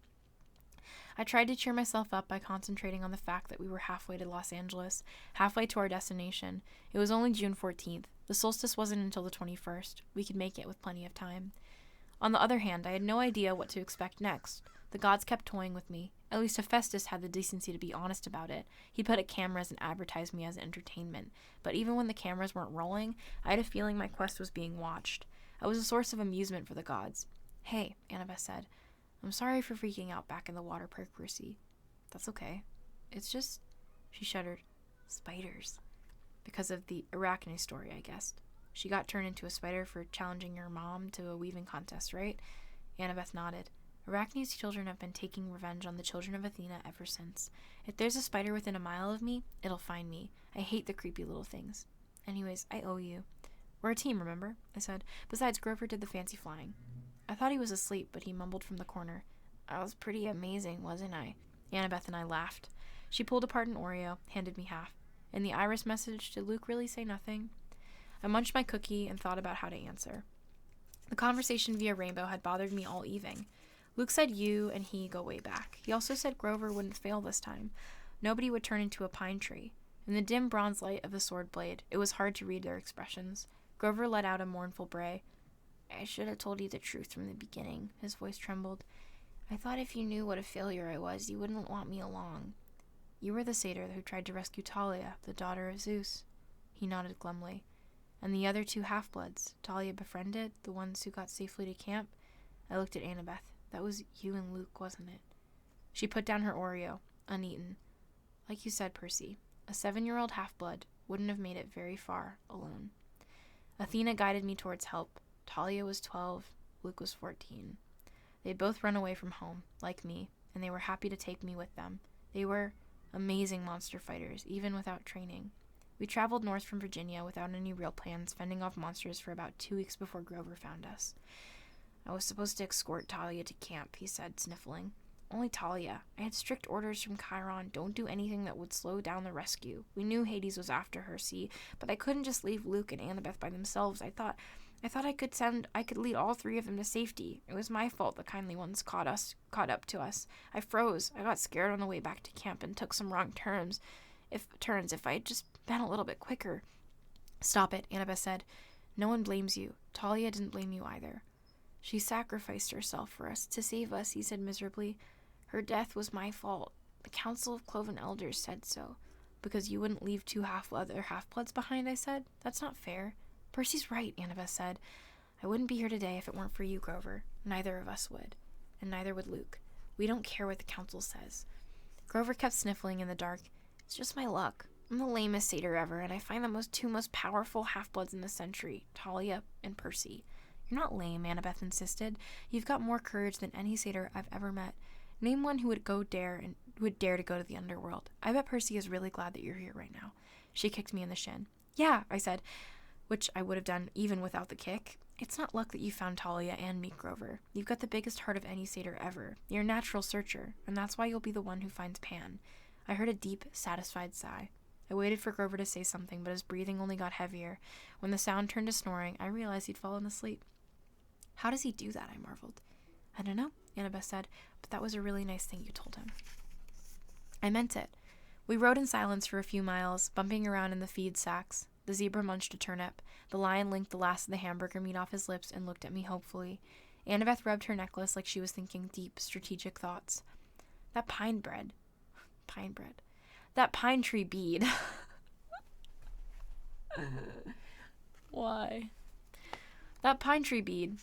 I tried to cheer myself up by concentrating on the fact that we were halfway to Los Angeles, halfway to our destination. It was only June 14th. The solstice wasn't until the 21st. We could make it with plenty of time. On the other hand, I had no idea what to expect next. The gods kept toying with me. At least Hephaestus had the decency to be honest about it. He put up cameras and advertised me as entertainment. But even when the cameras weren't rolling, I had a feeling my quest was being watched. I was a source of amusement for the gods. "Hey," Annabeth said. "I'm sorry for freaking out back in the water park, Percy." "That's okay. It's just..." She shuddered. "Spiders." Because of the arachne story, I guessed. She got turned into a spider for challenging your mom to a weaving contest, right? Annabeth nodded. Arachne's children have been taking revenge on the children of Athena ever since. If there's a spider within a mile of me, it'll find me. I hate the creepy little things. Anyways, I owe you. We're a team, remember? I said. Besides, Grover did the fancy flying. I thought he was asleep, but he mumbled from the corner. "I was pretty amazing, wasn't I?" Annabeth and I laughed. She pulled apart an Oreo, handed me half. In the iris message, did Luke really say nothing? I munched my cookie and thought about how to answer. The conversation via Rainbow had bothered me all evening. Luke said you and he go way back. He also said Grover wouldn't fail this time. Nobody would turn into a pine tree. In the dim bronze light of the sword blade, it was hard to read their expressions. Grover let out a mournful bray. "I should have told you the truth from the beginning." His voice trembled. "I thought if you knew what a failure I was, you wouldn't want me along. You were the satyr who tried to rescue Talia, the daughter of Zeus." He nodded glumly. And the other 2 half-bloods Talia befriended, the ones who got safely to camp? I looked at Annabeth. That was you and Luke, wasn't it? She put down her Oreo, uneaten. Like you said, Percy, a 7-year-old half-blood wouldn't have made it very far alone. Athena guided me towards help. Talia was 12, Luke was 14. They'd both run away from home, like me, and they were happy to take me with them. They were amazing monster fighters, even without training. We traveled north from Virginia without any real plans, fending off monsters for about 2 weeks before Grover found us. I was supposed to escort Talia to camp, he said, sniffling. Only Talia. I had strict orders from Chiron. Don't do anything that would slow down the rescue. We knew Hades was after her, see, but I couldn't just leave Luke and Annabeth by themselves. I thought I could lead all 3 of them to safety. It was my fault the kindly ones caught up to us. I froze. I got scared on the way back to camp and took some wrong turns. If I had just been a little bit quicker. Stop it, Annabeth said. No one blames you. Talia didn't blame you either. She sacrificed herself for us, to save us, he said miserably. Her death was my fault. The Council of Cloven Elders said so. Because you wouldn't leave 2 other half-bloods behind, I said. That's not fair. Percy's right, Annabeth said. I wouldn't be here today if it weren't for you, Grover. Neither of us would. And neither would Luke. We don't care what the Council says. Grover kept sniffling in the dark. It's just my luck. I'm the lamest satyr ever, and I find the 2 most powerful half-bloods in the century, Talia and Percy. You're not lame, Annabeth insisted. You've got more courage than any satyr I've ever met. Name one who would dare to go to the underworld. I bet Percy is really glad that you're here right now. She kicked me in the shin. Yeah, I said, which I would have done even without the kick. It's not luck that you found Talia and me, Grover. You've got the biggest heart of any satyr ever. You're a natural searcher, and that's why you'll be the one who finds Pan. I heard a deep, satisfied sigh. I waited for Grover to say something, but his breathing only got heavier. When the sound turned to snoring, I realized he'd fallen asleep. How does he do that? I marveled. I don't know, Annabeth said, but that was a really nice thing you told him. I meant it. We rode in silence for a few miles, bumping around in the feed sacks. The zebra munched a turnip. The lion linked the last of the hamburger meat off his lips and looked at me hopefully. Annabeth rubbed her necklace like she was thinking deep, strategic thoughts. That pine bread. That pine tree bead. Why? That pine tree bead.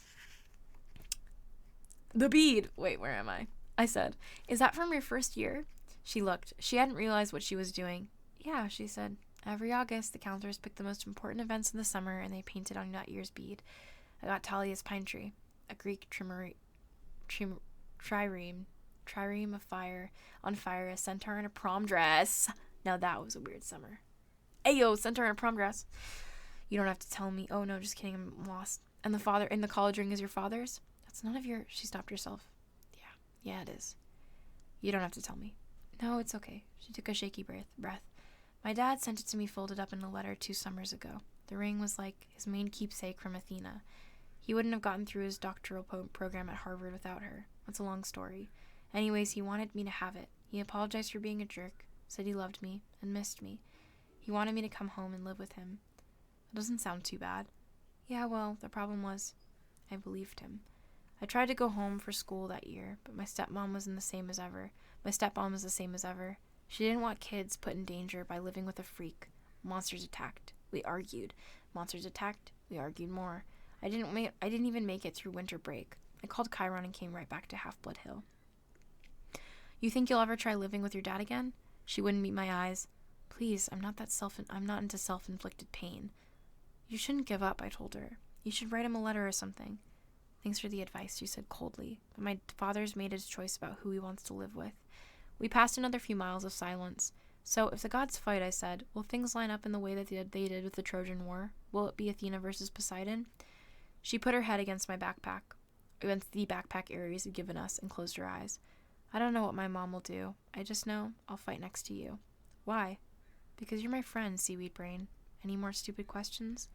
The bead! Wait, where am I? I said, is that from your first year? She looked. She hadn't realized what she was doing. Yeah, she said. Every August, the counselors picked the most important events of the summer and they painted on that year's bead. I got Talia's pine tree, a Greek trireme of fire, on fire, a centaur in a prom dress. Now that was a weird summer. Ayo, centaur in a prom dress. You don't have to tell me. Oh no, just kidding, I'm lost. And the college ring is your father's? That's none of your... She stopped herself. Yeah, it is. You don't have to tell me. No, it's okay. She took a shaky breath. My dad sent it to me folded up in a letter 2 summers ago. The ring was like his main keepsake from Athena. He wouldn't have gotten through his doctoral program at Harvard without her. That's a long story. Anyways, he wanted me to have it. He apologized for being a jerk, said he loved me, and missed me. He wanted me to come home and live with him. That doesn't sound too bad. Yeah, well, the problem was, I believed him. I tried to go home for school that year, but my stepmom was the same as ever. She didn't want kids put in danger by living with a freak. Monsters attacked. We argued. Monsters attacked. We argued more. I didn't even make it through winter break. I called Chiron and came right back to Half-Blood Hill. You think you'll ever try living with your dad again? She wouldn't meet my eyes. Please, I'm not into self-inflicted pain. You shouldn't give up, I told her. You should write him a letter or something. Thanks for the advice, she said coldly, but my father's made his choice about who he wants to live with. We passed another few miles of silence. So, if the gods fight, I said, will things line up in the way that they did with the Trojan War? Will it be Athena versus Poseidon? She put her head against the backpack Ares had given us, and closed her eyes. I don't know what my mom will do. I just know I'll fight next to you. Why? Because you're my friend, Seaweed Brain. Any more stupid questions?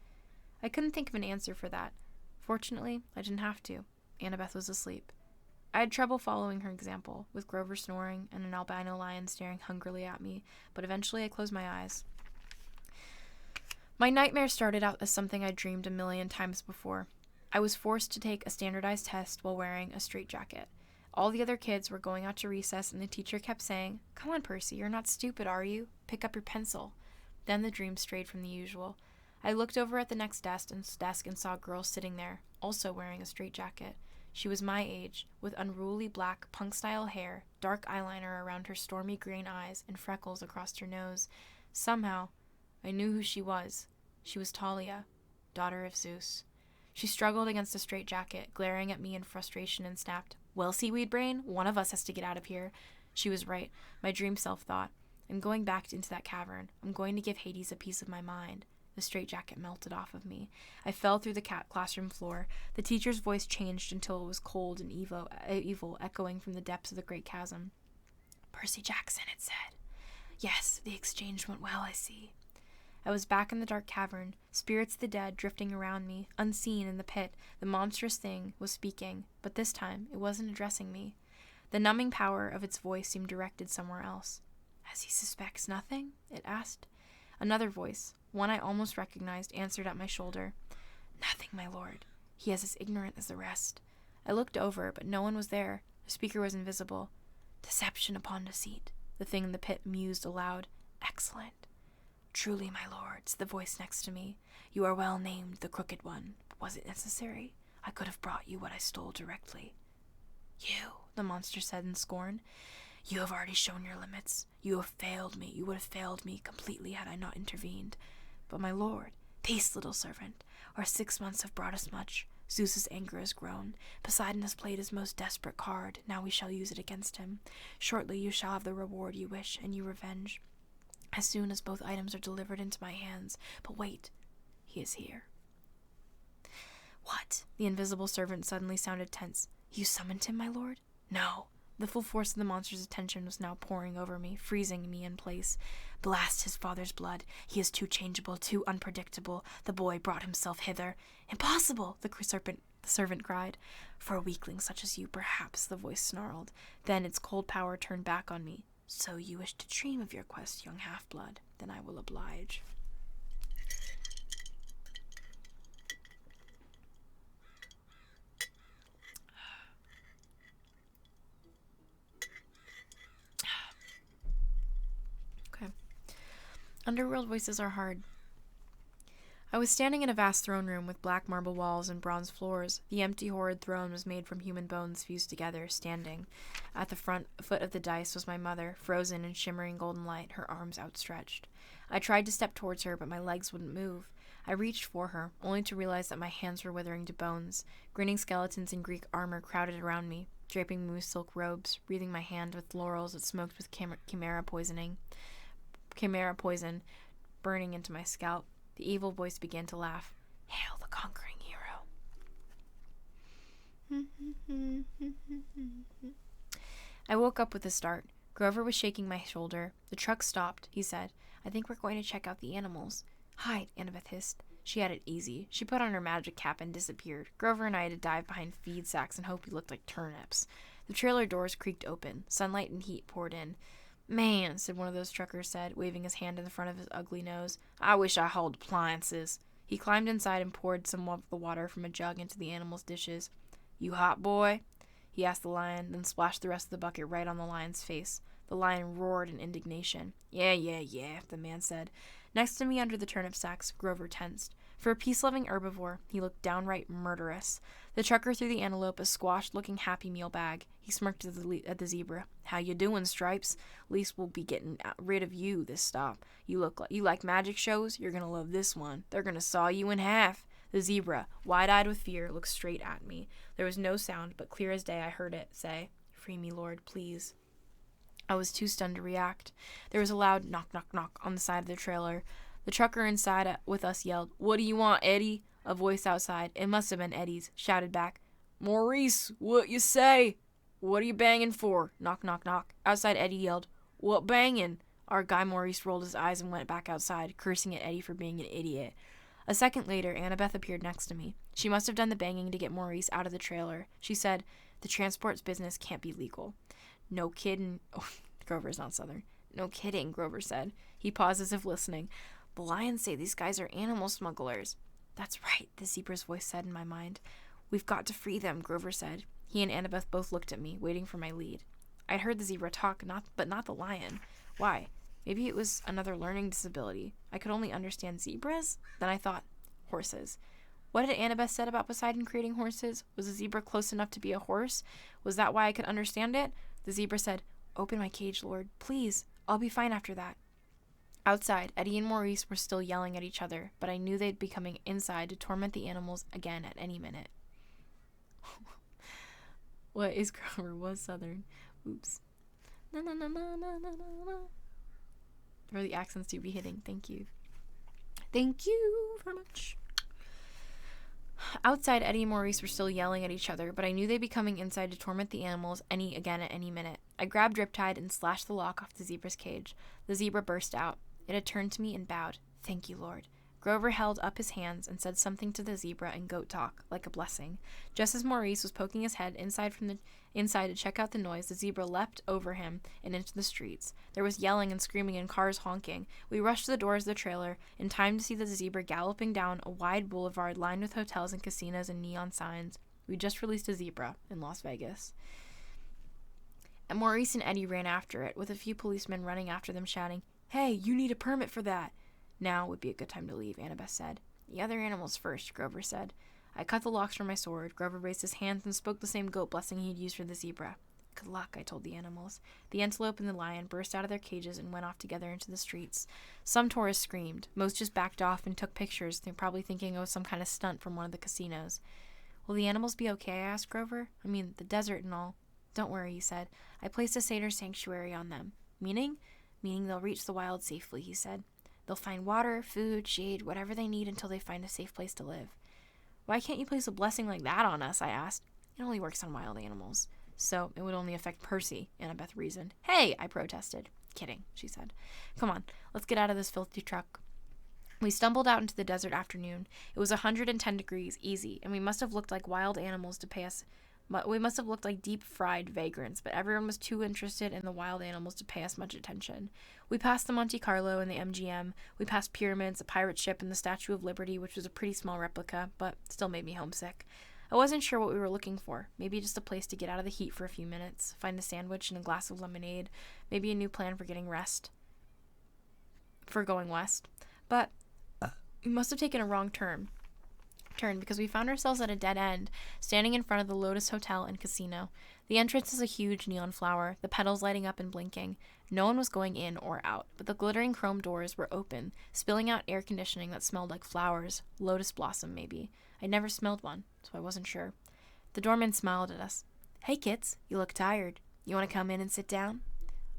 I couldn't think of an answer for that. Fortunately, I didn't have to. Annabeth was asleep. I had trouble following her example, with Grover snoring and an albino lion staring hungrily at me, but eventually I closed my eyes. My nightmare started out as something I'd dreamed a million times before. I was forced to take a standardized test while wearing a straitjacket. All the other kids were going out to recess, and the teacher kept saying, "Come on, Percy, you're not stupid, are you? Pick up your pencil." Then the dream strayed from the usual. I looked over at the next desk and saw a girl sitting there, also wearing a straitjacket. She was my age, with unruly black punk-style hair, dark eyeliner around her stormy green eyes, and freckles across her nose. Somehow, I knew who she was. She was Talia, daughter of Zeus. She struggled against the straitjacket, glaring at me in frustration, and snapped, "Well, seaweed brain, one of us has to get out of here." She was right, my dream self thought. I'm going back into that cavern. I'm going to give Hades a piece of my mind. The straitjacket melted off of me. I fell through the classroom floor. The teacher's voice changed until it was cold and evil, echoing from the depths of the great chasm. "Percy Jackson," it said. "Yes, the exchange went well, I see." I was back in the dark cavern, spirits of the dead drifting around me, unseen in the pit. The monstrous thing was speaking, but this time it wasn't addressing me. The numbing power of its voice seemed directed somewhere else. "As he suspects nothing?" it asked. Another voice, one I almost recognized, answered at my shoulder. "Nothing, my lord. He is as ignorant as the rest." I looked over, but no one was there. The speaker was invisible. "Deception upon deceit," the thing in the pit mused aloud. "Excellent." "Truly, my lords," the voice next to me, "you are well named the Crooked One. But was it necessary? I could have brought you what I stole directly." "You," the monster said in scorn. "You have already shown your limits. You have failed me. You would have failed me completely had I not intervened. But, my lord, peace, little servant. Our 6 months have brought us much. Zeus's anger has grown. Poseidon has played his most desperate card. Now we shall use it against him. Shortly you shall have the reward you wish, and your revenge, as soon as both items are delivered into my hands. But wait, he is here." "What?" The invisible servant suddenly sounded tense. "You summoned him, my lord?" "No." The full force of the monster's attention was now pouring over me, freezing me in place. "Blast his father's blood. He is too changeable, too unpredictable. The boy brought himself hither." "Impossible!" the servant cried. "For a weakling such as you, perhaps," the voice snarled. Then its cold power turned back on me. "So you wish to dream of your quest, young half-blood? Then I will oblige." Okay. Underworld voices are hard. I was standing in a vast throne room with black marble walls and bronze floors. The empty, horrid throne was made from human bones fused together, standing. At the foot of the dais was my mother, frozen in shimmering golden light, her arms outstretched. I tried to step towards her, but my legs wouldn't move. I reached for her, only to realize that my hands were withering to bones. Grinning skeletons in Greek armor crowded around me, draping me with silk robes, wreathing my hand with laurels that smoked with chimera poison burning into my scalp. The evil voice began to laugh. "Hail the conquering hero." I woke up with a start. Grover was shaking my shoulder. "The truck stopped," he said. "I think we're going to check out the animals." "Hide," Annabeth hissed. She had it easy. She put on her magic cap and disappeared. Grover and I had to dive behind feed sacks and hope we looked like turnips. The trailer doors creaked open. Sunlight and heat poured in. "Man," said one of those truckers said, waving his hand in the front of his ugly nose, "I wish I hauled appliances." He climbed inside and poured some of the water from a jug into the animals' dishes. "You hot, boy?" he asked the lion, then splashed the rest of the bucket right on the lion's face. The lion roared in indignation. Yeah, the man said. Next to me under the turnip sacks, Grover tensed. For a peace-loving herbivore, he looked downright murderous. The trucker threw the antelope a squashed-looking Happy Meal bag. He smirked at the zebra. "How you doing, Stripes? Least we'll be getting rid of you this stop. You like magic shows? You're gonna love this one. They're gonna saw you in half." The zebra, wide-eyed with fear, looked straight at me. There was no sound, but clear as day I heard it say, "Free me, Lord, please." I was too stunned to react. There was a loud knock, knock, knock on the side of the trailer. The trucker inside with us yelled, "What do you want, Eddie?" A voice outside, it must have been Eddie's, shouted back, "Maurice, what you say? What are you banging for?" Knock, knock, knock. Outside, Eddie yelled, "What banging?" Our guy Maurice rolled his eyes and went back outside, cursing at Eddie for being an idiot. A second later, Annabeth appeared next to me. She must have done the banging to get Maurice out of the trailer. She said, "The transport's business can't be legal." "No kidding." Oh, Grover's not Southern. "No kidding," Grover said. He paused as if listening. "The lions say these guys are animal smugglers." "That's right," the zebra's voice said in my mind. "We've got to free them," Grover said. He and Annabeth both looked at me, waiting for my lead. I'd heard the zebra talk, but not the lion. Why? Maybe it was another learning disability. I could only understand zebras. Then I thought, horses. What had Annabeth said about Poseidon creating horses? Was a zebra close enough to be a horse? Was that why I could understand it? The zebra said, "Open my cage, Lord. Please. I'll be fine after that." Outside, Eddie and Maurice were still yelling at each other, but I knew they'd be coming inside to torment the animals again at any minute. What is Grover was Southern. Oops. Na na na na na na na. For the accents to be hitting. Thank you. Thank you very much. Outside, Eddie and Maurice were still yelling at each other, but I knew they'd be coming inside to torment the animals again at any minute. I grabbed Riptide and slashed the lock off the zebra's cage. The zebra burst out. It had turned to me and bowed. "Thank you, Lord." Grover held up his hands and said something to the zebra in goat talk, like a blessing. Just as Maurice was poking his head inside to check out the noise, the zebra leapt over him and into the streets. There was yelling and screaming and cars honking. We rushed to the doors of the trailer, in time to see the zebra galloping down a wide boulevard lined with hotels and casinos and neon signs. We just released a zebra in Las Vegas. And Maurice and Eddie ran after it, with a few policemen running after them shouting, "Hey, you need a permit for that." "Now would be a good time to leave," Annabeth said. "The other animals first," Grover said. I cut the locks from my sword. Grover raised his hands and spoke the same goat blessing he'd used for the zebra. "Good luck," I told the animals. The antelope and the lion burst out of their cages and went off together into the streets. Some tourists screamed. Most just backed off and took pictures, probably thinking it was some kind of stunt from one of the casinos. "Will the animals be okay?" I asked Grover. "I mean, the desert and all." "Don't worry," he said. "I placed a satyr sanctuary on them." "Meaning?" "Meaning they'll reach the wild safely," he said. "They'll find water, food, shade, whatever they need until they find a safe place to live." "Why can't you place a blessing like that on us?" I asked. "It only works on wild animals." "So it would only affect Percy," Annabeth reasoned. "Hey," I protested. "Kidding," she said. "Come on, let's get out of this filthy truck." We stumbled out into the desert afternoon. It was 110 degrees, easy, and we must have looked like wild animals to pay us. We must have looked like deep-fried vagrants, but everyone was too interested in the wild animals to pay us much attention. We passed the Monte Carlo and the MGM. We passed pyramids, a pirate ship, and the Statue of Liberty, which was a pretty small replica, but still made me homesick. I wasn't sure what we were looking for. Maybe just a place to get out of the heat for a few minutes, find a sandwich and a glass of lemonade, maybe a new plan for getting rest. For going west. But we must have taken a wrong turn because we found ourselves at a dead end, standing in front of the Lotus Hotel and Casino. The entrance is a huge neon flower, the petals lighting up and blinking. No one was going in or out, but the glittering chrome doors were open, spilling out air conditioning that smelled like flowers, lotus blossom maybe. I'd never smelled one, so I wasn't sure. The doorman smiled at us. "Hey kids, you look tired. You want to come in and sit down?"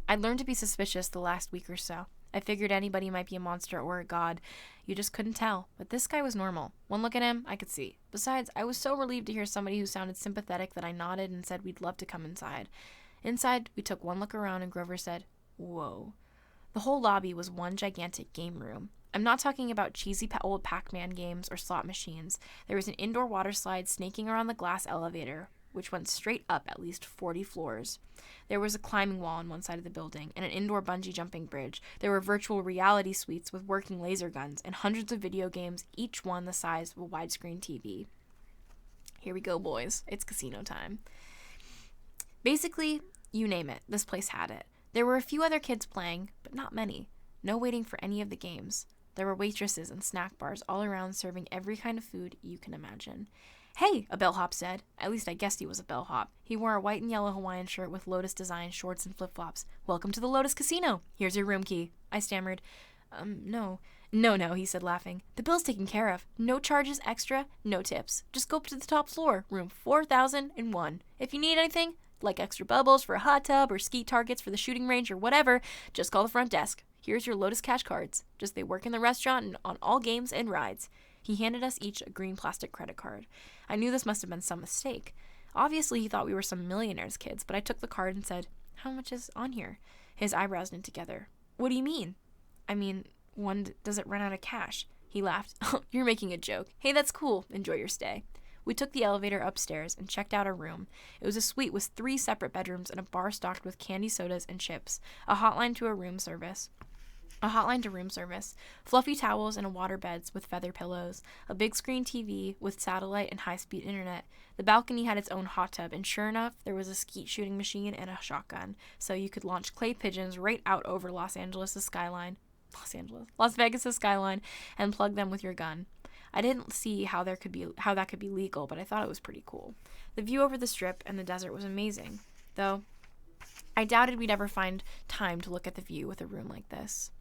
I'd learned to be suspicious the last week or so. I figured anybody might be a monster or a god. You just couldn't tell. But this guy was normal. One look at him, I could see. Besides, I was so relieved to hear somebody who sounded sympathetic that I nodded and said we'd love to come inside. Inside, we took one look around and Grover said, "Whoa." The whole lobby was one gigantic game room. I'm not talking about cheesy old Pac-Man games or slot machines. There was an indoor water slide snaking around the glass elevator, which went straight up at least 40 floors. There was a climbing wall on one side of the building and an indoor bungee jumping bridge. There were virtual reality suites with working laser guns and hundreds of video games, each one the size of a widescreen TV. Here we go, boys. It's casino time. Basically, you name it, this place had it. There were a few other kids playing, but not many. No waiting for any of the games. There were waitresses and snack bars all around serving every kind of food you can imagine. "Hey," a bellhop said. At least I guessed he was a bellhop. He wore a white and yellow Hawaiian shirt with Lotus design shorts and flip-flops. "Welcome to the Lotus Casino. Here's your room key." I stammered. No. No, he said, laughing. "The bill's taken care of. No charges extra, no tips. Just go up to the top floor, room 4001. If you need anything, like extra bubbles for a hot tub or skeet targets for the shooting range or whatever, just call the front desk. Here's your Lotus cash cards. Just they work in the restaurant and on all games and rides." He handed us each a green plastic credit card. I knew this must have been some mistake. Obviously, he thought we were some millionaire's kids, but I took the card and said, "How much is on here?" His eyebrows knit together. "What do you mean?" "I mean, when does it run out of cash?" He laughed. "Oh, you're making a joke. Hey, that's cool. Enjoy your stay." We took the elevator upstairs and checked out our room. It was a suite with 3 separate bedrooms and a bar stocked with candy sodas and chips, a hotline to a room service, A hotline to room service, fluffy towels and water beds with feather pillows, a big screen TV with satellite and high-speed internet. The balcony had its own hot tub, and sure enough, there was a skeet shooting machine and a shotgun, so you could launch clay pigeons right out over Las Vegas' skyline, and plug them with your gun. I didn't see how that could be legal, but I thought it was pretty cool. The view over the strip and the desert was amazing, though I doubted we'd ever find time to look at the view with a room like this.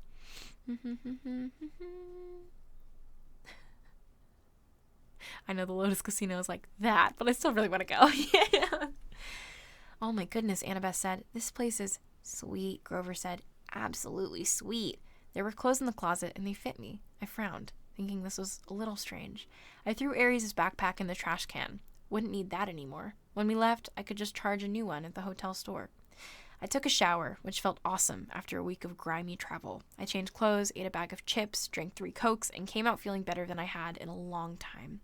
I know the Lotus Casino is like that, but I still really want to go. Yeah. Oh my goodness, Annabeth said. This place is sweet, Grover said. Absolutely sweet. There were clothes in the closet, and they fit me. I frowned, thinking this was a little strange. I threw Aries' backpack in the trash can. Wouldn't need that anymore. When we left, I could just charge a new one at the hotel store. I took a shower, which felt awesome after a week of grimy travel. I changed clothes, ate a bag of chips, drank 3 Cokes, and came out feeling better than I had in a long time.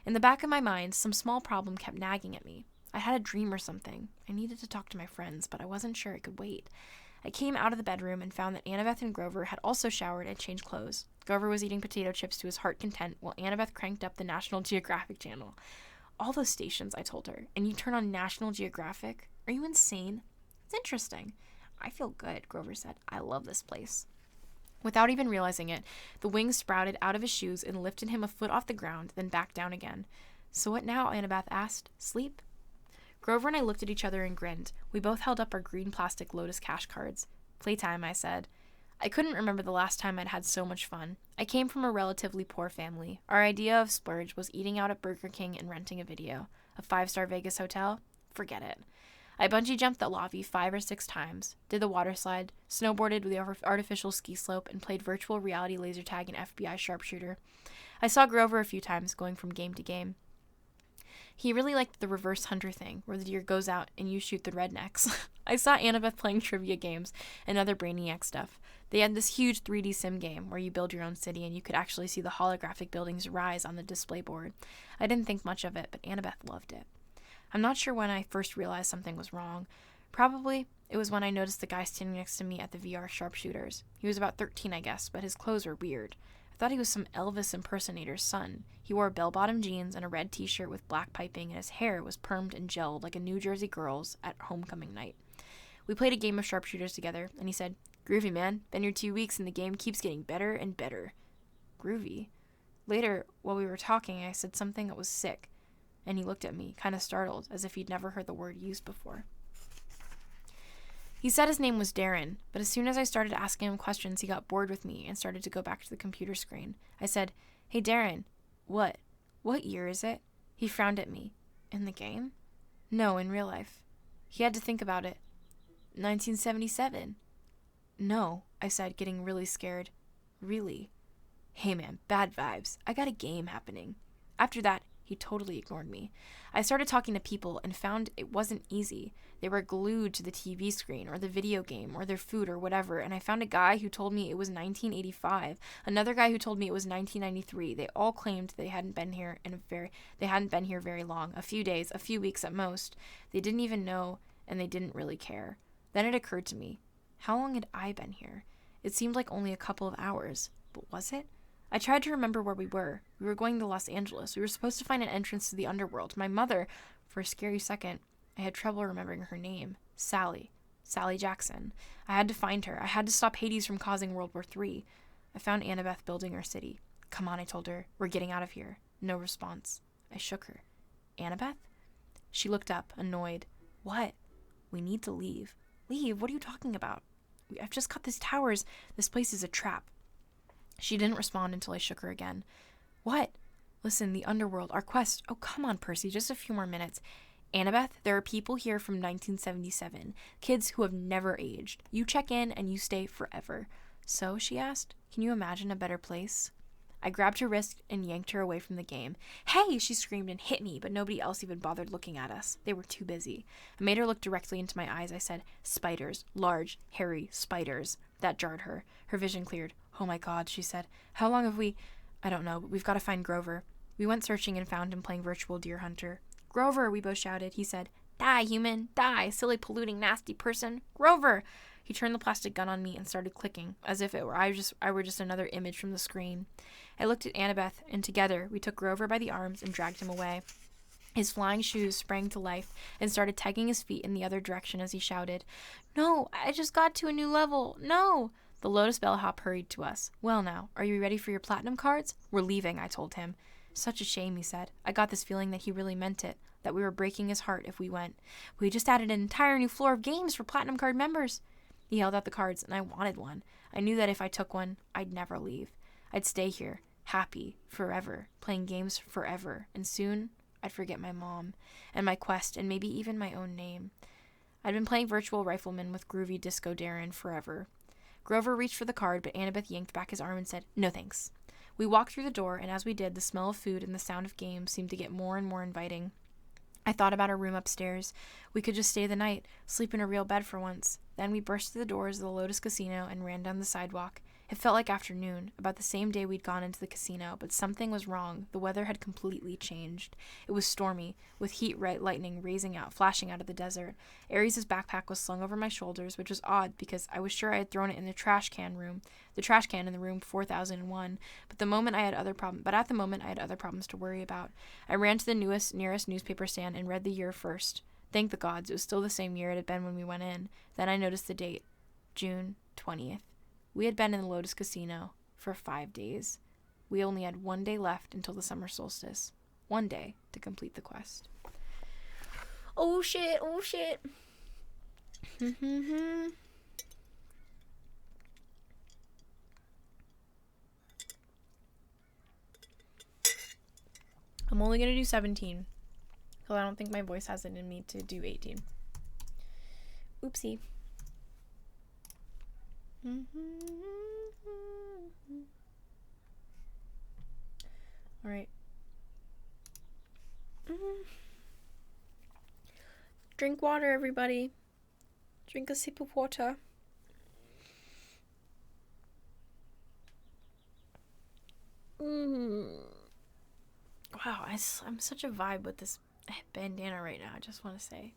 In the back of my mind, some small problem kept nagging at me. I had a dream or something. I needed to talk to my friends, but I wasn't sure it could wait. I came out of the bedroom and found that Annabeth and Grover had also showered and changed clothes. Grover was eating potato chips to his heart's content, while Annabeth cranked up the National Geographic channel. All those stations, I told her, and you turn on National Geographic? Are you insane? It's interesting. I feel good, Grover said. I love this place. Without even realizing it, the wings sprouted out of his shoes and lifted him a foot off the ground, then back down again. So what now? Annabeth asked. Sleep? Grover and I looked at each other and grinned. We both held up our green plastic Lotus cash cards. Playtime, I said. I couldn't remember the last time I'd had so much fun. I came from a relatively poor family. Our idea of splurge was eating out at Burger King and renting a video. A 5-star Vegas hotel? Forget it. I bungee jumped the lobby 5 or 6 times, did the water slide, snowboarded with the artificial ski slope, and played virtual reality laser tag and FBI sharpshooter. I saw Grover a few times going from game to game. He really liked the reverse hunter thing, where the deer goes out and you shoot the rednecks. I saw Annabeth playing trivia games and other Brainiac stuff. They had this huge 3D sim game where you build your own city and you could actually see the holographic buildings rise on the display board. I didn't think much of it, but Annabeth loved it. I'm not sure when I first realized something was wrong. Probably it was when I noticed the guy standing next to me at the VR sharpshooters. He was about 13, I guess, but his clothes were weird. I thought he was some Elvis impersonator's son. He wore bell-bottom jeans and a red t-shirt with black piping, and his hair was permed and gelled like a New Jersey girl's at homecoming night. We played a game of sharpshooters together, and he said, "Groovy, man. Been here 2 weeks, and the game keeps getting better and better." Groovy? Later, while we were talking, I said something that was sick, and he looked at me, kind of startled, as if he'd never heard the word used before. He said his name was Darren, but as soon as I started asking him questions, he got bored with me and started to go back to the computer screen. I said, "Hey, Darren, what year is it?" He frowned at me. "In the game?" "No, in real life." He had to think about it. 1977. "No," I said, getting really scared. "Really?" "Hey man, bad vibes. I got a game happening." After that, he totally ignored me. I started talking to people and found it wasn't easy. They were glued to the TV screen or the video game or their food or whatever, and I found a guy who told me it was 1985, another guy who told me it was 1993. They all claimed they hadn't been here very long, a few days, a few weeks at most. They didn't even know, and they didn't really care. Then it occurred to me, how long had I been here? It seemed like only a couple of hours, but was it? I tried to remember where we were. We were going to Los Angeles. We were supposed to find an entrance to the underworld. My mother, for a scary second, I had trouble remembering her name. Sally Jackson. I had to find her. I had to stop Hades from causing World War III. I found Annabeth building her city. "Come on," I told her. "We're getting out of here." No response. I shook her. "Annabeth?" She looked up, annoyed. "What?" "We need to leave." "Leave? What are you talking about?" "I've just got these towers. This place is a trap." She didn't respond until I shook her again. "What?" "Listen, the underworld, our quest." "Oh, come on, Percy, just a few more minutes." "Annabeth, there are people here from 1977, kids who have never aged. You check in and you stay forever." "So?" she asked. "Can you imagine a better place?" I grabbed her wrist and yanked her away from the game. "Hey!" she screamed and hit me, but nobody else even bothered looking at us. They were too busy. I made her look directly into my eyes. I said, "Spiders. Large, hairy spiders." That jarred her. Her vision cleared. "Oh my God," she said. "How long have we—" "I don't know, but we've got to find Grover." We went searching and found him playing virtual deer hunter. "Grover," we both shouted. He said, "Die, human. Die, silly, polluting, nasty person. Grover!" He turned the plastic gun on me and started clicking, as if I were just another image from the screen. I looked at Annabeth, and together we took Grover by the arms and dragged him away. His flying shoes sprang to life and started tagging his feet in the other direction as he shouted, "No, I just got to a new level. No!" The Lotus bellhop hurried to us. "Well now, are you ready for your platinum cards? We're leaving," I told him. "Such a shame," he said. I got this feeling that he really meant it, that we were breaking his heart if we went. "We just added an entire new floor of games for platinum card members." He held out the cards, and I wanted one. I knew that if I took one, I'd never leave. I'd stay here, happy, forever, playing games forever, and soon I'd forget my mom, and my quest, and maybe even my own name. I'd been playing Virtual Rifleman with groovy Disco Darren forever. Grover reached for the card, but Annabeth yanked back his arm and said, "No thanks." We walked through the door, and as we did, the smell of food and the sound of games seemed to get more and more inviting. I thought about our room upstairs. We could just stay the night, sleep in a real bed for once. Then we burst through the doors of the Lotus Casino and ran down the sidewalk. It felt like afternoon, about the same day we'd gone into the casino, but something was wrong. The weather had completely changed. It was stormy, with heat-red lightning flashing out of the desert. Aries' backpack was slung over my shoulders, which was odd because I was sure I had thrown it in the trash can in the room 4001. But at the moment I had other problems to worry about. I ran to the nearest newspaper stand and read the year first. Thank the gods, it was still the same year it had been when we went in. Then I noticed the date, June 20th. We had been in the Lotus Casino for 5 days. We only had 1 day left until the summer solstice. 1 day to complete the quest. Oh shit. I'm only going to do 17. Because I don't think my voice has it in me to do 18. Oopsie. All right. Drink water, everybody. Drink a sip of water. Wow, I'm such a vibe with this bandana right now, I just want to say.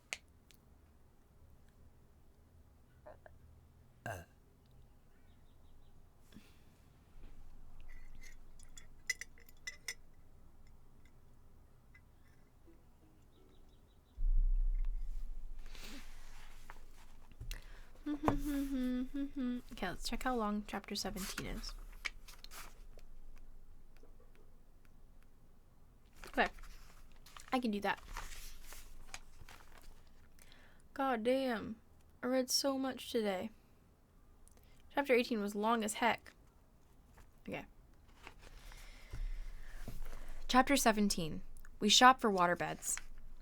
Okay, let's check how long chapter 17 is. Okay, I can do that. God damn, I read so much today. Chapter 18 was long as heck. Okay. Chapter 17. We shopped for waterbeds.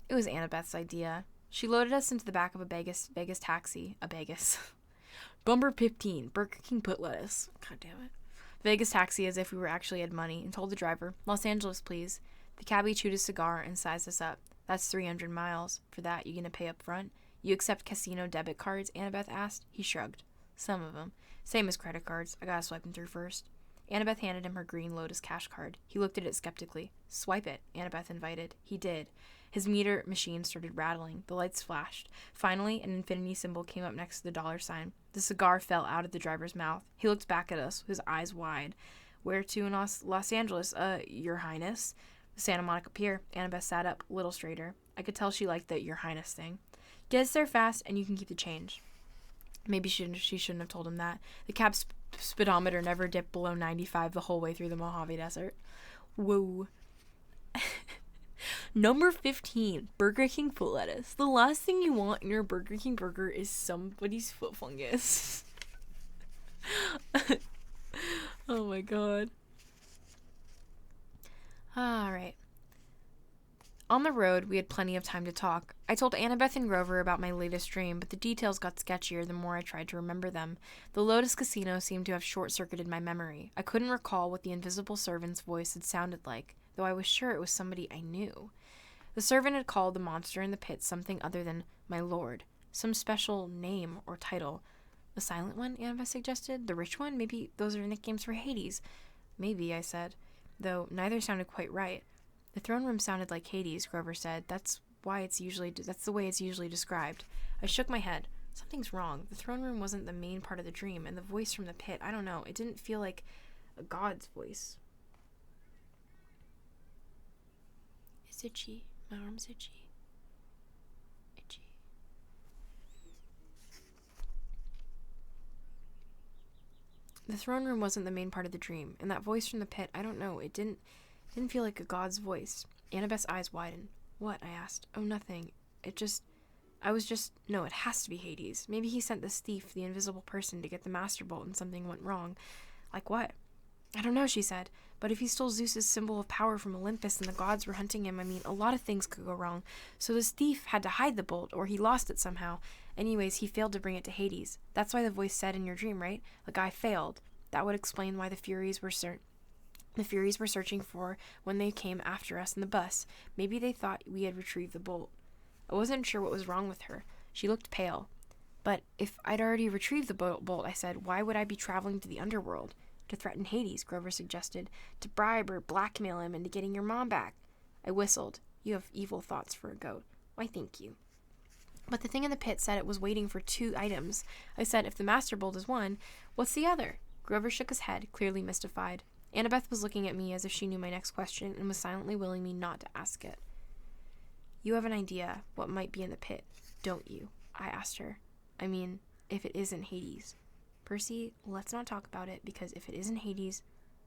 It was Annabeth's idea. She loaded us into the back of a Vegas taxi. Bumper 15, Burger King put lettuce. God damn it. Vegas taxi as if we actually had money, and told the driver, "Los Angeles, please." The cabbie chewed his cigar and sized us up. "That's 300 miles. For that, you gonna pay up front?" "You accept casino debit cards?" Annabeth asked. He shrugged. "Some of them. Same as credit cards. I gotta swipe them through first." Annabeth handed him her green Lotus cash card. He looked at it skeptically. "Swipe it," Annabeth invited. He did. His meter machine started rattling. The lights flashed. Finally, an infinity symbol came up next to the dollar sign. The cigar fell out of the driver's mouth. He looked back at us, his eyes wide. "Where to in Los Angeles? Your Highness?" "The Santa Monica Pier." Annabeth sat up, a little straighter. I could tell she liked the "Your Highness" thing. "Get us there fast, and you can keep the change." Maybe she shouldn't have told him that. The cab speedometer never dipped below 95 the whole way through the Mojave Desert. Whoa. Number 15, Burger King foot lettuce. The last thing you want in your Burger King burger is somebody's foot fungus. Oh my god. Alright. On the road, we had plenty of time to talk. I told Annabeth and Grover about my latest dream, but the details got sketchier the more I tried to remember them. The Lotus Casino seemed to have short-circuited my memory. I couldn't recall what the invisible servant's voice had sounded like, though I was sure it was somebody I knew. The servant had called the monster in the pit something other than my lord, some special name or title. The silent one, Annabeth suggested? The rich one? Maybe those are nicknames for Hades. Maybe, I said, though neither sounded quite right. The throne room sounded like Hades, Grover said. That's the way it's usually described. I shook my head. Something's wrong. The throne room wasn't the main part of the dream, and the voice from the pit, I don't know, it didn't feel like a god's voice. It's itchy. My arm's itchy. Itchy. The throne room wasn't the main part of the dream, and that voice from the pit, I don't know, it didn't feel like a god's voice. Annabeth's eyes widened. What? I asked. Oh, nothing. No, it has to be Hades. Maybe he sent this thief, the invisible person, to get the Master Bolt and something went wrong. Like what? I don't know, she said. But if he stole Zeus's symbol of power from Olympus and the gods were hunting him, I mean, a lot of things could go wrong. So this thief had to hide the bolt, or he lost it somehow. Anyways, he failed to bring it to Hades. That's why the voice said in your dream, right? The guy failed. That would explain why the Furies were searching for when they came after us in the bus. Maybe they thought we had retrieved the bolt. I wasn't sure what was wrong with her. She looked pale. But if I'd already retrieved the bolt, I said, why would I be traveling to the underworld? To threaten Hades, Grover suggested. To bribe or blackmail him into getting your mom back. I whistled. You have evil thoughts for a goat. Why, thank you. But the thing in the pit said it was waiting for 2 items. I said, if the Master Bolt is one, what's the other? Grover shook his head, clearly mystified. Annabeth was looking at me as if she knew my next question and was silently willing me not to ask it. You have an idea what might be in the pit, don't you? I asked her. I mean, if it isn't Hades. Percy, let's not talk about it, because if it isn't Hades,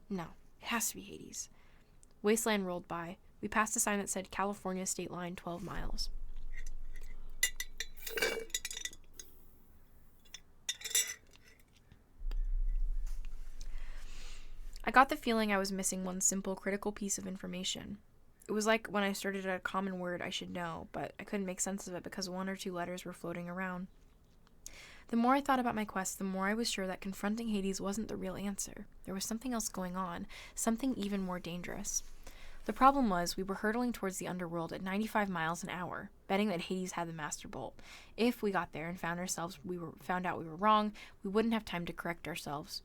no, it has to be Hades. Wasteland rolled by. We passed a sign that said California State Line 12 miles. I got the feeling I was missing one simple, critical piece of information. It was like when I started at a common word I should know, but I couldn't make sense of it because 1 or 2 letters were floating around. The more I thought about my quest, the more I was sure that confronting Hades wasn't the real answer. There was something else going on, something even more dangerous. The problem was, we were hurtling towards the underworld at 95 miles an hour, betting that Hades had the Master Bolt. If we got there and found out we were wrong, we wouldn't have time to correct ourselves.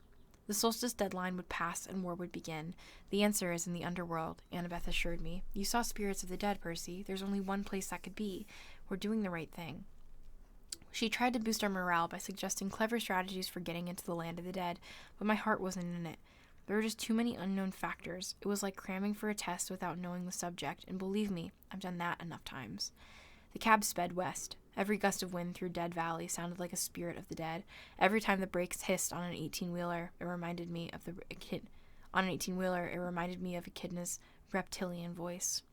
The solstice deadline would pass and war would begin. The answer is in the underworld, Annabeth assured me. You saw spirits of the dead, Percy. There's only one place that could be. We're doing the right thing. She tried to boost our morale by suggesting clever strategies for getting into the land of the dead, but my heart wasn't in it. There were just too many unknown factors. It was like cramming for a test without knowing the subject, and believe me, I've done that enough times. The cab sped west. Every gust of wind through Dead Valley sounded like a spirit of the dead. Every time the brakes hissed on an 18-wheeler, it reminded me of Echidna's reptilian voice.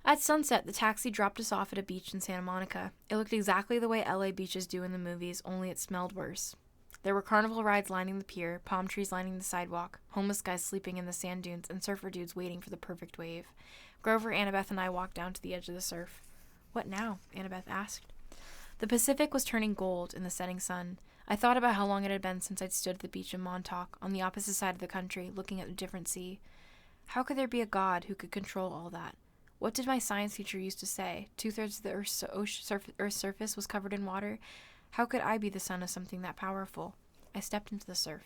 At sunset, the taxi dropped us off at a beach in Santa Monica. It looked exactly the way LA beaches do in the movies, only it smelled worse. There were carnival rides lining the pier, palm trees lining the sidewalk, homeless guys sleeping in the sand dunes, and surfer dudes waiting for the perfect wave. Grover, Annabeth, and I walked down to the edge of the surf. What now? Annabeth asked. The Pacific was turning gold in the setting sun. I thought about how long it had been since I'd stood at the beach in Montauk, on the opposite side of the country, looking at a different sea. How could there be a god who could control all that? What did my science teacher used to say? 2/3 of the Earth's surface was covered in water? How could I be the son of something that powerful? I stepped into the surf.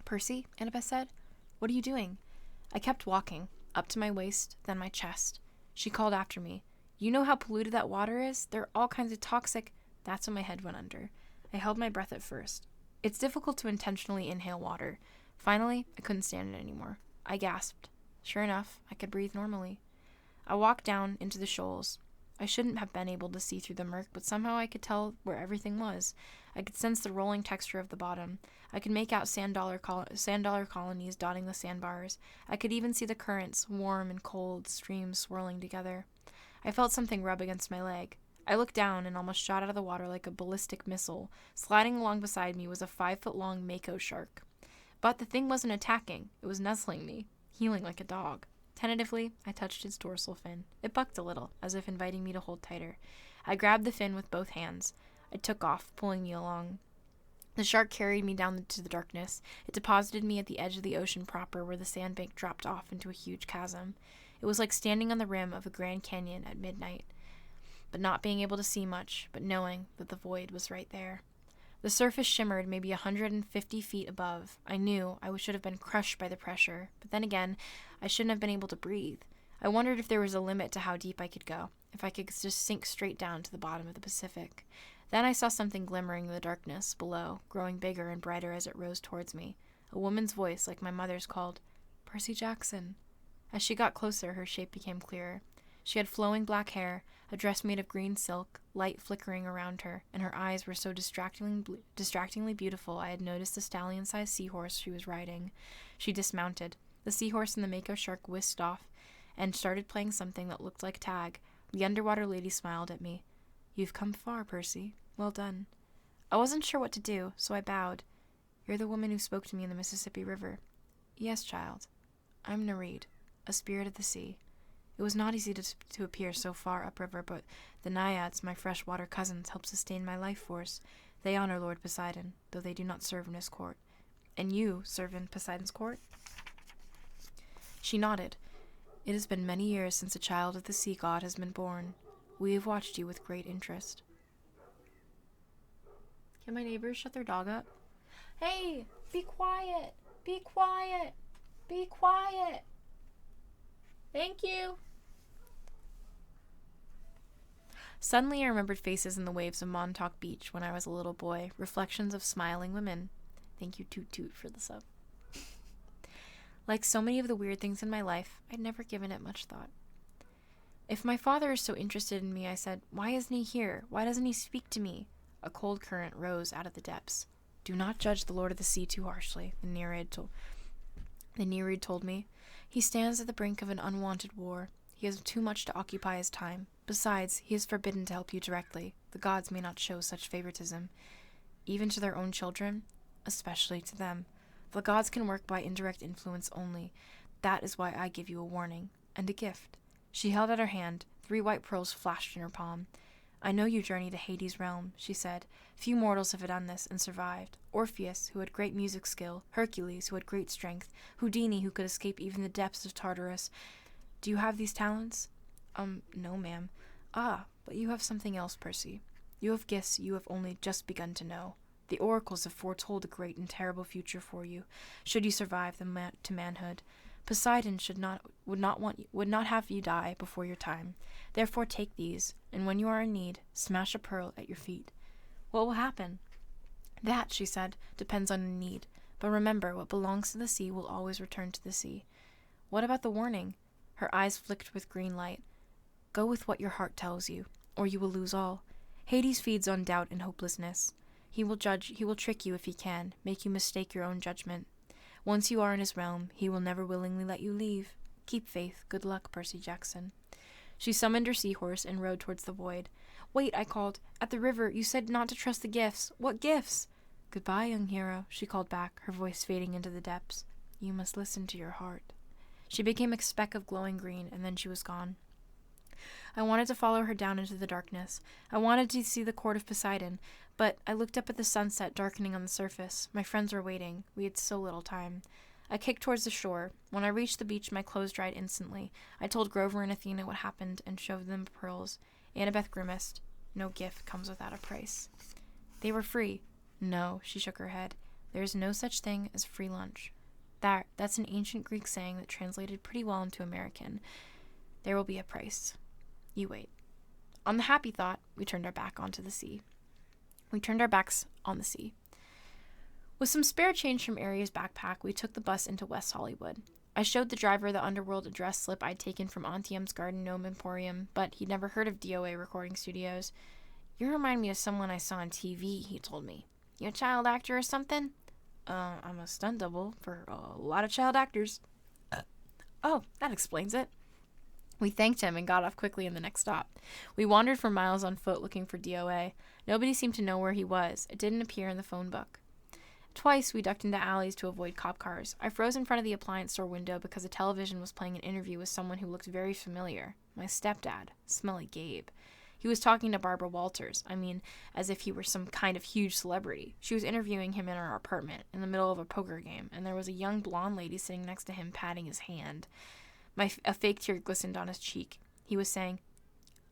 Percy, Annabeth said, what are you doing? I kept walking, up to my waist, then my chest. She called after me. You know how polluted that water is? There are all kinds of toxic... That's when my head went under. I held my breath at first. It's difficult to intentionally inhale water. Finally, I couldn't stand it anymore. I gasped. Sure enough, I could breathe normally. I walked down into the shoals. I shouldn't have been able to see through the murk, but somehow I could tell where everything was. I could sense the rolling texture of the bottom. I could make out sand dollar colonies dotting the sandbars. I could even see the currents, warm and cold, streams swirling together. I felt something rub against my leg. I looked down and almost shot out of the water like a ballistic missile. Sliding along beside me was a 5-foot-long mako shark. But the thing wasn't attacking. It was nuzzling me, heeling like a dog. Tentatively, I touched its dorsal fin. It bucked a little, as if inviting me to hold tighter. I grabbed the fin with both hands. I took off, pulling me along. The shark carried me down into the darkness. It deposited me at the edge of the ocean proper, where the sandbank dropped off into a huge chasm. It was like standing on the rim of a Grand Canyon at midnight, but not being able to see much, but knowing that the void was right there. The surface shimmered maybe 150 feet above. I knew I should have been crushed by the pressure, but then again, I shouldn't have been able to breathe. I wondered if there was a limit to how deep I could go, if I could just sink straight down to the bottom of the Pacific. Then I saw something glimmering in the darkness below, growing bigger and brighter as it rose towards me. A woman's voice, like my mother's, called, "Percy Jackson." As she got closer, her shape became clearer. She had flowing black hair, a dress made of green silk, light flickering around her, and her eyes were so distractingly beautiful I had noticed the stallion-sized seahorse she was riding. She dismounted. The seahorse and the mako shark whisked off and started playing something that looked like tag. The underwater lady smiled at me. "You've come far, Percy. Well done." I wasn't sure what to do, so I bowed. "You're the woman who spoke to me in the Mississippi River." "Yes, child. I'm Nereid, a spirit of the sea. It was not easy to appear so far upriver, but the naiads, my freshwater cousins, help sustain my life force. They honor Lord Poseidon, though they do not serve in his court." "And you serve in Poseidon's court?" She nodded. "It has been many years since a child of the sea god has been born. We have watched you with great interest." Can my neighbors shut their dog up? "Hey, be quiet! Be quiet! Be quiet! Thank you!" Suddenly I remembered faces in the waves of Montauk Beach when I was a little boy, reflections of smiling women. Thank you, Toot Toot, for the sub. Like so many of the weird things in my life, I'd never given it much thought. "If my father is so interested in me," I said, "why isn't he here? Why doesn't he speak to me?" A cold current rose out of the depths. "Do not judge the Lord of the Sea too harshly," the Nereid told me. "He stands at the brink of an unwanted war. He has too much to occupy his time. Besides, he is forbidden to help you directly. The gods may not show such favoritism, even to their own children, especially to them. The gods can work by indirect influence only. That is why I give you a warning, and a gift." She held out her hand. 3 white pearls flashed in her palm. "I know you journey to Hades' realm," she said. "Few mortals have done this and survived. Orpheus, who had great music skill, Hercules, who had great strength, Houdini, who could escape even the depths of Tartarus. Do you have these talents?" No, ma'am." "Ah, but you have something else, Percy. You have gifts you have only just begun to know. The oracles have foretold a great and terrible future for you, should you survive to manhood. Poseidon would not have you die before your time. Therefore take these, and when you are in need, smash a pearl at your feet." "What will happen?" "That," she said, "depends on your need. But remember, what belongs to the sea will always return to the sea." "What about the warning?" Her eyes flicked with green light. "Go with what your heart tells you, or you will lose all. Hades feeds on doubt and hopelessness. He will trick you if he can, make you mistake your own judgment. Once you are in his realm, he will never willingly let you leave. Keep faith. Good luck, Percy Jackson." She summoned her seahorse and rode towards the void. "Wait," I called. "At the river, you said not to trust the gifts. What gifts?" "Goodbye, young hero," she called back, her voice fading into the depths. "You must listen to your heart." She became a speck of glowing green, and then she was gone. I wanted to follow her down into the darkness. I wanted to see the court of Poseidon, but I looked up at the sunset darkening on the surface. My friends were waiting. We had so little time. I kicked towards the shore. When I reached the beach, my clothes dried instantly. I told Grover and Athena what happened and showed them the pearls. Annabeth grimaced. "No gift comes without a price." "They were free." "No," she shook her head. "There is no such thing as free lunch. That's an ancient Greek saying that translated pretty well into American. There will be a price. You wait." On the happy thought, we turned our backs on the sea. With some spare change from Aria's backpack, we took the bus into West Hollywood. I showed the driver the underworld address slip I'd taken from Auntie M's Garden Gnome Emporium, but he'd never heard of DOA recording studios. "You remind me of someone I saw on TV, he told me. "You a child actor or something?" I'm a stunt double for a lot of child actors." "Oh, that explains it." We thanked him and got off quickly in the next stop. We wandered for miles on foot looking for DOA. Nobody seemed to know where he was. It didn't appear in the phone book. Twice we ducked into alleys to avoid cop cars. I froze in front of the appliance store window because a television was playing an interview with someone who looked very familiar. My stepdad, Smelly Gabe. He was talking to Barbara Walters. I mean, as if he were some kind of huge celebrity. She was interviewing him in our apartment, in the middle of a poker game, and there was a young blonde lady sitting next to him patting his hand. A fake tear glistened on his cheek. He was saying,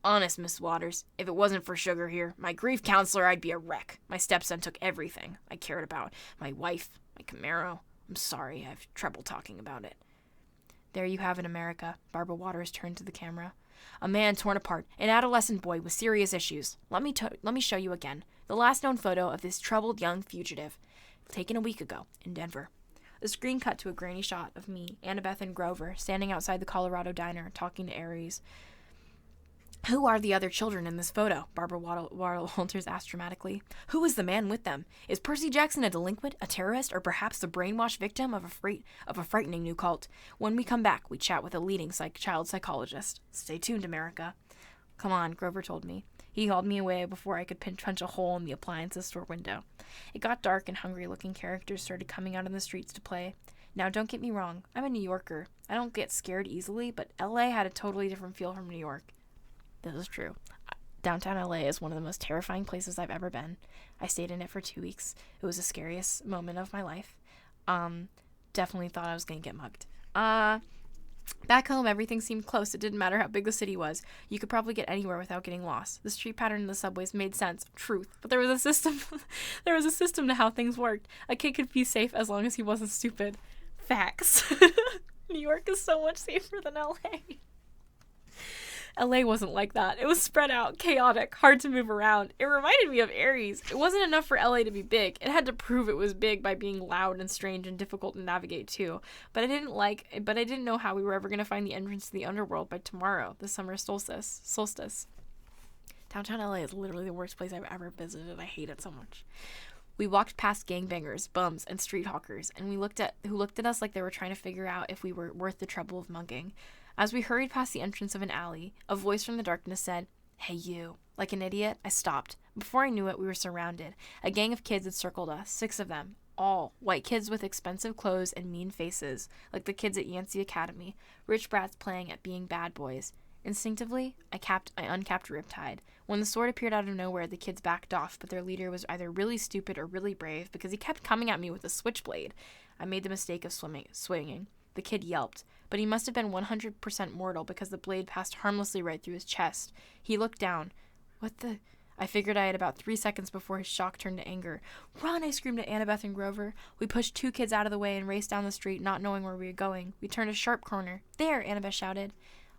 "Honest, Miss Waters, if it wasn't for Sugar here, my grief counselor, I'd be a wreck. My stepson took everything I cared about. My wife, my Camaro. I'm sorry, I have trouble talking about it." "There you have it, America." Barbara Waters turned to the camera. A man torn apart, an adolescent boy with serious issues. Let me show you again. The last known photo of this troubled young fugitive, taken a week ago in Denver. The screen cut to a grainy shot of me, Annabeth, and Grover standing outside the Colorado diner talking to Aries. Who are the other children in this photo? Barbara Walters asked dramatically. Who is the man with them? Is Percy Jackson a delinquent, a terrorist, or perhaps the brainwashed victim of a frightening new cult? When we come back, we chat with a leading child psychologist. Stay tuned, America. Come on, Grover told me. He hauled me away before I could punch a hole in the appliances store window. It got dark and hungry-looking characters started coming out on the streets to play. Now, don't get me wrong. I'm a New Yorker. I don't get scared easily, but L.A. had a totally different feel from New York. This is true. Downtown LA is one of the most terrifying places I've ever been. I stayed in it for 2 weeks. It was the scariest moment of my life. Definitely thought I was going to get mugged. Back home, everything seemed close. It didn't matter how big the city was. You could probably get anywhere without getting lost. The street pattern in the subways made sense. Truth. But there was a system. There was a system to how things worked. A kid could be safe as long as he wasn't stupid. Facts. New York is so much safer than LA. LA wasn't like that. It was spread out, chaotic, hard to move around. It reminded me of Aries. It wasn't enough for LA to be big. It had to prove it was big by being loud and strange and difficult to navigate too. But I didn't know how we were ever going to find the entrance to the underworld by tomorrow, the summer solstice. Downtown LA is literally the worst place I've ever visited. I hate it so much. We walked past gangbangers, bums, and street hawkers, and who looked at us like they were trying to figure out if we were worth the trouble of mugging. As we hurried past the entrance of an alley, a voice from the darkness said, "Hey, you." Like an idiot, I stopped. Before I knew it, we were surrounded. A gang of kids had circled us, 6 of them. All white kids with expensive clothes and mean faces, like the kids at Yancey Academy, rich brats playing at being bad boys. Instinctively, I uncapped Riptide. When the sword appeared out of nowhere, the kids backed off, but their leader was either really stupid or really brave because he kept coming at me with a switchblade. I made the mistake of swinging. The kid yelped, but he must have been 100% mortal because the blade passed harmlessly right through his chest. He looked down. What the... I figured I had about 3 seconds before his shock turned to anger. "Run!" I screamed at Annabeth and Grover. We pushed 2 kids out of the way and raced down the street, not knowing where we were going. We turned a sharp corner. "There!" Annabeth shouted.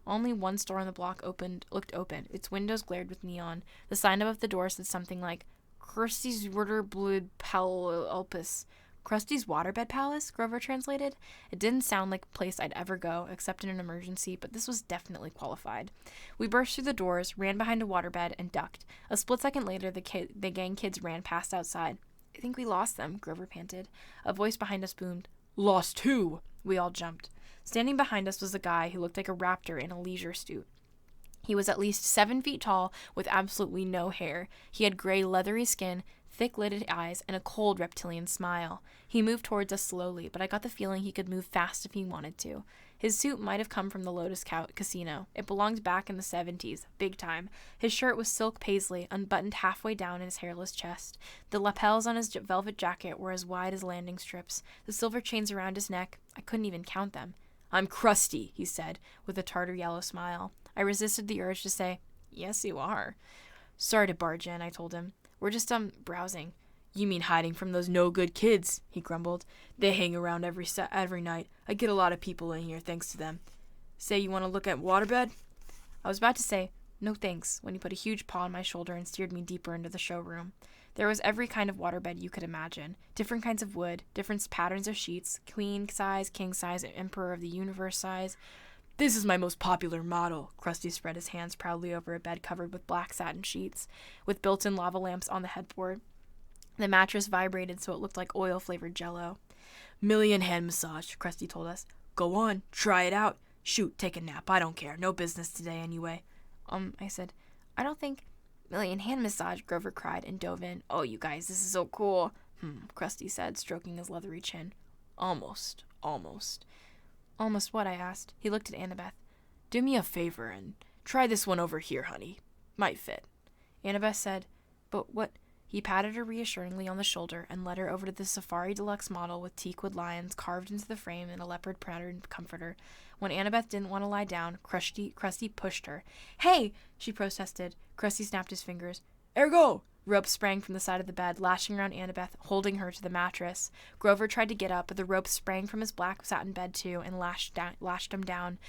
Only one store on the block looked open. Its windows glared with neon. The sign above the door said something like, "Krusty's Waterbed Palace." Krusty's Waterbed Palace? Grover translated. It didn't sound like a place I'd ever go, except in an emergency, but this was definitely qualified. We burst through the doors, ran behind a waterbed, and ducked. A split second later, the gang kids ran past outside. "I think we lost them," Grover panted. A voice behind us boomed, "Lost who?" We all jumped. Standing behind us was a guy who looked like a raptor in a leisure suit. He was at least 7 feet tall, with absolutely no hair. He had gray, leathery skin, thick-lidded eyes, and a cold reptilian smile. He moved towards us slowly, but I got the feeling he could move fast if he wanted to. His suit might have come from the Lotus Casino. It belonged back in the 70s, big time. His shirt was silk paisley, unbuttoned halfway down in his hairless chest. The lapels on his velvet jacket were as wide as landing strips. The silver chains around his neck, I couldn't even count them. "I'm Krusty," he said, with a tartar yellow smile. I resisted the urge to say, "Yes, you are." "Sorry to barge in," I told him. "We're just, browsing." "You mean hiding from those no-good kids," he grumbled. "They hang around every night. I get a lot of people in here thanks to them. Say you want to look at waterbed?" I was about to say, "No thanks," when he put a huge paw on my shoulder and steered me deeper into the showroom. There was every kind of waterbed you could imagine. Different kinds of wood, different patterns of sheets, queen size, king size, emperor of the universe size. "This is my most popular model." Krusty spread his hands proudly over a bed covered with black satin sheets, with built-in lava lamps on the headboard. The mattress vibrated so it looked like oil-flavored Jell-O. "Million hand massage," Krusty told us. "Go on, try it out. Shoot, take a nap. I don't care. No business today anyway." I said, "I don't think..." "Million hand massage," Grover cried and dove in. "Oh, you guys, this is so cool." Krusty said, stroking his leathery chin. Almost. "Almost what?" I asked. He looked at Annabeth. "Do me a favor and try this one over here, honey. Might fit." Annabeth said, "But what..." He patted her reassuringly on the shoulder and led her over to the Safari Deluxe model with teakwood lions carved into the frame and a leopard patterned comforter. When Annabeth didn't want to lie down, Krusty pushed her. "Hey!" she protested. Krusty snapped his fingers. "Ergo! Rope sprang from the side of the bed, lashing around Annabeth, holding her to the mattress. Grover tried to get up, but the rope sprang from his black satin bed too and lashed him down.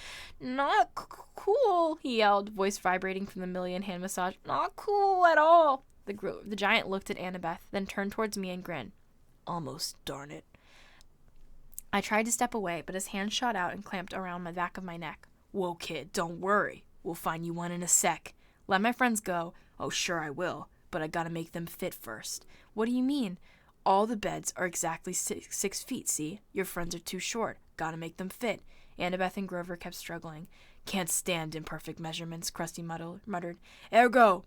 Not cool, he yelled, voice vibrating from the million hand massage. Not cool at all. The giant looked at Annabeth, then turned towards me and grinned. Almost, darn it. I tried to step away, but his hand shot out and clamped around the back of my neck. Whoa, kid, don't worry. We'll find you one in a sec. Let my friends go. Oh, sure I will, but I gotta make them fit first. What do you mean? All the beds are exactly 6 feet, see? Your friends are too short. Gotta make them fit. Annabeth and Grover kept struggling. Can't stand imperfect measurements, Krusty muttered. Ergo!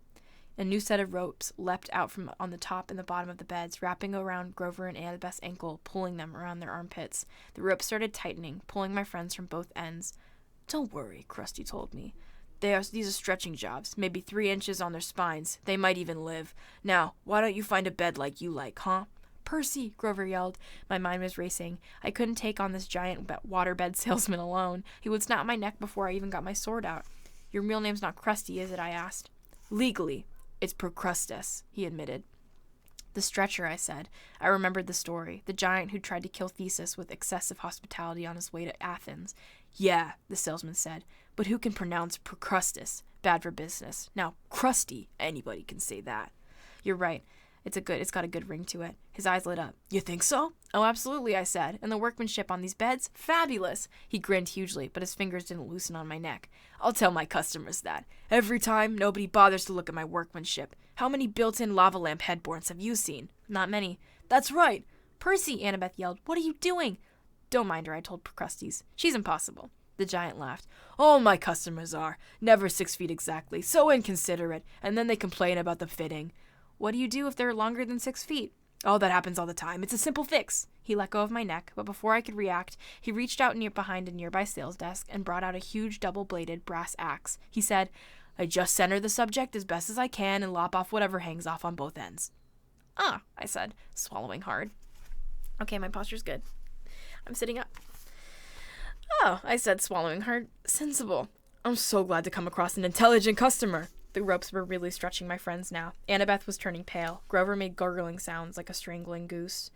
A new set of ropes leapt out from on the top and the bottom of the beds, wrapping around Grover and Annabeth's ankle, pulling them around their armpits. The rope started tightening, pulling my friends from both ends. Don't worry, Krusty told me. These are stretching jobs, maybe 3 inches on their spines. They might even live. Now, why don't you find a bed like you like, huh? Percy, Grover yelled. My mind was racing. I couldn't take on this giant waterbed salesman alone. He would snap my neck before I even got my sword out. Your real name's not Krusty, is it? I asked. Legally, it's Procrustes, he admitted. The stretcher, I said. I remembered the story. The giant who tried to kill Theseus with excessive hospitality on his way to Athens. Yeah, the salesman said. But who can pronounce Procrustes? Bad for business. Now, Krusty, anybody can say that. You're right. It's got a good ring to it. His eyes lit up. You think so? Oh, absolutely, I said. And the workmanship on these beds? Fabulous. He grinned hugely, but his fingers didn't loosen on my neck. I'll tell my customers that. Every time, nobody bothers to look at my workmanship. How many built-in lava lamp headboards have you seen? Not many. That's right. Percy, Annabeth yelled. What are you doing? Don't mind her, I told Procrustes. She's impossible. The giant laughed. All my customers are. Never 6 feet exactly. So inconsiderate. And then they complain about the fitting. What do you do if they're longer than 6 feet? Oh, that happens all the time. It's a simple fix. He let go of my neck, but before I could react, he reached out behind a nearby sales desk and brought out a huge double-bladed brass axe. He said, I just center the subject as best as I can and lop off whatever hangs off on both ends. Ah, I said, swallowing hard. Okay, my posture's good. I'm sitting up. Oh, I said, swallowing hard. Sensible. I'm so glad to come across an intelligent customer. The ropes were really stretching my friends now. Annabeth was turning pale. Grover made gurgling sounds like a strangled goose.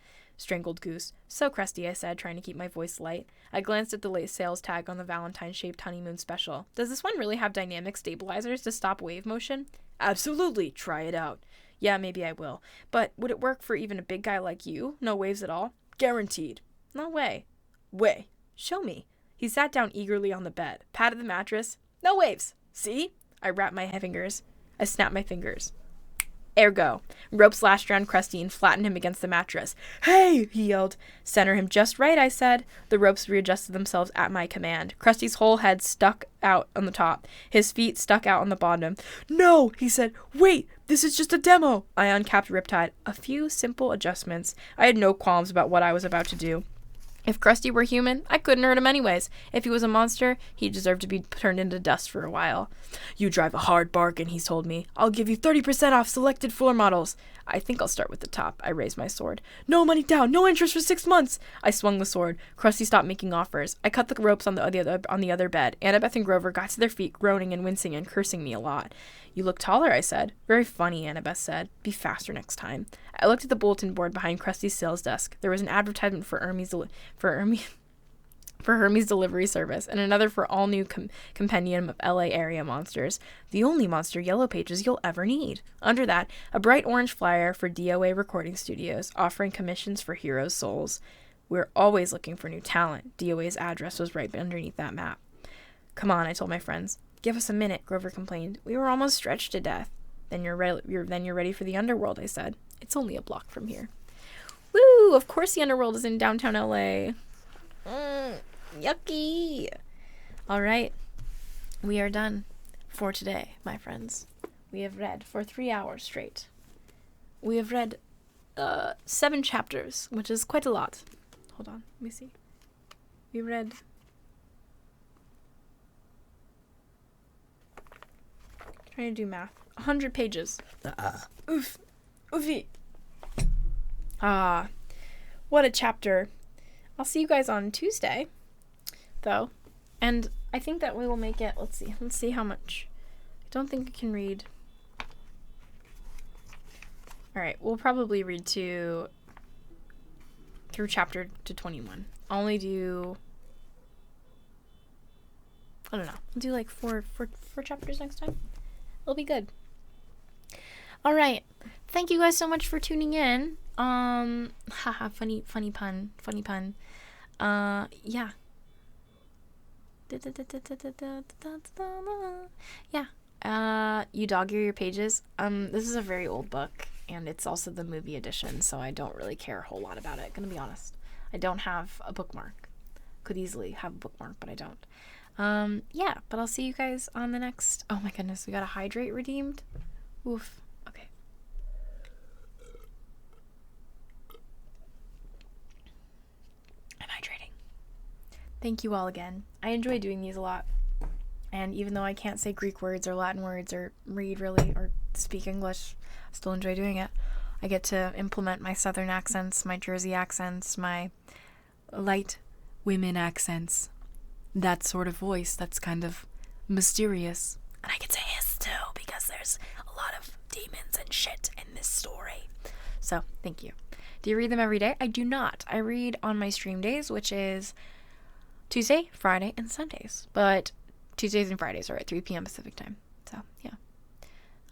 So, Krusty, I said, trying to keep my voice light. I glanced at the late sales tag on the Valentine-shaped honeymoon special. Does this one really have dynamic stabilizers to stop wave motion? Absolutely. Try it out. Yeah, maybe I will. But would it work for even a big guy like you? No waves at all? Guaranteed. No way. Way. Show me. He sat down eagerly on the bed, patted the mattress. No waves. See? I snapped my fingers. Ergo. Rope slashed around Krusty and flattened him against the mattress. Hey! He yelled. Center him just right, I said. The ropes readjusted themselves at my command. Krusty's whole head stuck out on the top. His feet stuck out on the bottom. No! He said. Wait! This is just a demo! I uncapped Riptide. A few simple adjustments. I had no qualms about what I was about to do. If Krusty were human, I couldn't hurt him anyways. If he was a monster, he deserved to be turned into dust for a while. You drive a hard bargain, he told me. I'll give you 30% off selected floor models. I think I'll start with the top. I raised my sword. No money down, no interest for 6 months. I swung the sword. Krusty stopped making offers. I cut the ropes on the other bed. Annabeth and Grover got to their feet, groaning and wincing and cursing me a lot. You look taller, I said. Very funny, Annabeth said. Be faster next time. I looked at the bulletin board behind Krusty's sales desk. There was an advertisement for Hermes delivery service, and another for all new compendium of LA area monsters. The only monster yellow pages you'll ever need. Under that, a bright orange flyer for DOA recording studios, offering commissions for heroes' souls. We're always looking for new talent. DOA's address was right underneath that map. Come on, I told my friends. Give us a minute, Grover complained. We were almost stretched to death. Then you're ready for the underworld, I said. It's only a block from here. Woo! Of course the underworld is in downtown LA. Yucky! Alright. We are done for today, my friends. We have read for 3 hours straight. We have read 7 chapters, which is quite a lot. Hold on, let me see. We read... Trying to do math. 100 pages. Oof. Oofy. What a chapter. I'll see you guys on Tuesday, though. And I think that we will make it, let's see how much. I don't think I can read. All right, we'll probably read through chapter to 21. I'll only do, I don't know, I'll do like four chapters next time. It'll be good. All right, thank you guys so much for tuning in. Haha, funny pun. Yeah. Yeah. You dog ear your pages. This is a very old book, and it's also the movie edition, so I don't really care a whole lot about it, gonna be honest. I don't have a bookmark. Could easily have a bookmark, but I don't. Yeah, but I'll see you guys on the next. Oh my goodness, we got a hydrate redeemed. Oof. Okay. I'm hydrating. Thank you all again. I enjoy doing these a lot. And even though I can't say Greek words or Latin words or read really or speak English, I still enjoy doing it. I get to implement my southern accents, my Jersey accents, my light women accents. That sort of voice that's kind of mysterious. And I get to hiss too because there's a lot of demons and shit in this story. So, thank you. Do you read them every day? I do not. I read on my stream days, which is Tuesday, Friday, and Sundays. But Tuesdays and Fridays are at 3 p.m. Pacific time. So, yeah.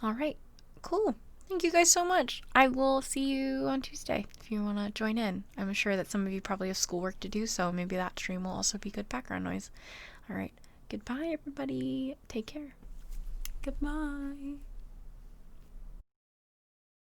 All right. Cool. Thank you guys so much. I will see you on Tuesday if you want to join in. I'm sure that some of you probably have schoolwork to do, so maybe that stream will also be good background noise. All right. Goodbye, everybody. Take care. Goodbye.